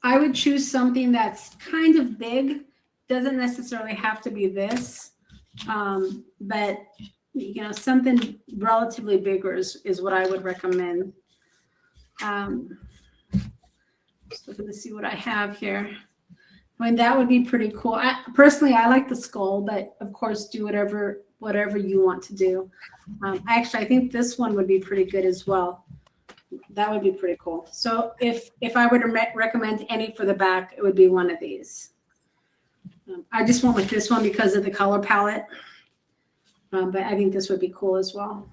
S1: I would choose something that's kind of big. Doesn't necessarily have to be this, but you know, something relatively bigger is what I would recommend. Just looking to see what I have here. I mean, that would be pretty cool. Personally, I like the skull, but of course, do whatever you want to do. Actually, I think this one would be pretty good as well. That would be pretty cool. So if I were to recommend any for the back, it would be one of these. I just went with this one because of the color palette, but I think this would be cool as well.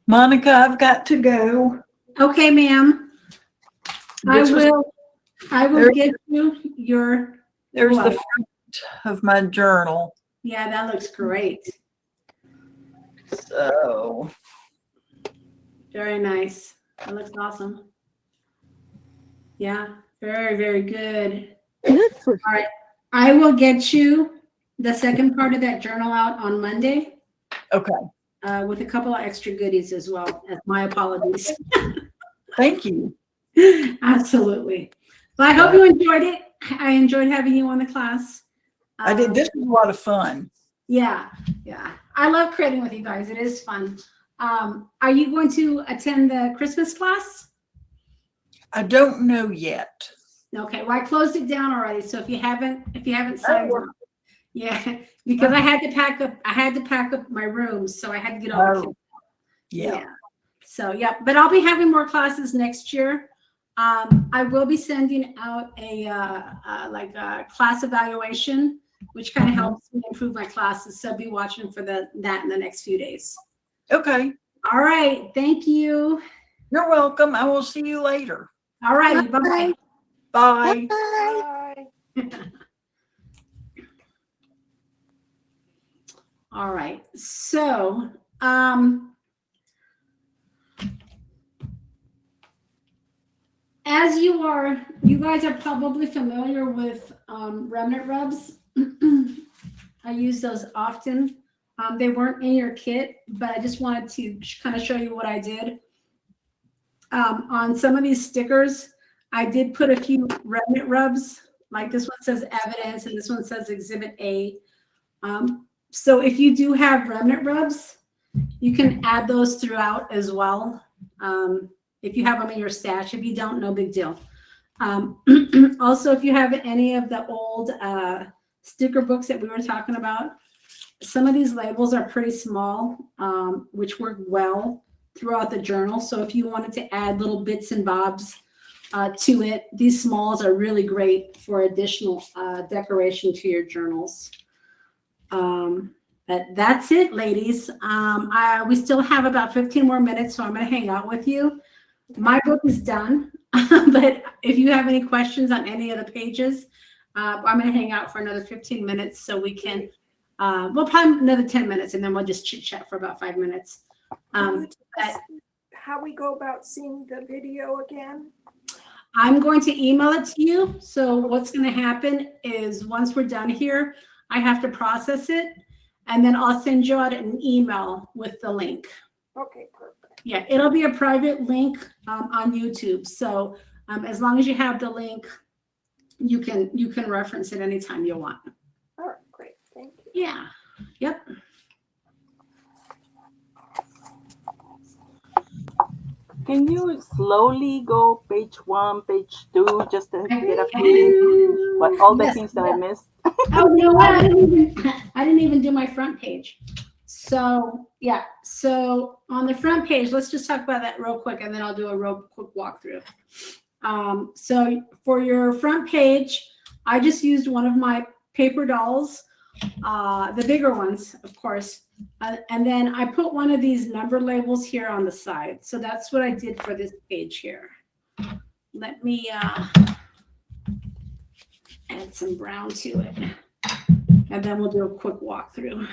S5: Monica, I've got to go.
S1: Okay, ma'am. I
S5: This was-
S1: will get you your.
S5: There's the
S1: Wow.
S5: front of my journal.
S1: Yeah, that looks great.
S5: So
S1: Very nice. That looks awesome. Yeah, very, very good.
S3: Good for
S1: All right. I will get you the second part of that journal out on Monday
S5: okay.
S1: with a couple of extra goodies as well. My apologies.
S5: Thank you.
S1: Absolutely. Well, I hope you enjoyed it. I enjoyed having you on the class.
S5: I did. This was a lot of fun.
S1: Yeah, yeah. I love creating with you guys. It is fun. Are you going to attend the Christmas class?
S5: I don't know yet.
S1: Okay, well, I closed it down already. So if you haven't signed
S5: Oh.
S1: up, yeah, because I had to pack up my room, so I had to get all the
S5: Oh.
S1: kids.
S5: Yeah.
S1: So yeah, but I'll be having more classes next year. I will be sending out a like a class evaluation, which kind of helps me improve my classes. So be watching for that in the next few days.
S5: Okay.
S1: All right, thank you.
S5: You're welcome. I will see you later.
S1: All right, bye-bye.
S5: Bye.
S3: Bye.
S2: Bye.
S1: All right, so as you guys are probably familiar with remnant rubs. I use those often. They weren't in your kit, but I just wanted to kind of show you what I did. On some of these stickers, I did put a few remnant rubs, like this one says evidence and this one says exhibit A. So if you do have remnant rubs, you can add those throughout as well. If you have them in your stash. If you don't, no big deal. Also, if you have any of the old sticker books that we were talking about, some of these labels are pretty small, which work well throughout the journal. So if you wanted to add little bits and bobs to it, these smalls are really great for additional decoration to your journals. But that's it, ladies. We still have about 15 more minutes, so I'm going to hang out with you. My book is done, but if you have any questions on any of the pages, I'm going to hang out for another 15 minutes so we can, well, probably another 10 minutes, and then we'll just chit chat for about 5 minutes.
S2: Can you tell us how we go about seeing the video again?
S1: I'm going to email it to you. So what's going to happen is once we're done here, I have to process it, and then I'll send you out an email with the link.
S2: Okay, perfect.
S1: Yeah, it'll be a private link on YouTube. So as long as you have the link, you can reference it anytime you want.
S2: All right, great. Thank you.
S1: Yeah. Yep.
S4: Can you slowly go page 1, page 2, just to get a
S1: I
S4: feeling
S1: can.
S4: what all the
S1: Yes,
S4: things that I missed?
S1: Oh, you know what? I didn't even do my front page. So yeah. So on the front page, let's just talk about that real quick, and then I'll do a real quick walkthrough. So for your front page, I just used one of my paper dolls, the bigger ones, of course. And then I put one of these number labels here on the side. So that's what I did for this page here. Let me add some brown to it. And then we'll do a quick walkthrough.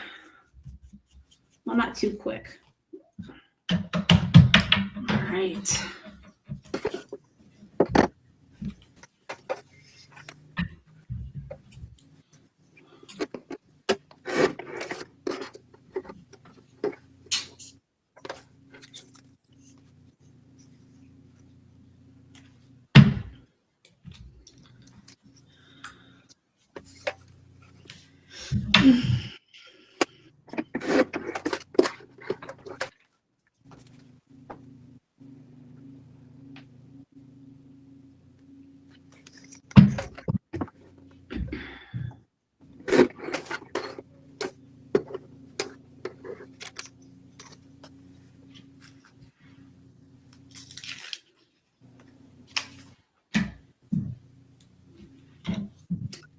S1: Well, not too quick. All right.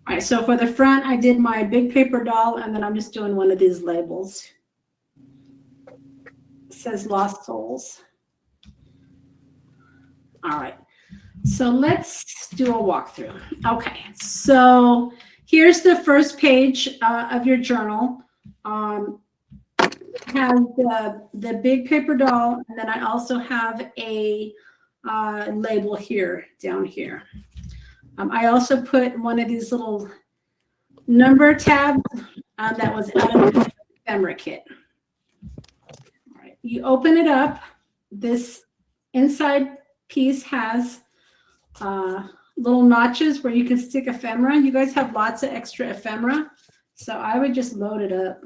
S1: All right, so for the front, I did my big paper doll, and then I'm just doing one of these labels. It says Lost Souls. All right, so let's do a walkthrough. Okay, so here's the first page of your journal. Has the big paper doll, and then I also have a label here, down here. I also put one of these little number tabs that was out of the ephemera kit. All right, you open it up. This inside piece has little notches where you can stick ephemera. You guys have lots of extra ephemera, so I would just load it up.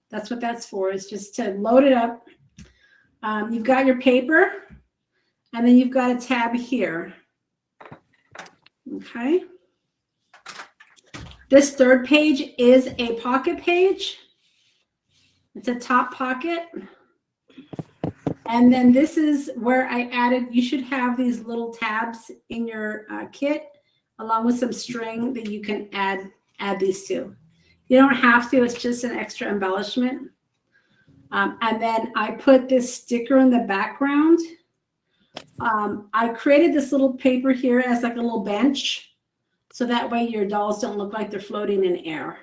S1: That's what that's for, is just to load it up. You've got your paper, and then you've got a tab here. Okay. This third page is a pocket page. It's a top pocket. And then this is where I added, you should have these little tabs in your kit, along with some string that you can add these to. You don't have to, it's just an extra embellishment. And then I put this sticker in the background. I created this little paper here as like a little bench, so that way your dolls don't look like they're floating in air.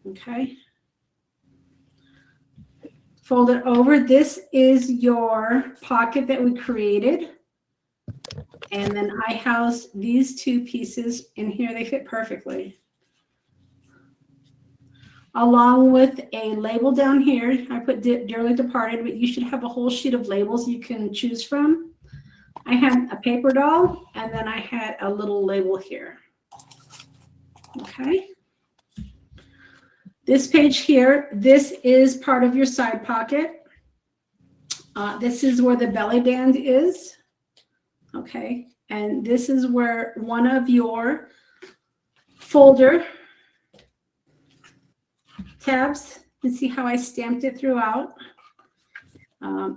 S1: Okay. Fold it over. This is your pocket that we created. And then I housed these two pieces in here. They fit perfectly. Along with a label down here. I put Dearly Departed, but you should have a whole sheet of labels you can choose from. I had a paper doll, and then I had a little label here. Okay. This page here, this is part of your side pocket. This is where the belly band is. Okay. And this is where one of your folder tabs, you can see how I stamped it throughout.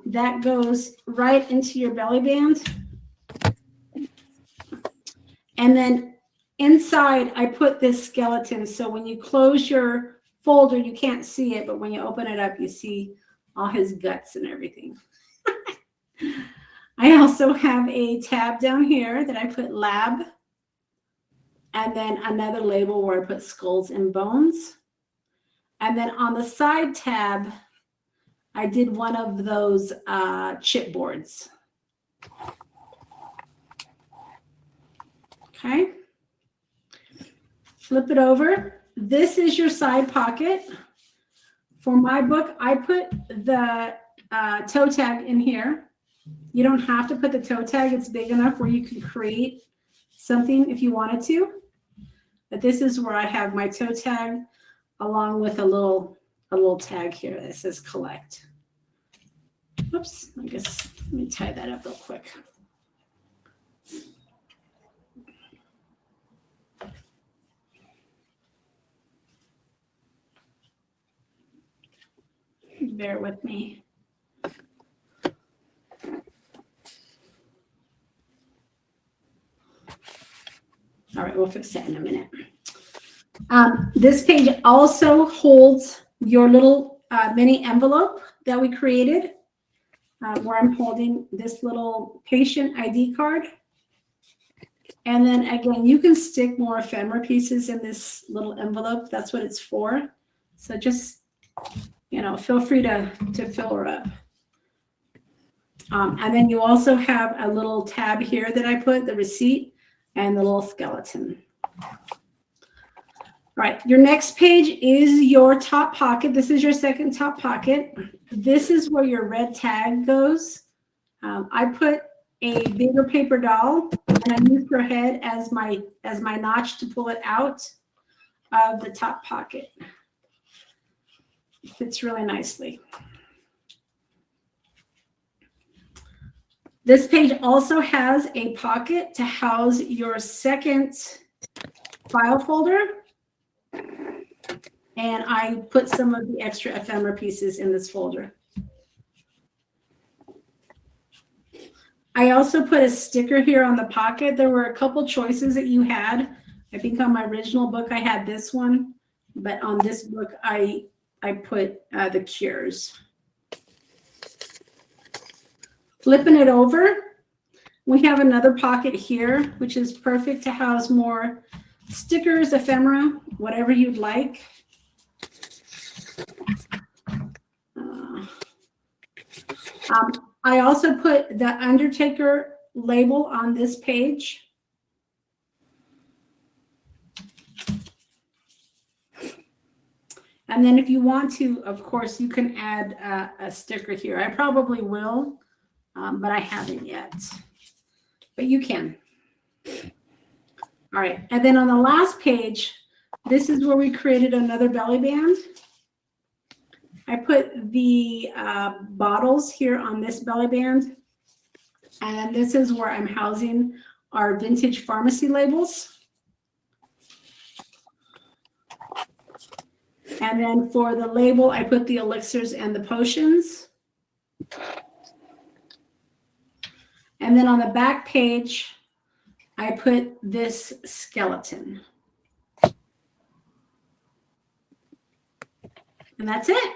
S1: That goes right into your belly band. And then inside, I put this skeleton. So when you close your folder, you can't see it, but when you open it up, you see all his guts and everything. I also have a tab down here that I put lab, and then another label where I put skulls and bones. And then on the side tab, I did one of those chipboards. Okay. Flip it over. this is your side pocket. For my book, I put the toe tag in here. You don't have to put the toe tag. It's big enough where you can create something if you wanted to. But this is where I have my toe tag along with a little tag here that says collect. Oops, I guess let me tie that up real quick. Bear with me. All right, we'll fix that in a minute. This page also holds your little mini envelope that we created, where I'm holding this little patient ID card. And then again, you can stick more ephemera pieces in this little envelope. That's what it's for. So just, you know, feel free to fill her up. And then you also have a little tab here that I put, the receipt and the little skeleton. All right, your next page is your top pocket. This is your second top pocket. This is where your red tag goes. I put a bigger paper doll and I used her head as my notch to pull it out of the top pocket. It fits really nicely. This page also has a pocket to house your second file folder. And I put some of the extra ephemera pieces in this folder. I also put a sticker here on the pocket. There were a couple choices that you had. I think on my original book, I had this one, but on this book, I put the cures. Flipping it over, we have another pocket here, which is perfect to house more stickers, ephemera, whatever you'd like. I also put the Undertaker label on this page. And then if you want to, of course, you can add a sticker here. I probably will, but I haven't yet. But you can. All right, and then on the last page, this is where we created another belly band. I put the bottles here on this belly band, and this is where I'm housing our vintage pharmacy labels. And then for the label, I put the elixirs and the potions. And then on the back page, I put this skeleton. And that's it.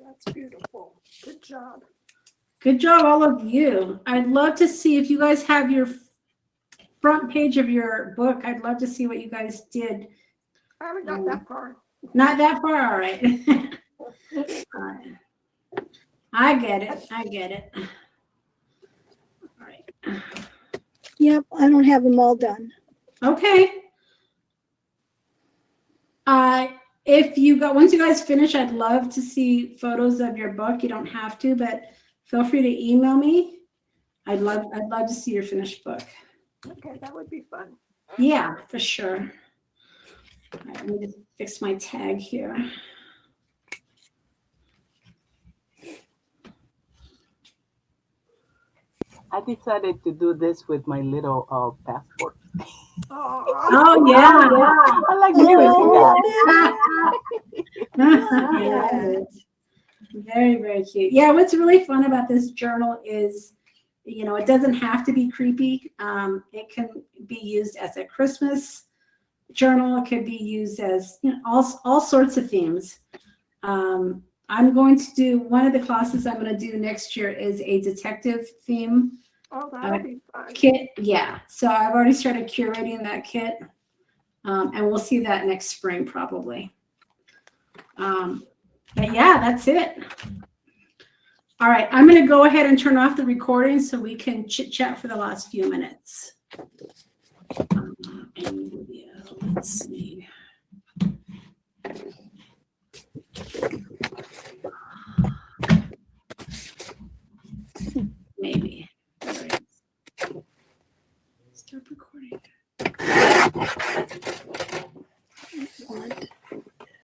S2: That's beautiful. Good job.
S1: Good job, all of you. I'd love to see if you guys have your front page of your book. I'd love to see what you guys did.
S2: I haven't got that far.
S1: Not that far, all right. All right. I get it. I get it. All right.
S3: Yep, I don't have them all done.
S1: Okay. If you go, once you guys finish, I'd love to see photos of your book. You don't have to, but feel free to email me. I'd love to see your finished book.
S2: Okay, that would be fun.
S1: Yeah, for sure. All right, let me just fix my tag here.
S4: I decided to do this with my little passport.
S1: Oh yeah.
S4: I like
S1: Yeah. Very, very cute. Yeah, what's really fun about this journal is, you know, it doesn't have to be creepy. It can be used as a Christmas journal. It could be used as, you know, all sorts of themes. I'm going to do, one of the classes I'm going to do next year is a detective theme
S2: That'll be fun.
S1: kit. Yeah, so I've already started curating that kit, and we'll see that next spring probably. But yeah, that's it. All right, I'm going to go ahead and turn off the recording so we can chit chat for the last few minutes. And video. Let's see.